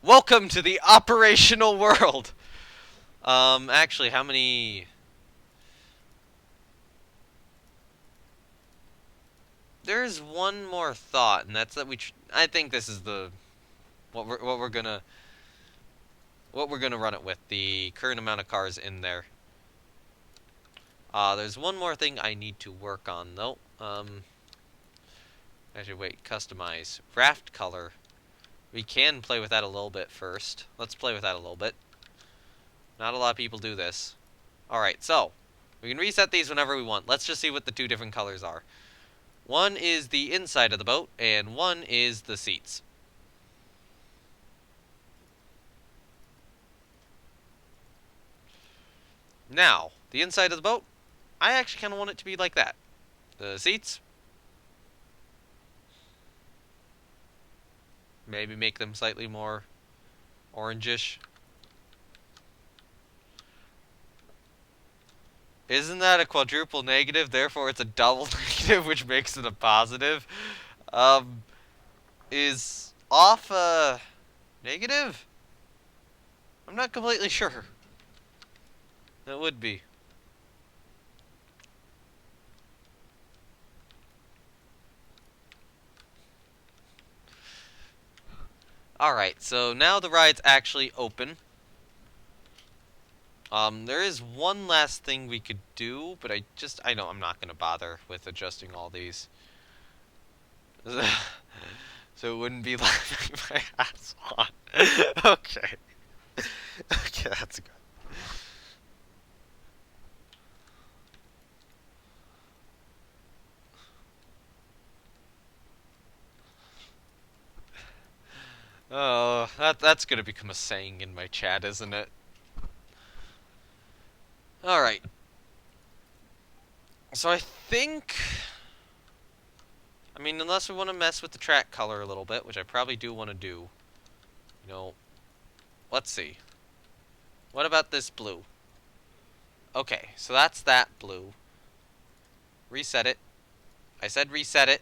Welcome to the operational world! Actually, how many... There's one more thought, and that's that I think this is the... What we're gonna run it with, the current amount of cars in there. There's one more thing I need to work on, though. Actually, wait, customize. Raft color. We can play with that a little bit first. Let's play with that a little bit. Not a lot of people do this. Alright, so, we can reset these whenever we want. Let's just see what the two different colors are. One is the inside of the boat, and one is the seats. Now, the inside of the boat, I actually kind of want it to be like that. The seats, maybe make them slightly more orangish. Isn't that a quadruple negative? Therefore, it's a double negative, which makes it a positive. Is off a negative? I'm not completely sure. That would be. Alright, so now the ride's actually open. There is one last thing we could do, but I know I'm not gonna bother with adjusting all these. So it wouldn't be laughing my ass on. Okay. Okay, that's good. Oh, that's gonna become a saying in my chat, isn't it? Alright. So I think... I mean, unless we want to mess with the track color a little bit, which I probably do want to do. You know, let's see. What about this blue? Okay, so that's that blue. Reset it. I said reset it.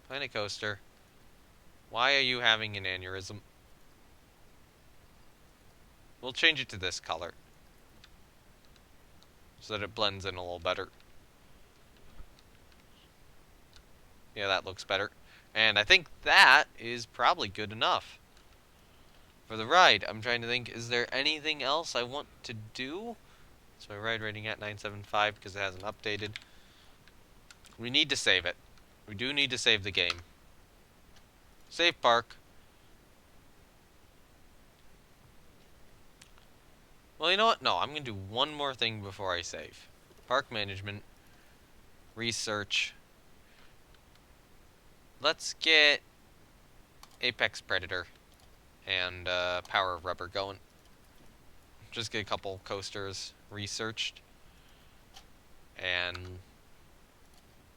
Planet Coaster. Why are you having an aneurysm? We'll change it to this color. So that it blends in a little better. Yeah, that looks better. And I think that is probably good enough for the ride. I'm trying to think, is there anything else I want to do? It's my ride rating at 975 because it hasn't updated. We need to save it. We do need to save the game. Save park. Well, you know what? No, I'm going to do one more thing before I save. Park management. Research. Let's get Apex Predator and Power of Rubber going. Just get a couple coasters researched. And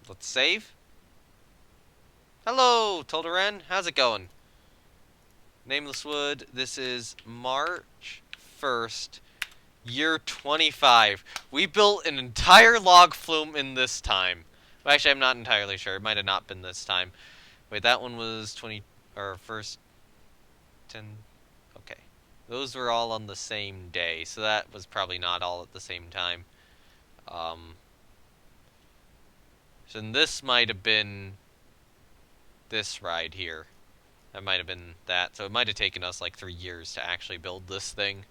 let's save. Hello, Toldoran. How's it going? NamelessWood. This is March 1st, year 25. We built an entire log flume in this time. Well, actually, I'm not entirely sure. It might have not been this time. Wait, that one was 20, or first 10. Okay. Those were all on the same day, so that was probably not all at the same time. Um, so this might have been this ride here. That might have been that. So it might have taken us like 3 years to actually build this thing.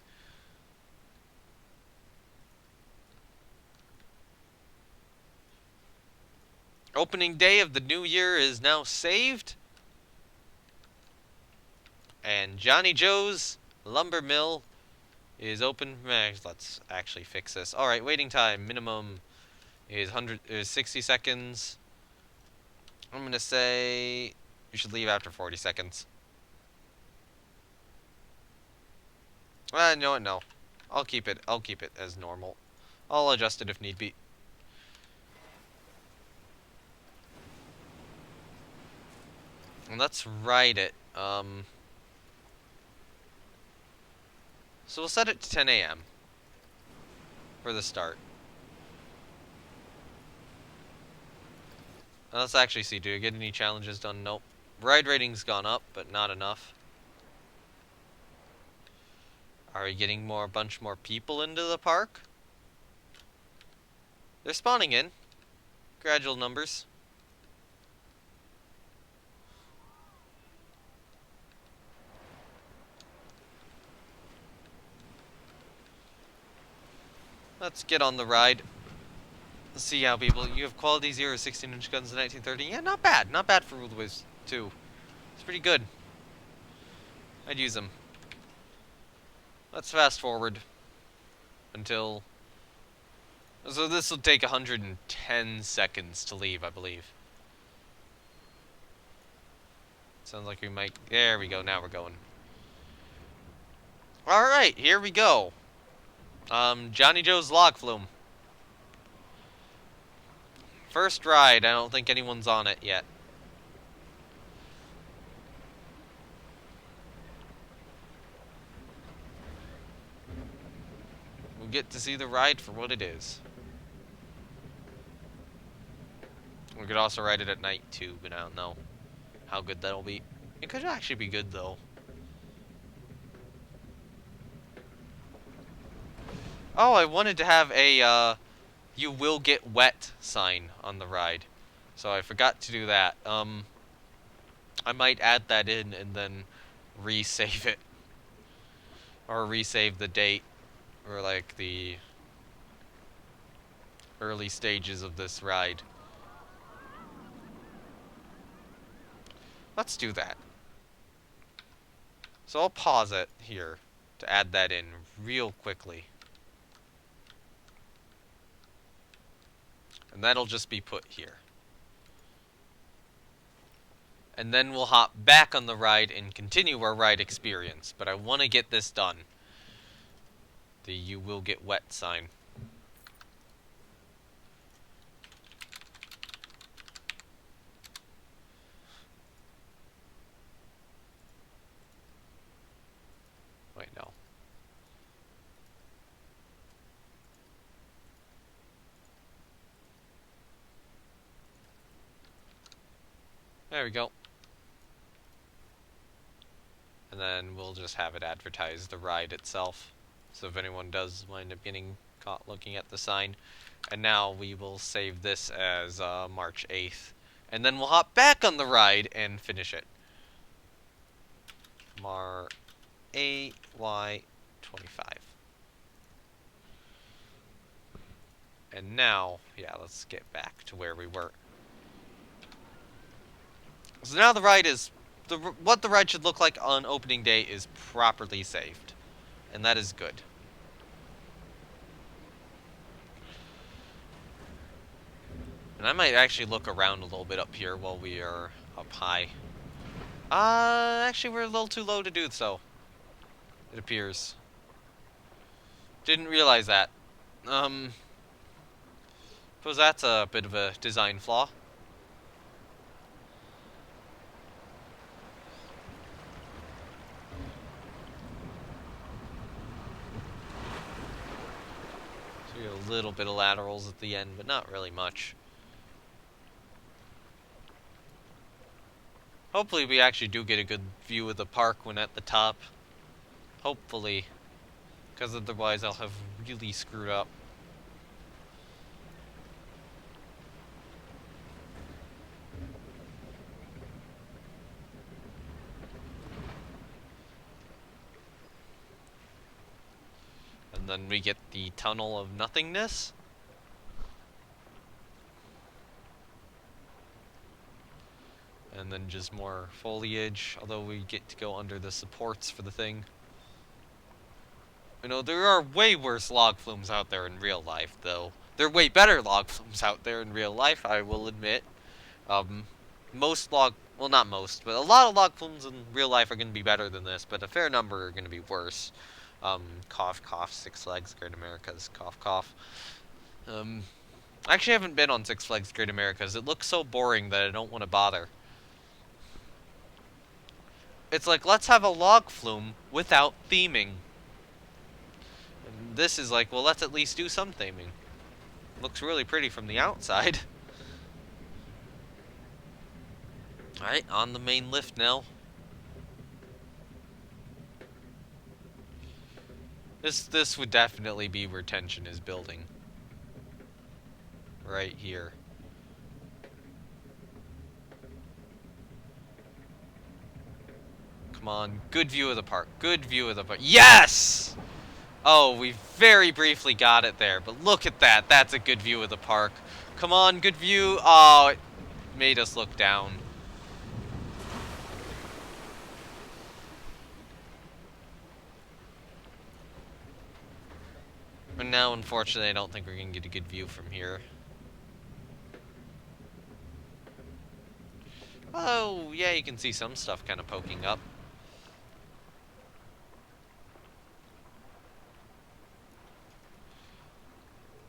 Opening day of the new year is now saved. And Johnny Joe's lumber mill is open. Let's actually fix this. Alright, waiting time. Minimum is 60 seconds. I'm going to say you should leave after 40 seconds. You know what? No. I'll keep it as normal. I'll adjust it if need be. And let's ride it. So we'll set it to 10 a.m. for the start. Now let's actually see, do I get any challenges done? Nope. Ride rating's gone up, but not enough. Are we getting a bunch more people into the park? They're spawning in. Gradual numbers. Let's get on the ride. Let's see how people... You have quality 0 16-inch guns in 1930. Yeah, not bad. Not bad for World War II. It's pretty good. I'd use them. Let's fast forward until... So this will take 110 seconds to leave, I believe. Sounds like we might... There we go. Now we're going. Alright, here we go. Johnny Joe's log flume. First ride. I don't think anyone's on it yet. We'll get to see the ride for what it is. We could also ride it at night too, but I don't know how good that'll be. It could actually be good though. Oh, I wanted to have a you will get wet sign on the ride. So I forgot to do that. I might add that in and then resave it. Or resave the date. Or like the early stages of this ride. Let's do that. So I'll pause it here to add that in real quickly. And that'll just be put here. And then we'll hop back on the ride and continue our ride experience. But I want to get this done. The you will get wet sign. Wait, no. There we go. And then we'll just have it advertise the ride itself. So if anyone does wind up getting caught looking at the sign. And now we will save this as March 8th. And then we'll hop back on the ride and finish it. AY25. And now, yeah, let's get back to where we were. So now the ride is... what the ride should look like on opening day is properly saved. And that is good. And I might actually look around a little bit up here while we are up high. Actually we're a little too low to do so. It appears. Didn't realize that. Suppose that's a bit of a design flaw. So we get a little bit of laterals at the end, but not really much. Hopefully we actually do get a good view of the park when at the top. Hopefully. Because otherwise I'll have really screwed up. And then we get the tunnel of nothingness. And then just more foliage, although we get to go under the supports for the thing. You know, there are way worse log flumes out there in real life, though. There are way better log flumes out there in real life, I will admit. Um, well, not most, but a lot of log flumes in real life are going to be better than this, but a fair number are going to be worse. Cough, cough, Six Flags Great Americas, cough, cough. I actually haven't been on Six Flags Great Americas. It looks so boring that I don't want to bother. It's like, let's have a log flume without theming. And this is like, well, let's at least do some theming. Looks really pretty from the outside. Alright, on the main lift now. This would definitely be where tension is building. Right here. Come on, good view of the park. Good view of the park. Yes! Oh, we very briefly got it there, but look at that. That's a good view of the park. Come on, good view. Oh, it made us look down. And now, unfortunately, I don't think we're going to get a good view from here. Oh, yeah, you can see some stuff kind of poking up.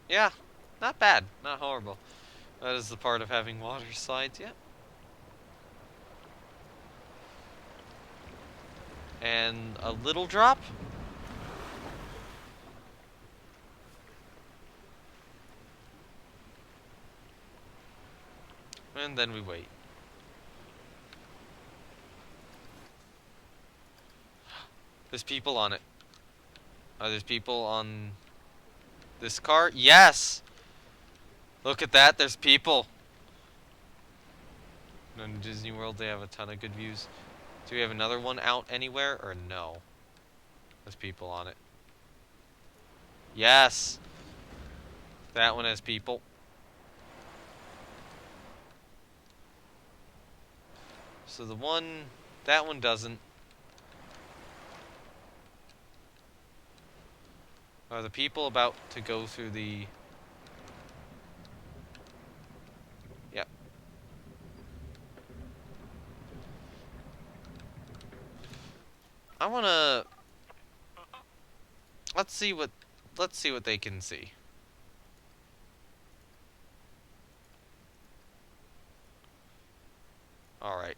Yeah, not bad. Not horrible. That is the part of having water slides, yeah. And a little drop. And then we wait. There's people on it. Are there people on this car? Yes! Look at that, there's people. In Disney World, they have a ton of good views. Do we have another one out anywhere, or no? There's people on it. Yes! That one has people. So that one doesn't. Are the people about to go through the... Yep. I wanna... Let's see what they can see. Alright.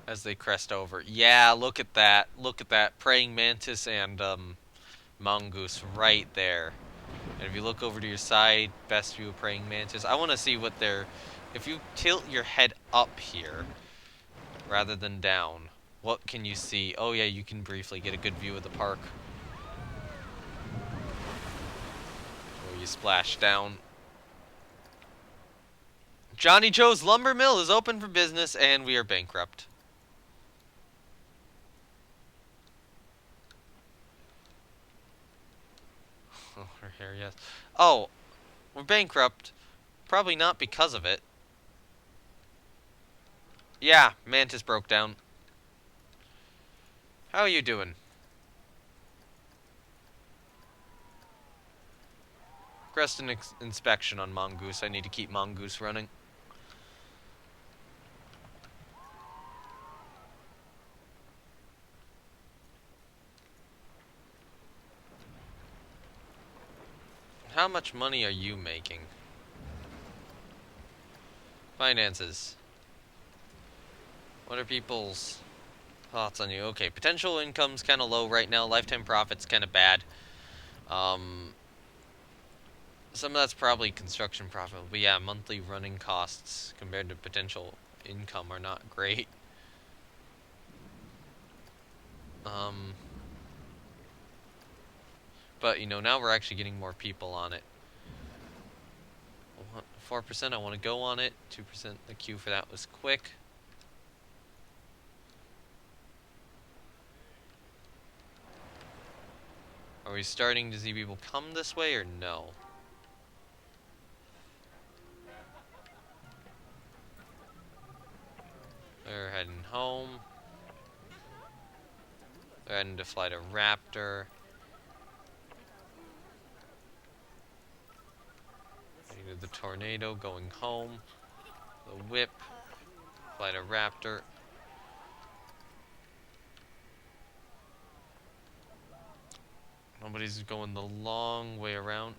As they crest over. Yeah, look at that. Look at that. Praying mantis and, mongoose right there. And if you look over to your side, best view of praying mantis. I want to see what they're... If you tilt your head up here, rather than down, what can you see? Oh yeah, you can briefly get a good view of the park. Where you splash down. Johnny Joe's Lumber Mill is open for business, and we are bankrupt. Oh, her hair, yes. Oh, we're bankrupt. Probably not because of it. Yeah, Mantis broke down. How are you doing? Request an inspection on Mongoose. I need to keep Mongoose running. How much money are you making? Finances. What are people's thoughts on you? Okay, potential income's kind of low right now. Lifetime profit's kind of bad. Some of that's probably construction profit, but yeah, monthly running costs compared to potential income are not great. Um, but you know, now we're actually getting more people on it. 4%, I want to go on it. 2%, the queue for that was quick. Are we starting to see people come this way or no? They're heading home. They're heading to fly to Raptor. The tornado going home. The whip. Fly to Raptor. Nobody's going the long way around.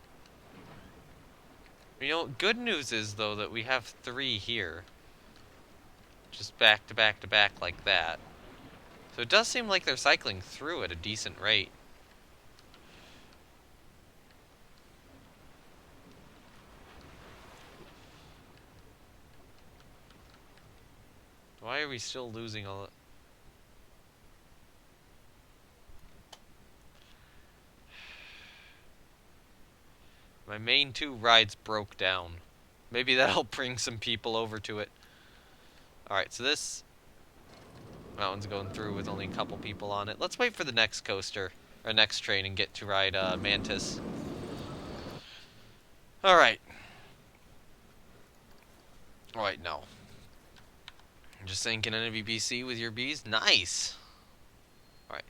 You know, good news is, though, that we have 3 here. Just back to back to back like that. So it does seem like they're cycling through at a decent rate. Why are we still losing all... My main 2 rides broke down. Maybe that'll bring some people over to it. Alright, so this... That one's going through with only a couple people on it. Let's wait for the next coaster, or next train, and get to ride Mantis. Alright. Alright, no. I'm just saying, can NVBC with your bees? Nice! Alright.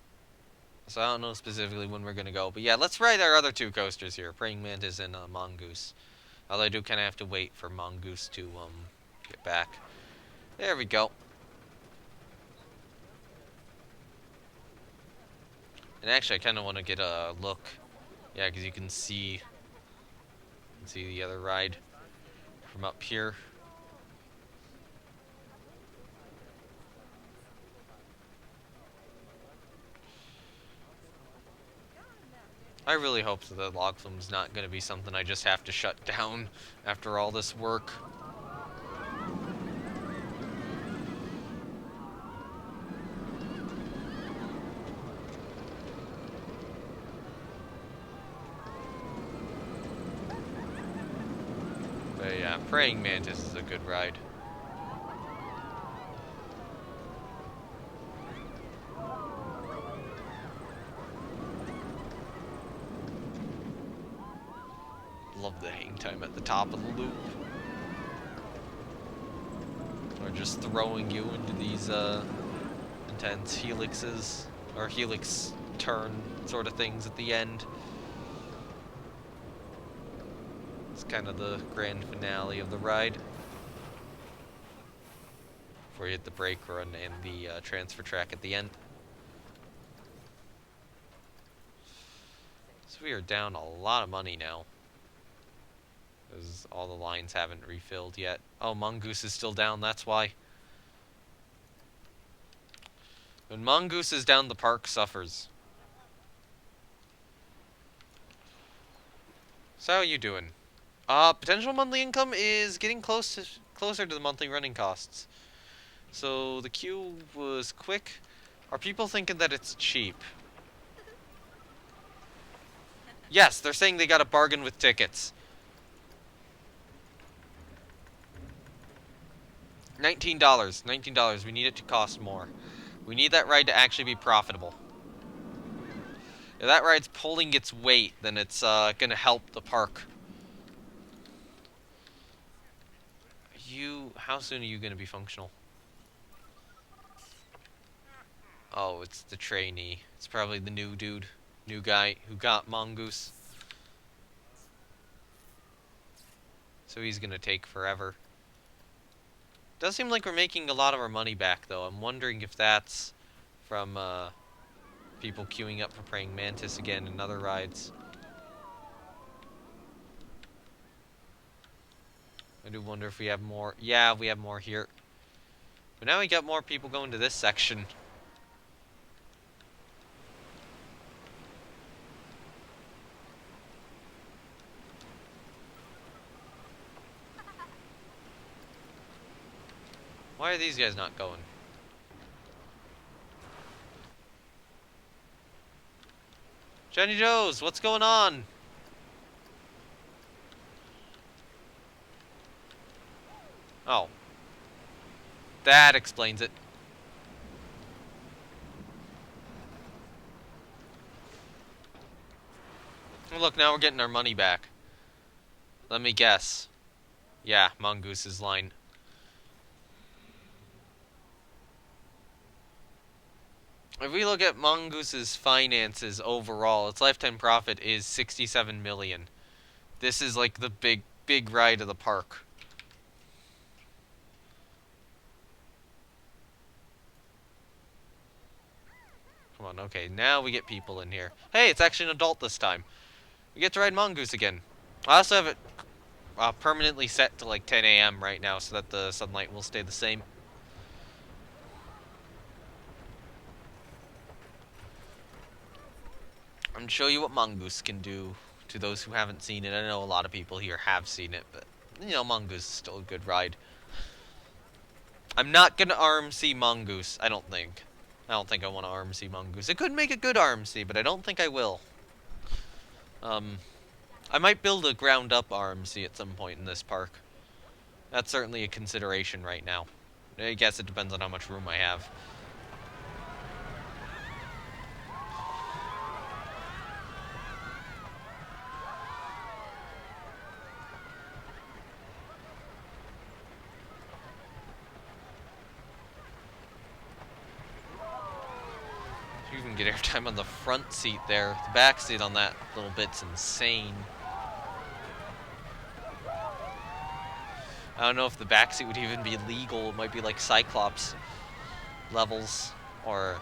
So I don't know specifically when we're going to go, but yeah, let's ride our other 2 coasters here, Praying Mantis and Mongoose. Although I do kind of have to wait for Mongoose to get back. There we go. And actually, I kind of want to get a look. Yeah, because you can see the other ride from up here. I really hope that the log flume's not going to be something I just have to shut down after all this work. But yeah, Praying Mantis is a good ride. Love the hang time at the top of the loop. Or just throwing you into these intense helixes, or helix turn sort of things at the end. It's kind of the grand finale of the ride. Before you hit the brake run and the transfer track at the end. So we are down a lot of money now. Because all the lines haven't refilled yet. Oh, Mongoose is still down, that's why. When Mongoose is down, the park suffers. So how are you doing? Potential monthly income is getting closer to the monthly running costs. So the queue was quick. Are people thinking that it's cheap? Yes, they're saying they got a bargain with tickets. $19. $19. We need it to cost more. We need that ride to actually be profitable. If that ride's pulling its weight, then it's gonna help the park. How soon are you gonna be functional? Oh, it's the trainee. It's probably the new dude, new guy who got Mongoose. So he's gonna take forever. Does seem like we're making a lot of our money back, though. I'm wondering if that's from people queuing up for Praying Mantis again and other rides. I do wonder if we have more. Yeah, we have more here. But now we got more people going to this section. Why are these guys not going? Johnny Joes, what's going on? Oh. That explains it. Look, now we're getting our money back. Let me guess. Yeah, Mongoose's line. If we look at Mongoose's finances overall, its lifetime profit is 67 million. This is like the big ride of the park. Come on, okay, now we get people in here. Hey, it's actually an adult this time. We get to ride Mongoose again. I also have it permanently set to like 10 a.m. right now so that the sunlight will stay the same. I'm going to show you what Mongoose can do to those who haven't seen it. I know a lot of people here have seen it, but, you know, Mongoose is still a good ride. I'm not going to RMC Mongoose, I don't think. I don't think I want to RMC Mongoose. It could make a good RMC, but I don't think I will. I might build a ground-up RMC at some point in this park. That's certainly a consideration right now. I guess it depends on how much room I have. You can get airtime on the front seat there. The back seat on that little bit's insane. I don't know if the back seat would even be legal. It might be like Cyclops levels, or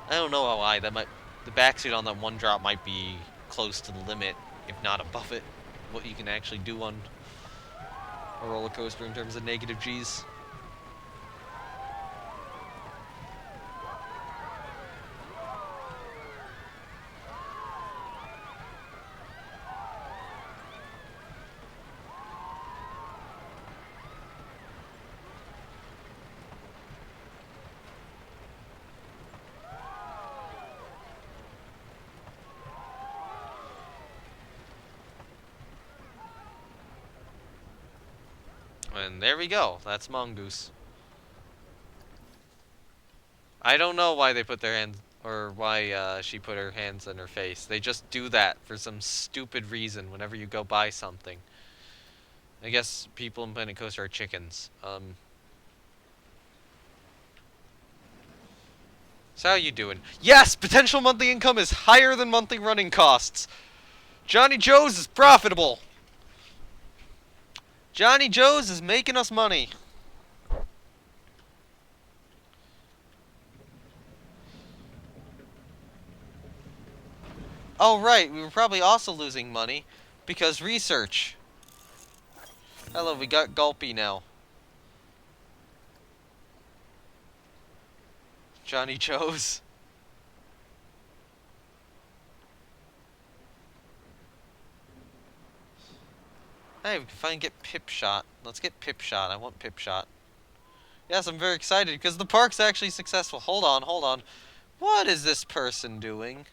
I don't know how high that might. The back seat on that one drop might be close to the limit, if not above it. What you can actually do on a roller coaster in terms of negative G's. And there we go. That's Mongoose. I don't know why they put their hands, or why she put her hands in her face. They just do that for some stupid reason whenever you go buy something. I guess people in Planet Coaster are chickens. So how you doing? Yes! Potential monthly income is higher than monthly running costs! Johnny Joe's is profitable! Johnny Joe's is making us money! Oh, right, we were probably also losing money because research. Hello, we got Gulpy now. Johnny Joe's. Hey, we can finally get Pip Shot. Let's get Pip Shot. I want Pip Shot. Yes, I'm very excited because the park's actually successful. Hold on, hold on. What is this person doing?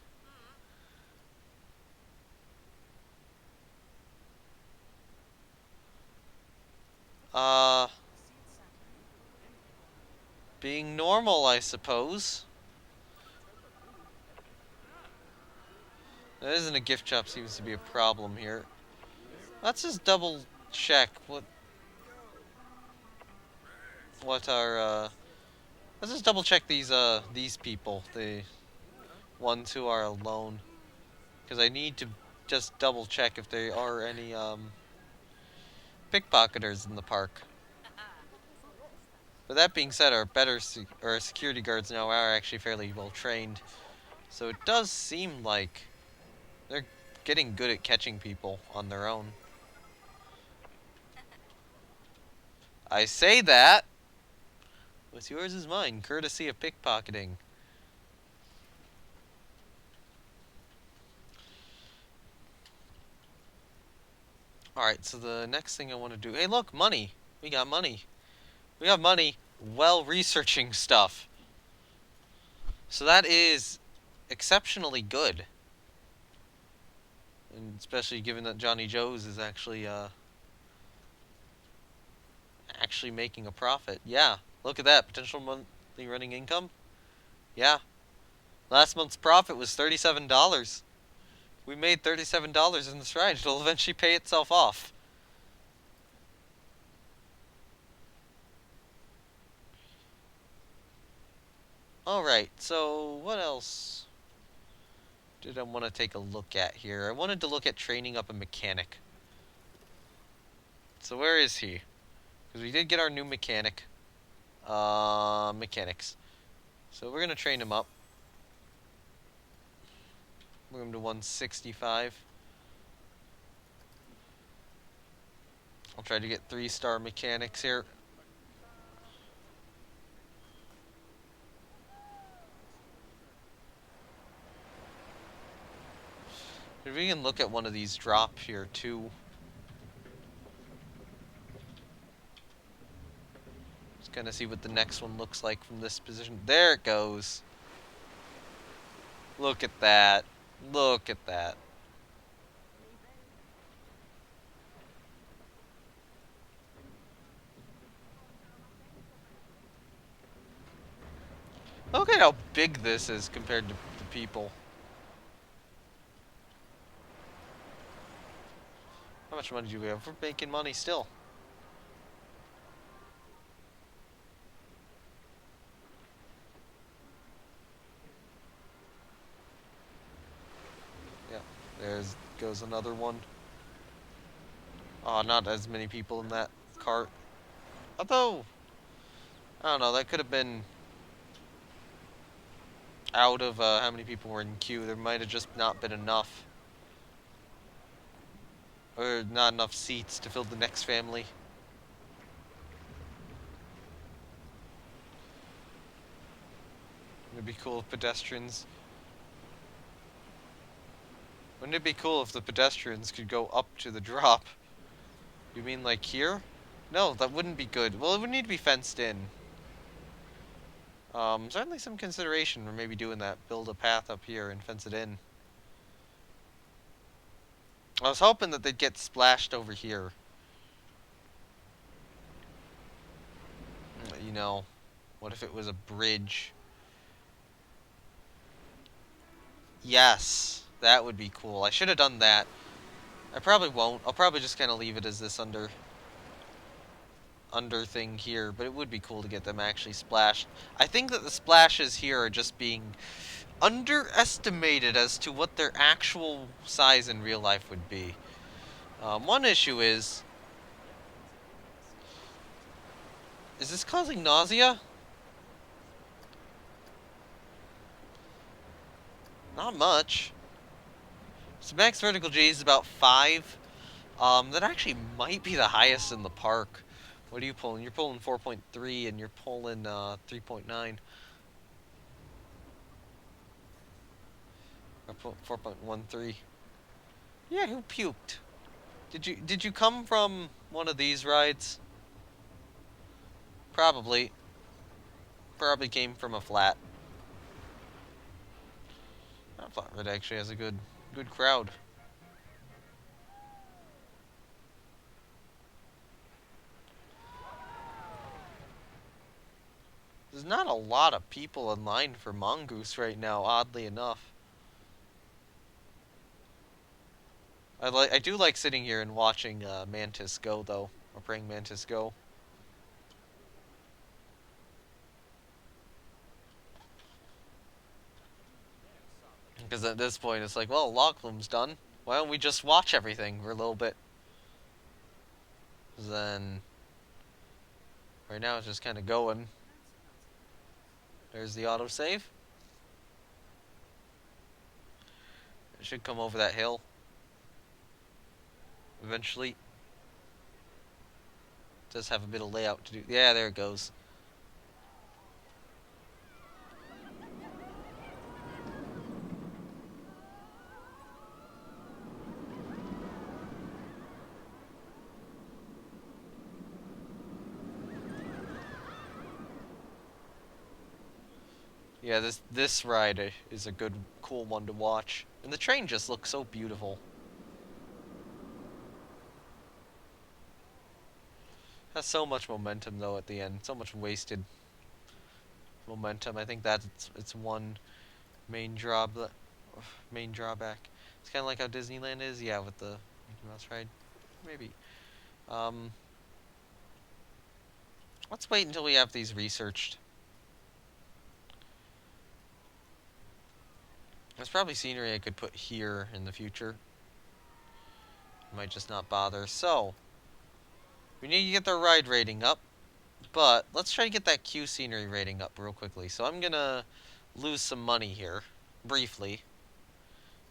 Being normal, I suppose. That isn't a gift shop, seems to be a problem here. Let's just double check what our, let's just double check these people, the ones who are alone. Because I need to just double check if there are any, pickpocketers in the park. But that being said, our security guards now are actually fairly well trained. So it does seem like they're getting good at catching people on their own. I say that. What's yours is mine, courtesy of pickpocketing. Alright, so the next thing I want to do... Hey, look, money! We got money. We got money while researching stuff. So that is exceptionally good. And especially given that Johnny Joe's is actually making a profit. Yeah, look at that. Potential monthly running income. Yeah. Last month's profit was $37. We made $37 in this ride. It'll eventually pay itself off. Alright, so what else did I want to take a look at here? I wanted to look at training up a mechanic. So where is he? Because we did get our new mechanic. Mechanics. So we're going to train him up. Move him to 165. I'll try to get 3-star mechanics here. If we can look at one of these drop here too. Just kind of see what the next one looks like from this position. There it goes. Look at that. Look at that. Look at how big this is compared to the people. How much money do we have? We're making money still. Yeah, there goes another one. Oh, not as many people in that cart. Although, I don't know, that could have been out of how many people were in queue. There might have just not been enough. Or not enough seats to fill the next family. It'd be cool if pedestrians... Wouldn't it be cool if the pedestrians could go up to the drop? You mean like here? No, that wouldn't be good. Well, it would need to be fenced in. Certainly some consideration for maybe doing that. Build a path up here and fence it in. I was hoping that they'd get splashed over here. You know, what if it was a bridge? Yes, that would be cool. I should have done that. I probably won't. I'll probably just kind of leave it as this under thing here, but it would be cool to get them actually splashed. I think that the splashes here are just being underestimated as to what their actual size in real life would be. One issue is this causing nausea? Not much. So max vertical G is about 5. That actually might be the highest in the park. What are you pulling? You're pulling 4.3 and you're pulling 3.9. Or 4.13. Yeah, who puked? Did you come from one of these rides? Probably. Probably came from a flat. That flat ride actually has a good crowd. There's not a lot of people in line for Mongoose right now, oddly enough. I do like sitting here and watching Mantis go, though. Or praying Mantis go. Because at this point, it's like, well, log flume's done. Why don't we just watch everything for a little bit? Then, right now it's just kind of going. There's the autosave. It should come over that hill. Eventually. It does have a bit of layout to do. Yeah, there it goes. Yeah, this ride is a good, cool one to watch. And the train just looks so beautiful. Has so much momentum though at the end. So much wasted momentum. I think that's it's one main main drawback. It's kind of like how Disneyland is, yeah, with the Mickey Mouse ride. Maybe. Um, let's wait until we have these researched. There's probably scenery I could put here in the future. Might just not bother. So, we need to get the ride rating up, but let's try to get that queue scenery rating up real quickly. So I'm gonna lose some money here, briefly.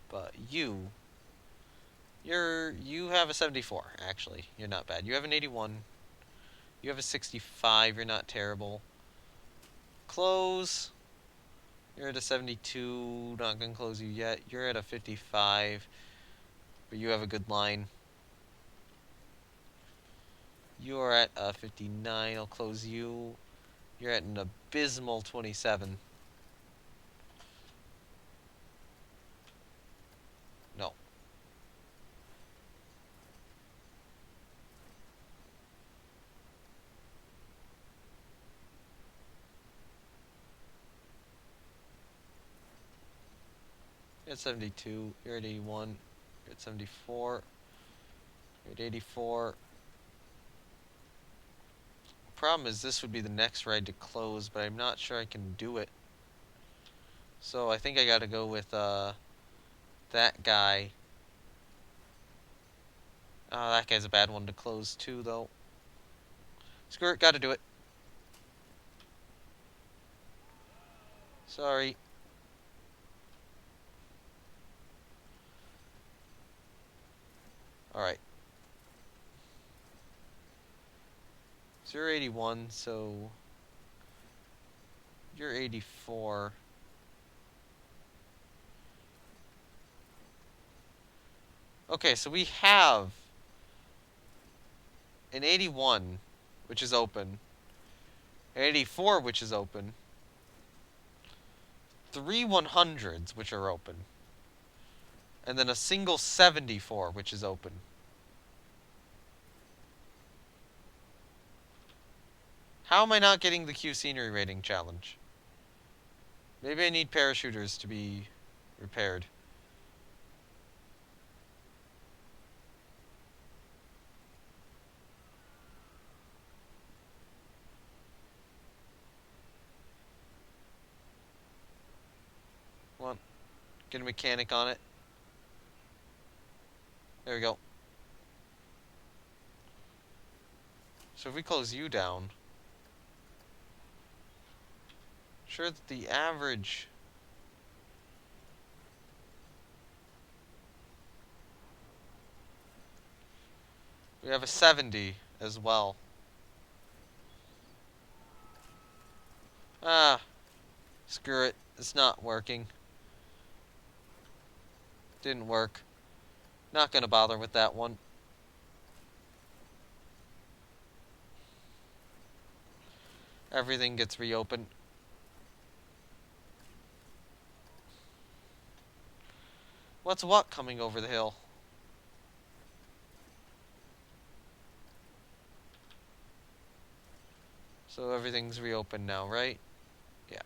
But you have a 74, actually. You're not bad. You have an 81. You have a 65. You're not terrible. Close. You're at a 72. Not gonna close you yet. You're at a 55. But you have a good line. You're at a 59. I'll close you. You're at an abysmal 27. No. You're at 72. You're at 81. You're at 74. You're at 84. Problem is this would be the next ride to close, but I'm not sure I can do it. So I think I gotta go with that guy. That guy's a bad one to close too, though. Screw it, gotta do it. Sorry. Alright. 081, so you're 84. Okay, so we have an 81, which is open, an 84, which is open, 3 100s, which are open, and then a single 74, which is open. How am I not getting the Q scenery rating challenge? Maybe I need parachuters to be repaired. Come on. Get a mechanic on it. There we go. So if we close you down, sure that the average... We have a 70 as well. Ah, screw it. It's not working. Didn't work. Not gonna bother with that one. Everything gets reopened. What's what coming over the hill? So everything's reopened now, right? Yeah.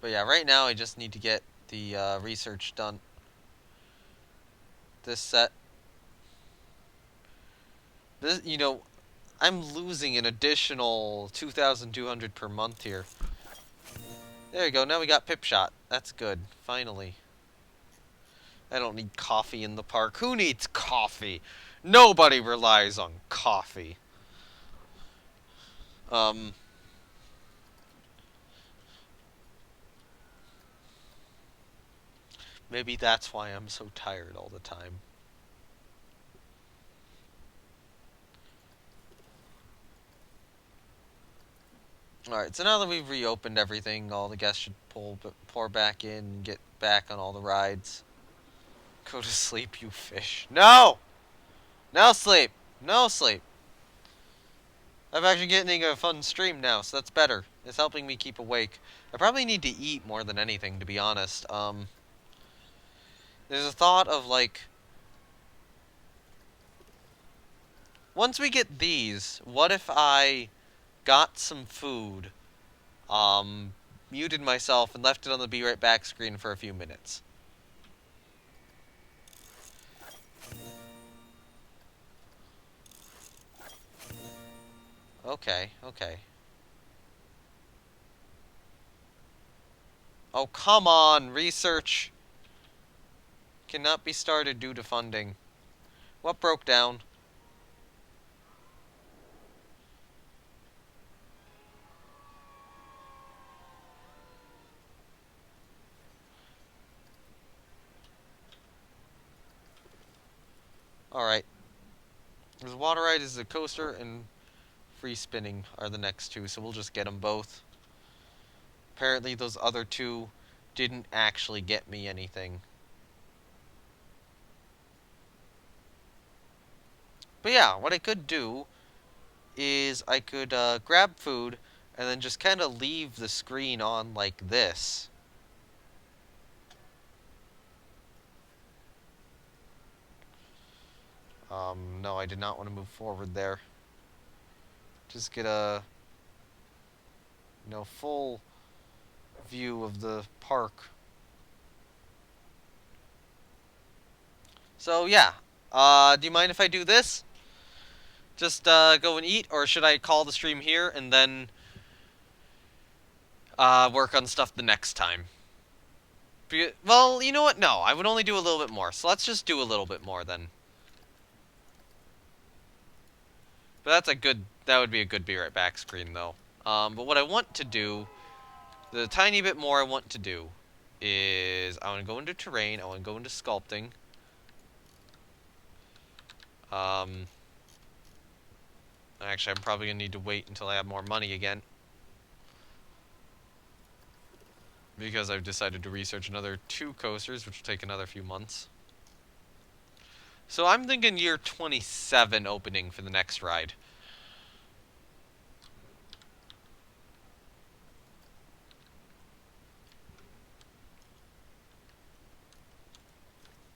But yeah, right now I just need to get the research done. This set. This, I'm losing an additional 2,200 per month here. There you go, now we got Pip Shot. That's good, finally. I don't need coffee in the park. Who needs coffee? Nobody relies on coffee. Maybe that's why I'm so tired all the time. Alright, so now that we've reopened everything, all the guests should pour back in and get back on all the rides. Go to sleep, you fish. No! No sleep! No sleep! I'm actually getting a fun stream now, so that's better. It's helping me keep awake. I probably need to eat more than anything, to be honest. There's a thought of, like, once we get these, what if I got some food, muted myself, and left it on the be right back screen for a few minutes? Okay, okay. Oh, come on! Research cannot be started due to funding. What broke down? Alright. There's Water Ride is the coaster, and Free Spinning are the next two, so we'll just get them both. Apparently those other two didn't actually get me anything. But yeah, what I could do is I could grab food and then just kind of leave the screen on like this. No, I did not want to move forward there. Just get a, full view of the park. So yeah, do you mind if I do this? Just go and eat, or should I call the stream here and then work on stuff the next time? Well, you know what? No, I would only do a little bit more. So let's just do a little bit more then. But that would be a good be right back screen though. But what I want to do, the tiny bit more I want to do, is I want to go into terrain, I want to go into sculpting. Actually, I'm probably going to need to wait until I have more money again. Because I've decided to research another 2 coasters, which will take another few months. So I'm thinking year 27 opening for the next ride.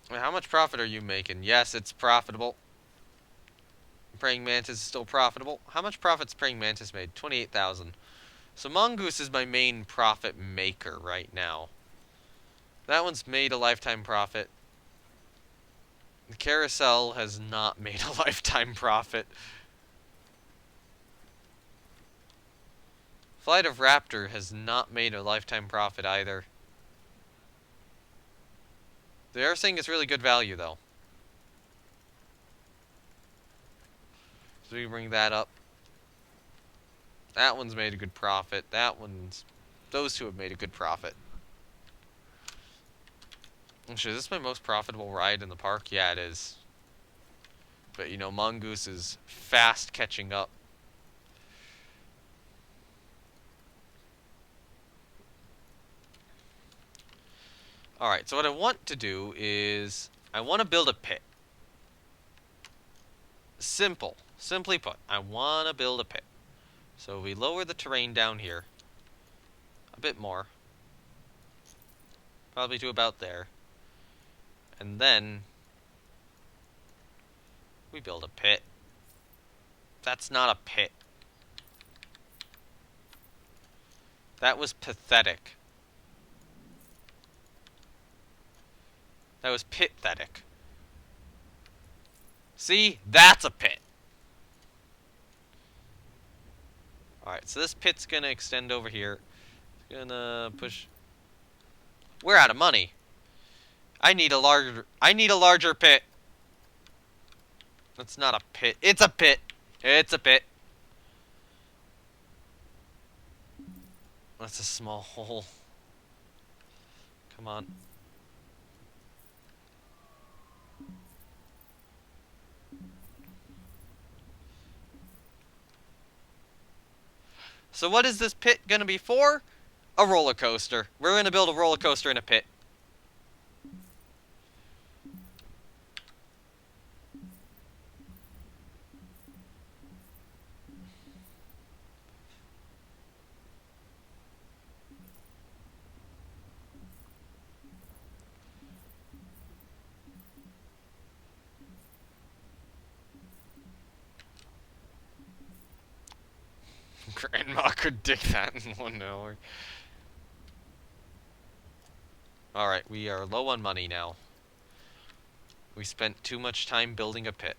How much profit are you making? Yes, it's profitable. Praying Mantis is still profitable. How much profit's Praying Mantis made? 28,000. So Mongoose is my main profit maker right now. That one's made a lifetime profit. The Carousel has not made a lifetime profit. Flight of Raptor has not made a lifetime profit either. They are saying it's really good value though. So we bring that up. That one's made a good profit. Those two have made a good profit. Actually, is this my most profitable ride in the park? Yeah, it is. But, Mongoose is fast catching up. Alright, so what I want to do is, I want to build a pit. Simple. Simply put, I want to build a pit. So we lower the terrain down here. A bit more. Probably to about there. And then we build a pit. That's not a pit. That was pathetic. That was pit-thetic. See? That's a pit. Alright, so this pit's gonna extend over here. It's gonna push... We're out of money. I need a larger pit. That's not a pit. It's a pit. It's a pit. That's a small hole. Come on. So what is this pit gonna be for? A roller coaster. We're gonna build a roller coaster in a pit. Grandma could dig that in 1 hour. Alright, we are low on money now. We spent too much time building a pit.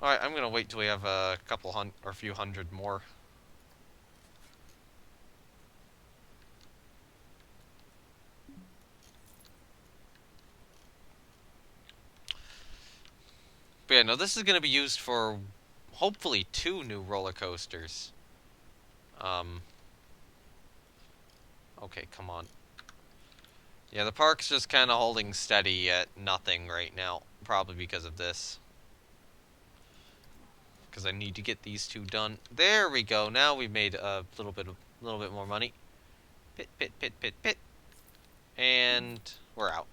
Alright, I'm gonna wait till we have a couple or a few hundred more. But yeah, no, this is gonna be used for hopefully 2 new roller coasters. Okay, come on. Yeah, the park's just kind of holding steady at nothing right now. Probably because of this. Because I need to get these 2 done. There we go. Now we made a little bit more money. Pit, pit, pit, pit, pit. And we're out.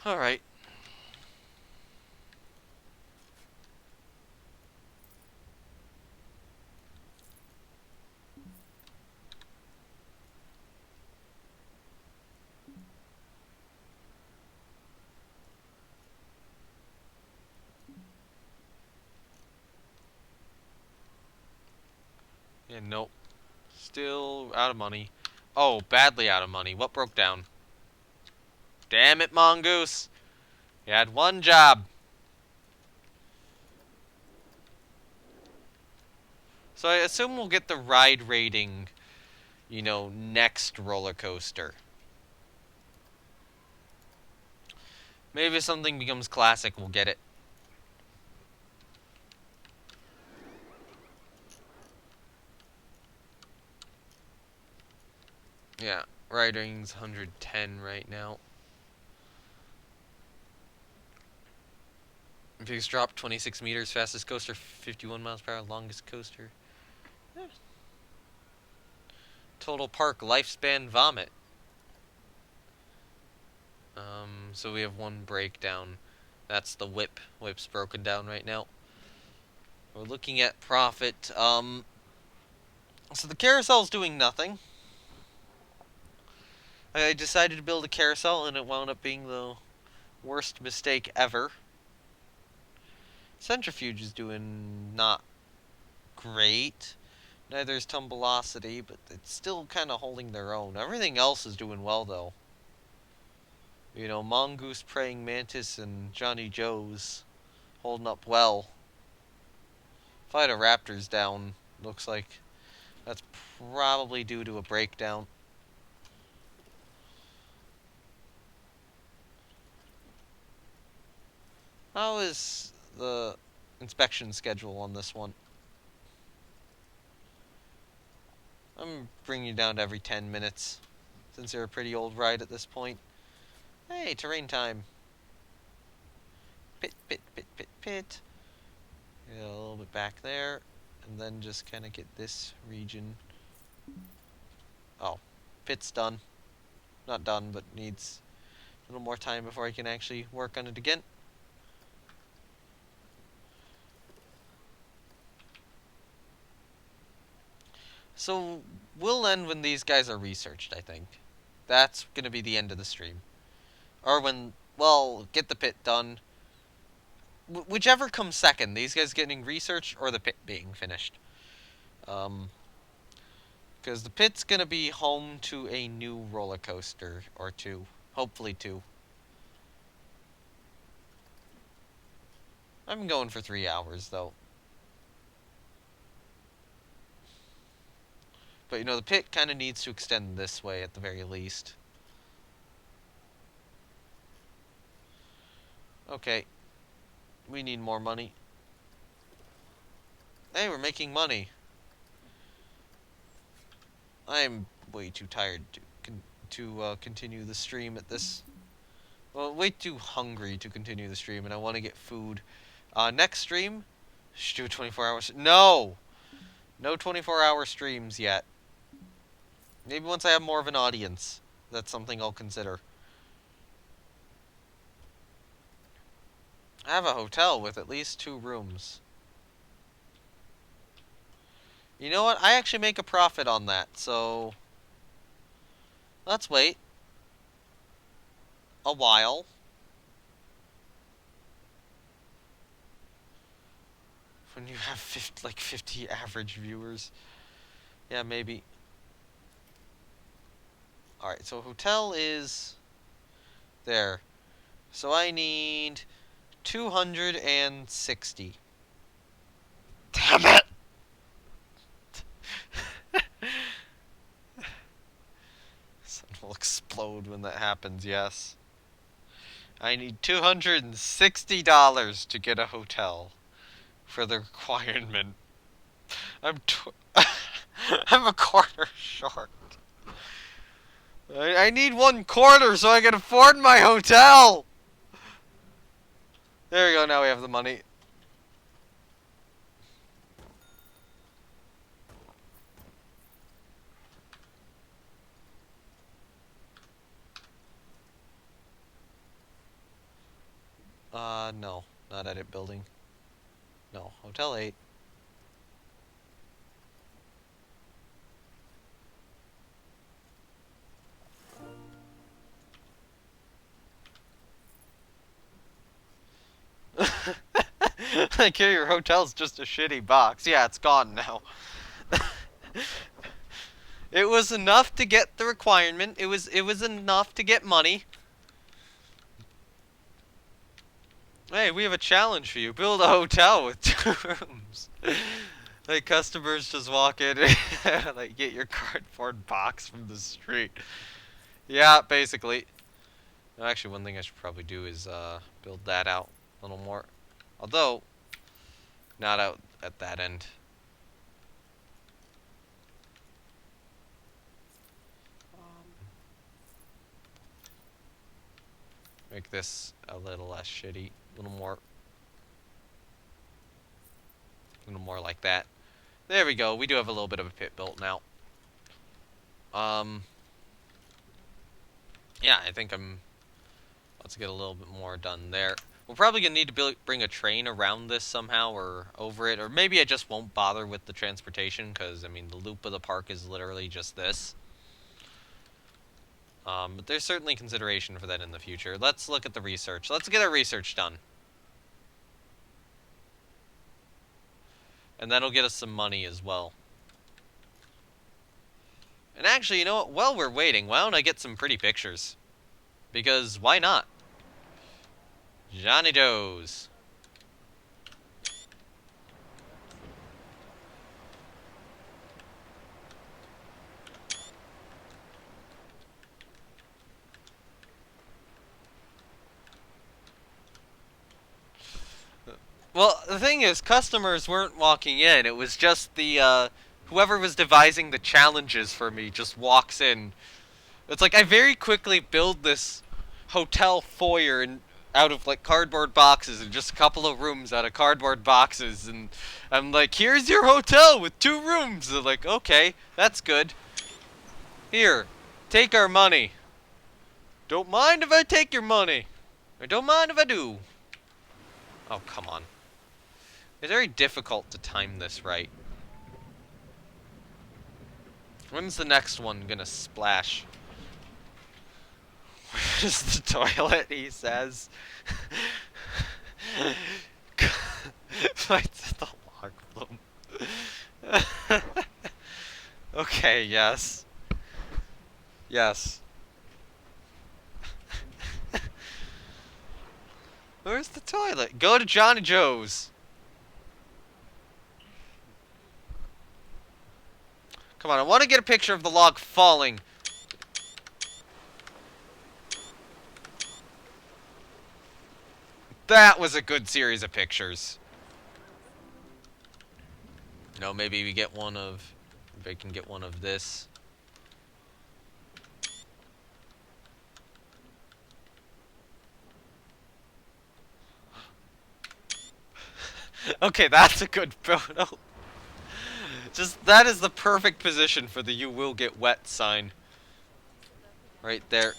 Alright. And nope. Still out of money. Oh, badly out of money. What broke down? Damn it, Mongoose. You had one job. So I assume we'll get the ride rating, you know, next roller coaster. Maybe if something becomes classic, we'll get it. Yeah, ride rating's 110 right now. Biggest drop, 26 meters. Fastest coaster, 51 miles per hour. Longest coaster. Eh. Total park lifespan vomit. So we have one breakdown. That's the whip. Whip's broken down right now. We're looking at profit. So the carousel's doing nothing. I decided to build a carousel, and it wound up being the worst mistake ever. Centrifuge is doing not great. Neither is Tumbelocity, but it's still kind of holding their own. Everything else is doing well, though. You know, Mongoose, Praying Mantis, and Johnny Joe's holding up well. Fight a Raptor's down. Looks like that's probably due to a breakdown. How is the inspection schedule on this one? I'm bringing you down to every 10 minutes, since you're a pretty old ride at this point. Hey, terrain time. Pit, pit, pit, pit, pit. Get a little bit back there, and then just kind of get this region. Oh, pit's done. Not done, but needs a little more time before I can actually work on it again. So, we'll end when these guys are researched, I think. That's going to be the end of the stream. Or when, well, get the pit done. Whichever comes second, these guys getting researched or the pit being finished. Because the pit's going to be home to a new roller coaster or 2. Hopefully 2. I'm going for 3 hours, though. But, you know, the pit kind of needs to extend this way at the very least. Okay. We need more money. Hey, we're making money. I'm way too tired to continue the stream at this. Well, way too hungry to continue the stream, and I want to get food. Next stream, should do 24 hours. No, no 24-hour streams yet. Maybe once I have more of an audience, that's something I'll consider. I have a hotel with at least 2 rooms. You know what? I actually make a profit on that, so let's wait a while. When you have 50 average viewers. Yeah, maybe. Alright, so hotel is there. So I need 260. Damn it! Sun will explode when that happens, yes. I need $260 to get a hotel for the requirement. I'm a quarter short. I need 1/4 so I can afford my hotel! There we go, now we have the money. No. Not edit building. No, Hotel 8. Like, here, your hotel's just a shitty box. Yeah, it's gone now. It was enough to get the requirement. It was enough to get money. Hey, we have a challenge for you. Build a hotel with 2 rooms. Like, customers just walk in and like get your cardboard box from the street. Yeah, basically. No, actually, one thing I should probably do is build that out a little more. Although, not out at that end. Make this a little less shitty. A little more like that. There we go. We do have a little bit of a pit built now. Yeah, I think let's get a little bit more done there. We're probably gonna need to bring a train around this somehow, or over it, or maybe I just won't bother with the transportation, because, I mean, the loop of the park is literally just this. But there's certainly consideration for that in the future. Let's look at the research. Let's get our research done. And that'll get us some money as well. And actually, you know what? While we're waiting, why don't I get some pretty pictures? Because why not? Johnny Joe's. Well, the thing is, customers weren't walking in. It was just the, whoever was devising the challenges for me just walks in. It's like, I very quickly build this hotel foyer out of, like, cardboard boxes, and just a couple of rooms out of cardboard boxes, and I'm like, here's your hotel with 2 rooms. They're like, okay, that's good. Here, take our money. Don't mind if I take your money. Or don't mind if I do. Oh, come on. It's very difficult to time this right. When's the next one gonna splash? Where's the toilet, he says. Fights the log flume. Okay, yes. Yes. Where's the toilet? Go to Johnny Joe's. Come on, I want to get a picture of the log falling. That was a good series of pictures. No, maybe we get one of... Maybe I can get one of this. Okay, that's a good photo. Just, that is the perfect position for the "you will get wet" sign. Right there.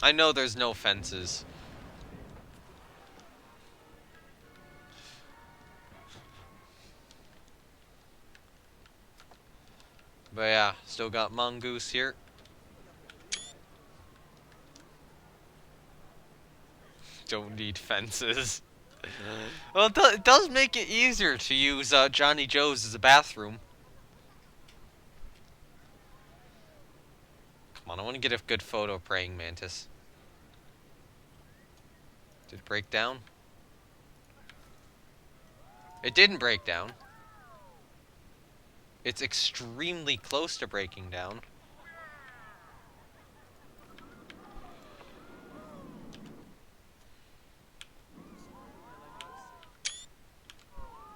I know there's no fences. But yeah, still got mongoose here. Don't need fences. Well, it does make it easier to use Johnny Joe's as a bathroom. Come on, I want to get a good photo of praying mantis. Did it break down? It didn't break down. It's extremely close to breaking down.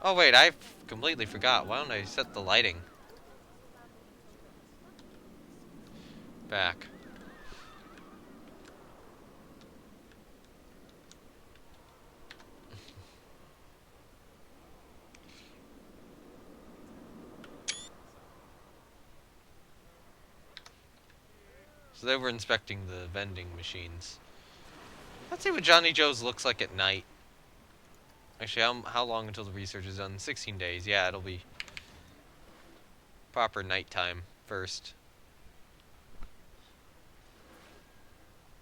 Oh wait, I completely forgot. Why don't I set the lighting back? So they were inspecting the vending machines. Let's see what Johnny Joe's looks like at night. Actually, how long until the research is done? 16 days. Yeah, it'll be proper nighttime first.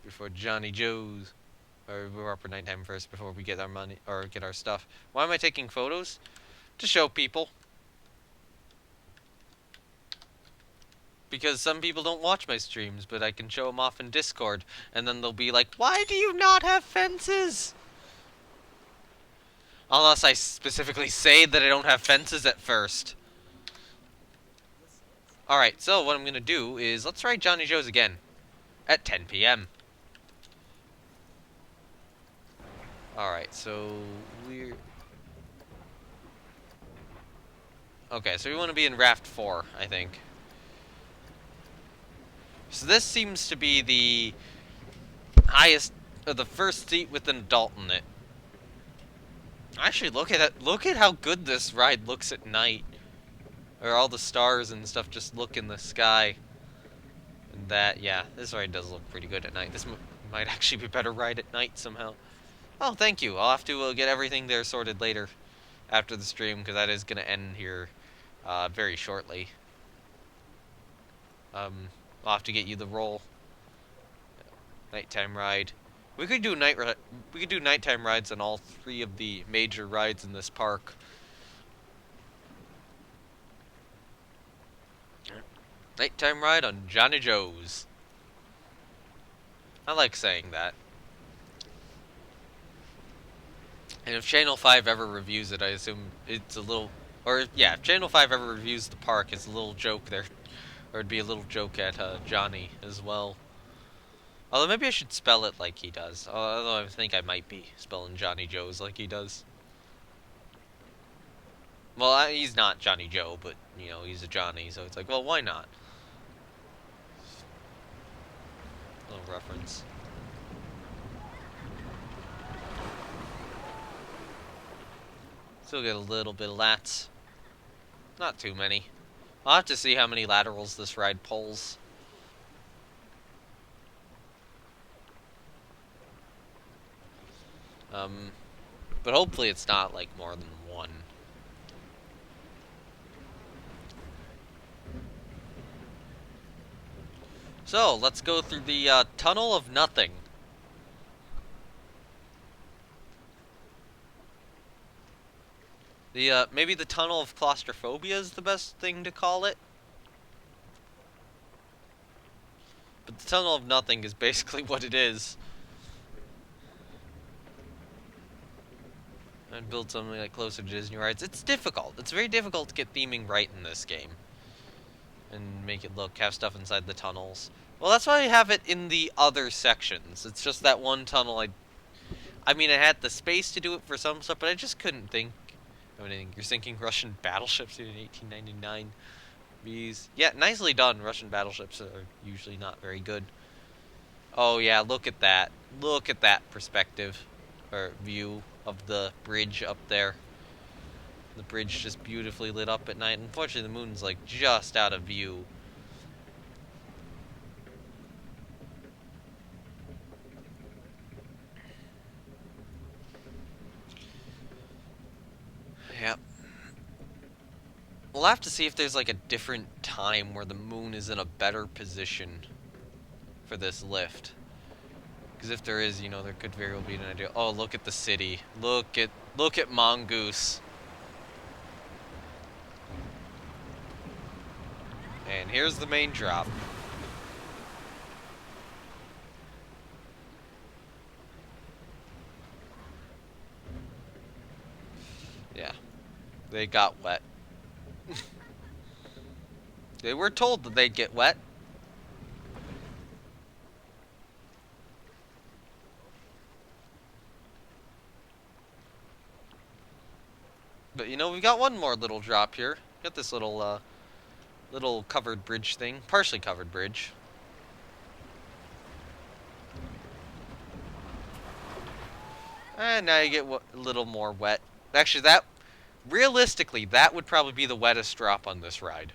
Before Johnny Joe's. Or proper nighttime first before we get our money, or get our stuff. Why am I taking photos? To show people. Because some people don't watch my streams, but I can show them off in Discord. And then they'll be like, why do you not have fences? Unless I specifically say that I don't have fences at first. Alright, so what I'm going to do is, let's try Johnny Joe's again. At 10 p.m. Alright, so we're... Okay, so we want to be in Raft 4, I think. So this seems to be the highest, or the first seat with an adult in it. Actually, look at it. Look at how good this ride looks at night. Or all the stars and stuff just look in the sky. And that, yeah, this ride does look pretty good at night. This might actually be a better ride at night somehow. Oh, thank you. I'll have to get everything there sorted later after the stream, because that is going to end here very shortly. I'll have to get you the roll. Nighttime ride. We could do nighttime rides on all 3 of the major rides in this park. Nighttime ride on Johnny Joe's. I like saying that. And if Channel 5 ever reviews it, I assume it's a little... Or, yeah, if Channel 5 ever reviews the park, it's a little joke there. Or it'd be a little joke at Johnny as well. Although maybe I should spell it like he does. Although I think I might be spelling Johnny Joe's like he does. Well, he's not Johnny Joe, but, you know, he's a Johnny, so it's like, well, why not? Little reference. Still get a little bit of lats. Not too many. I'll have to see how many laterals this ride pulls. But hopefully it's not, like, more than 1. So, let's go through the Tunnel of Nothing. Maybe the Tunnel of Claustrophobia is the best thing to call it. But the Tunnel of Nothing is basically what it is. I'd build something like closer to Disney rides. It's difficult. It's very difficult to get theming right in this game. And make it have stuff inside the tunnels. Well, that's why I have it in the other sections. It's just that one tunnel I mean, I had the space to do it for some stuff, but I just couldn't think of anything. You're sinking Russian battleships in 1899. These... Yeah, nicely done. Russian battleships are usually not very good. Oh, yeah, look at that. Look at that perspective. or view of the bridge up there. The bridge just beautifully lit up at night. Unfortunately, the moon's like just out of view. Yep. We'll have to see if there's like a different time where the moon is in a better position for this lift. Because if there is, there could very well be an idea. Oh, look at the city. Look at Mongoose. And here's the main drop. Yeah. They got wet. They were told that they'd get wet. But we've got one more little drop here. Got this little covered bridge thing, partially covered bridge. And now you get a little more wet. Actually, realistically, that would probably be the wettest drop on this ride.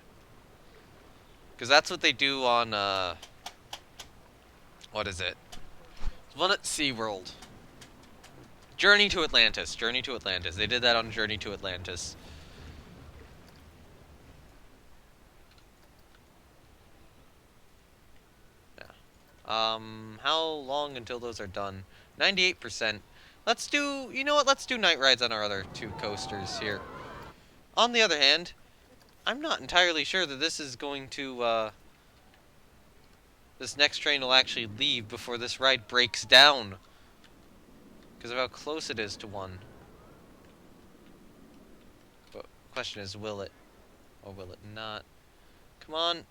Because that's what they do on, what is it? One at SeaWorld. Journey to Atlantis. Journey to Atlantis. They did that on Journey to Atlantis. Yeah. How long until those are done? 98%. Let's do, you know what? Let's do night rides on our other two coasters here. On the other hand, I'm not entirely sure that this is going to, this next train will actually leave before this ride breaks down. Because of how close it is to one. But the question is, will it? Or will it not? Come on.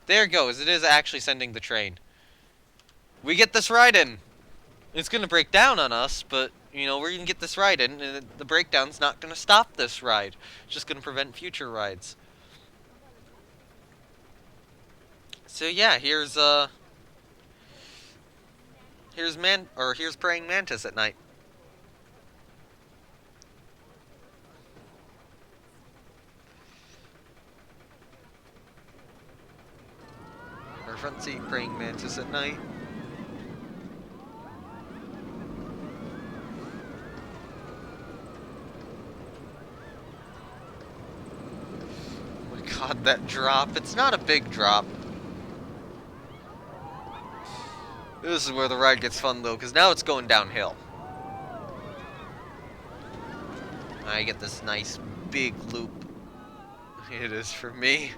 There it goes. It is actually sending the train. We get this ride in. It's going to break down on us, but, we're going to get this ride in, and the breakdown's not going to stop this ride. It's just going to prevent future rides. So yeah, here's Praying Mantis at night. Our front seat Praying Mantis at night. Oh my god, that drop. It's not a big drop. This is where the ride gets fun, though, because now it's going downhill. I get this nice big loop. It is for me.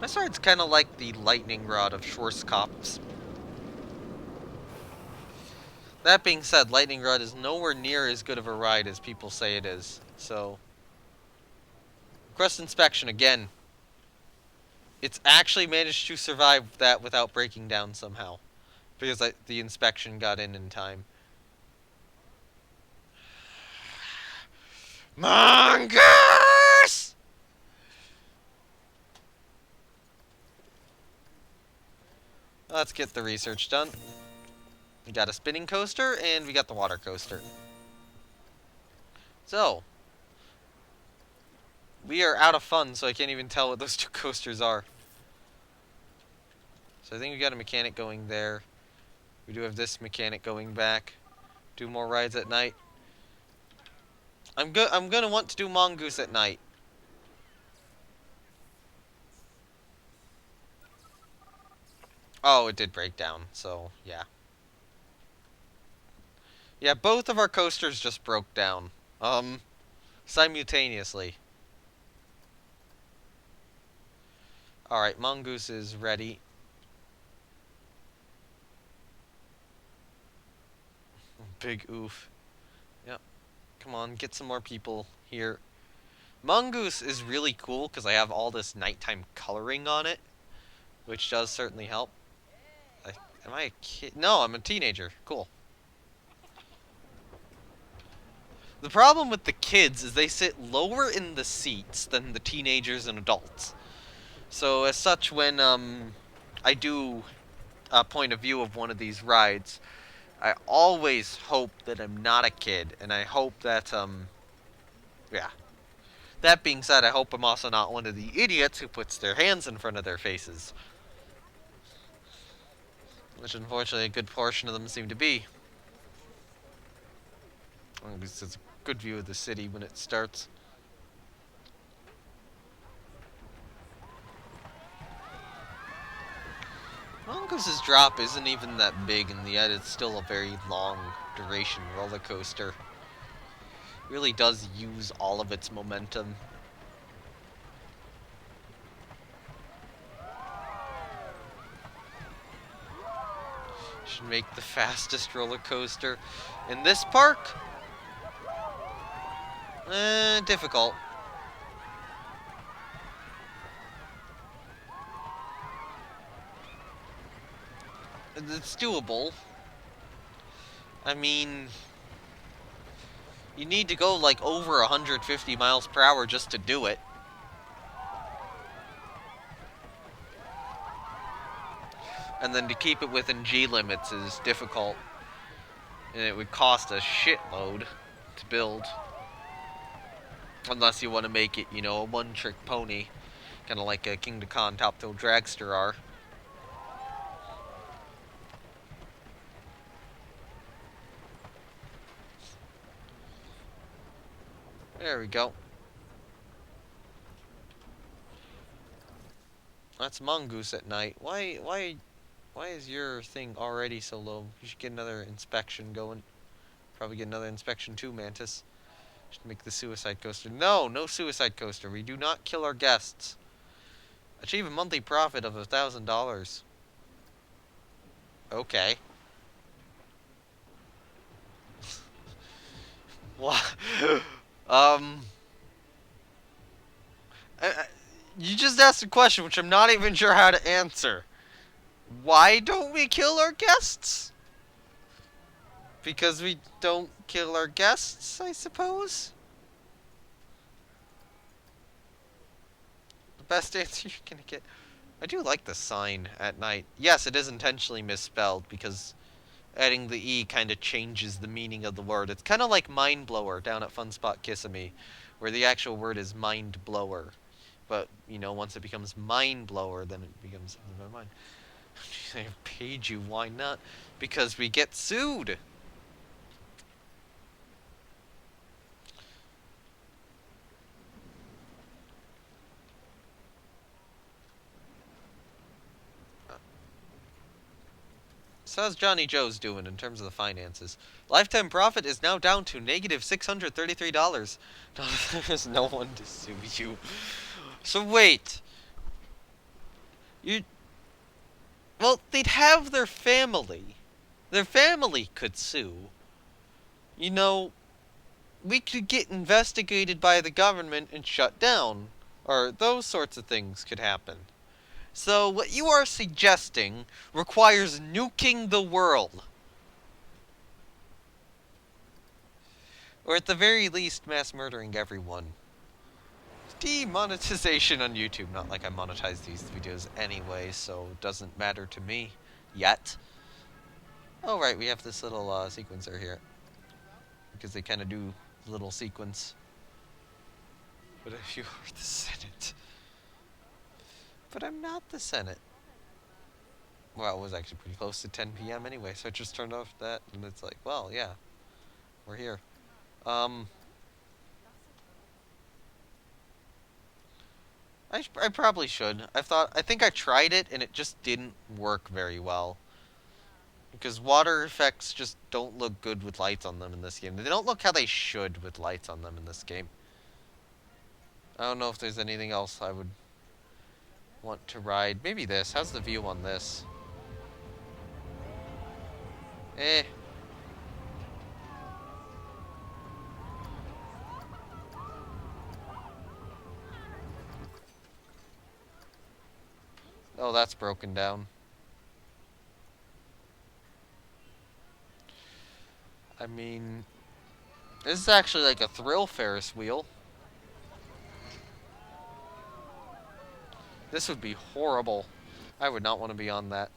This ride's kind of like the lightning rod of Schwarzkopf's. That being said, Lightning Rod is nowhere near as good of a ride as people say it is. So, Crust Inspection again. It's actually managed to survive that without breaking down somehow. Because the inspection got in time. Mongoose! Let's get the research done. We got a spinning coaster, and we got the water coaster. So, we are out of fun, so I can't even tell what those two coasters are. So I think we got a mechanic going there. We do have this mechanic going back. Do more rides at night. I'm gonna want to do Mongoose at night. Oh, it did break down, so yeah. Yeah, both of our coasters just broke down. Simultaneously. Alright, Mongoose is ready. Big oof. Yep. Come on, get some more people here. Mongoose is really cool because I have all this nighttime coloring on it, which does certainly help. Am I a kid? No, I'm a teenager. Cool. The problem with the kids is they sit lower in the seats than the teenagers and adults. So as such, when I do a point of view of one of these rides, I always hope that I'm not a kid, and I hope that yeah. That being said, I hope I'm also not one of the idiots who puts their hands in front of their faces, which unfortunately a good portion of them seem to be. At least it's a good view of the city when it starts. Mongos's drop isn't even that big, and yet it's still a very long duration roller coaster. It really does use all of its momentum. Should make the fastest roller coaster in this park. Difficult. It's doable. I mean, you need to go like over 150 miles per hour just to do it. And then to keep it within G limits is difficult. And it would cost a shitload to build. Unless you want to make it, you know, a one-trick pony. Kind of like a King to Con Top Thrill Dragster are. There we go. That's Mongoose at night. Why is your thing already so low? You should get another inspection going. Probably get another inspection too, Mantis. Should make the suicide coaster. No, no suicide coaster. We do not kill our guests. Achieve a monthly profit of $1,000. Okay. What? um. You just asked a question which I'm not even sure how to answer. Why don't we kill our guests? Because we don't kill our guests, I suppose? The best answer you're gonna get. I do like the sign at night. Yes, it is intentionally misspelled because adding the E kind of changes the meaning of the word. It's kind of like Mind Blower down at Fun Spot Kissimmee, where the actual word is Mind Blower. But, you know, once it becomes Mind Blower, then it becomes... Never mind. I paid you, why not? Because we get sued! So how's Johnny Joe's doing in terms of the finances? Lifetime profit is now down to negative $633. There's no one to sue you. So wait. You... Well, they'd have their family. Their family could sue. You know, we could get investigated by the government and shut down. Or those sorts of things could happen. So what you are suggesting requires nuking the world. Or at the very least, mass murdering everyone. Demonetization on YouTube. Not like I monetize these videos anyway, so it doesn't matter to me. Yet. Oh, right, we have this little sequencer here. Because they kind of do little sequence. But if you are the Senate... But I'm not the Senate. Well, it was actually pretty close to 10 p.m. anyway, so I just turned off that, and it's like, well, yeah, we're here. I probably should. I think I tried it, and it just didn't work very well. Because water effects just don't look good with lights on them in this game. They don't look how they should with lights on them in this game. I don't know if there's anything else I would want to ride. Maybe this. How's the view on this? Eh. Oh, that's broken down. I mean, This is actually like a thrill Ferris wheel. This would be horrible. I would not want to be on that.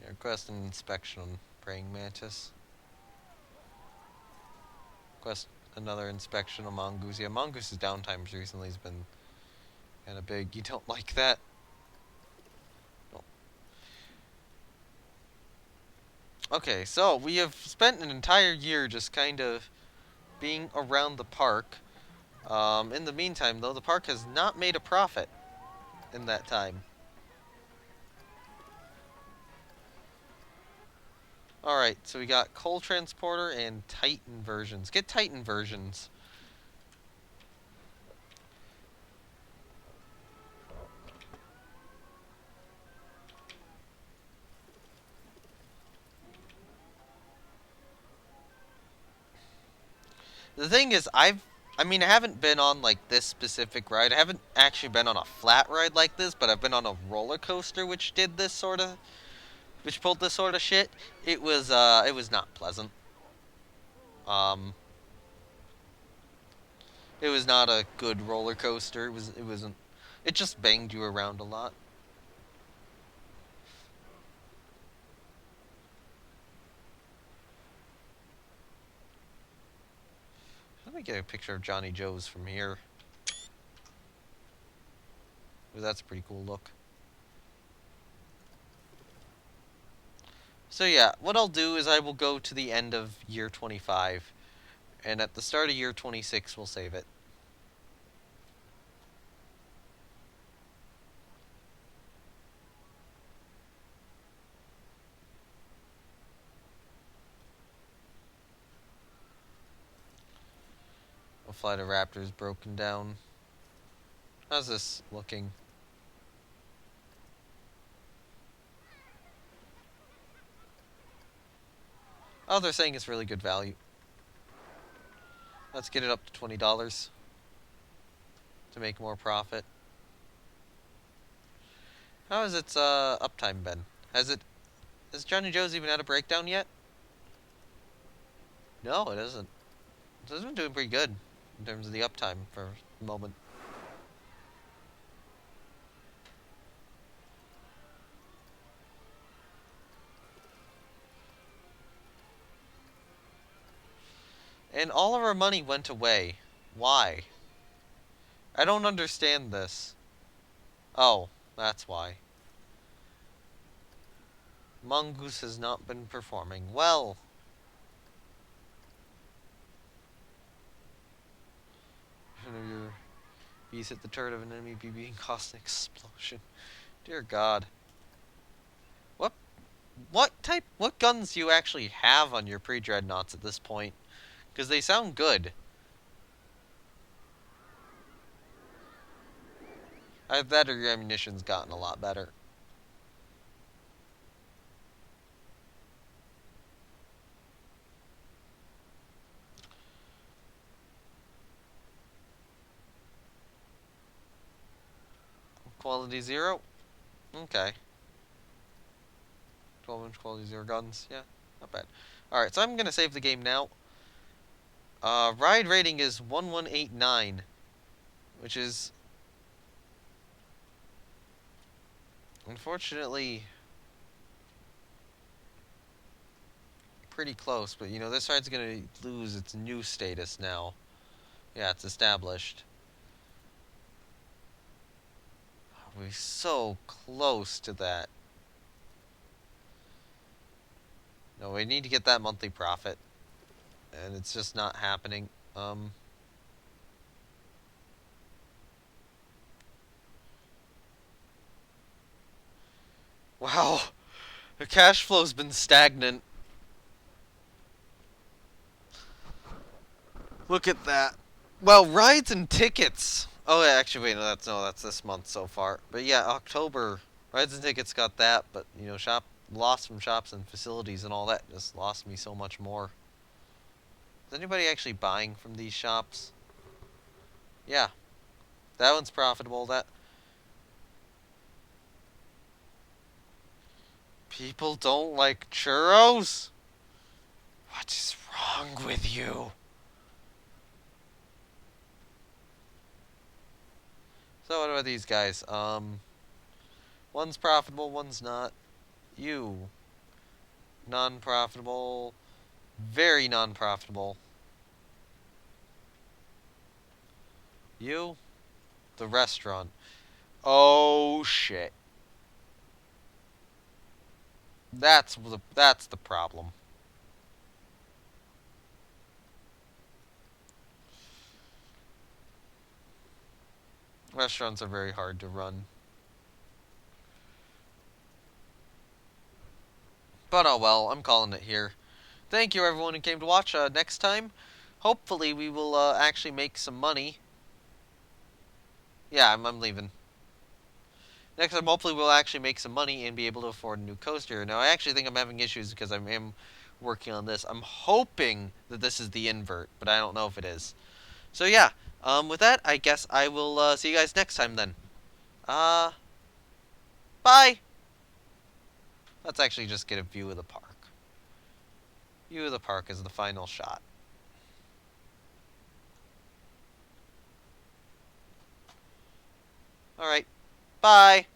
Yeah, request an inspection on praying mantis. Request another inspection on mongoose. Yeah, mongoose's downtimes recently has been kind of big. You don't like that? No. Okay, so we have spent an entire year just kind of being around the park. In the meantime, though, the park has not made a profit in that time. Alright, so we got coal transporter and Titan versions. Get Titan versions. The thing is, I mean, I haven't been on like this specific ride. I haven't actually been on a flat ride like this, but I've been on a roller coaster which did this sort of, which pulled this sort of shit. It was not pleasant. Um, it was not a good roller coaster. It wasn't. It just banged you around a lot. Let me get a picture of Johnny Joe's from here. That's a pretty cool look. So yeah, what I'll do is I will go to the end of year 25, and at the start of year 26 we'll save it. A flight of raptors broken down. How's this looking? Oh, they're saying it's really good value. Let's get it up to $20 to make more profit. How has its uptime been? Has Johnny Joe's even had a breakdown yet? No, it isn't. So it's been doing pretty good in terms of the uptime for the moment. And all of our money went away. Why? I don't understand this. Oh, that's why. Mongoose has not been performing well. Your bees hit the turret of an enemy bee being caused an explosion. Dear God. What what guns do you actually have on your pre-dreadnoughts at this point? Because they sound good. Either that or your ammunition's gotten a lot better. Quality 0? Okay. 12-inch quality 0 guns. Yeah, not bad. Alright, so I'm going to save the game now. Ride rating is 1189, which is unfortunately pretty close, but you know, this ride's going to lose its new status now. Yeah, it's established. We're so close to that. No, we need to get that monthly profit, and it's just not happening. Wow, the cash flow's been stagnant. Look at that. Well, rides and tickets. Oh, yeah, actually, wait, that's this month so far. But yeah, October rides and tickets got that, but you know, shop loss from shops and facilities and all that just lost me so much more. Is anybody actually buying from these shops? Yeah, that one's profitable. That people don't like churros? What is wrong with you? So what about these guys? One's profitable, one's not. You. Non-profitable. Very non-profitable. You. The restaurant. Oh shit. That's the problem. Restaurants are very hard to run. But oh well, I'm calling it here. Thank you everyone who came to watch. Next time, hopefully we will actually make some money. Yeah, I'm leaving. Next time, hopefully we'll actually make some money and be able to afford a new coaster. Now, I actually think I'm having issues because I am working on this. I'm hoping that this is the invert, but I don't know if it is. So yeah, with that, I guess I will see you guys next time then. Uh, bye! Let's actually just get a view of the park. View of the park is the final shot. Alright, bye!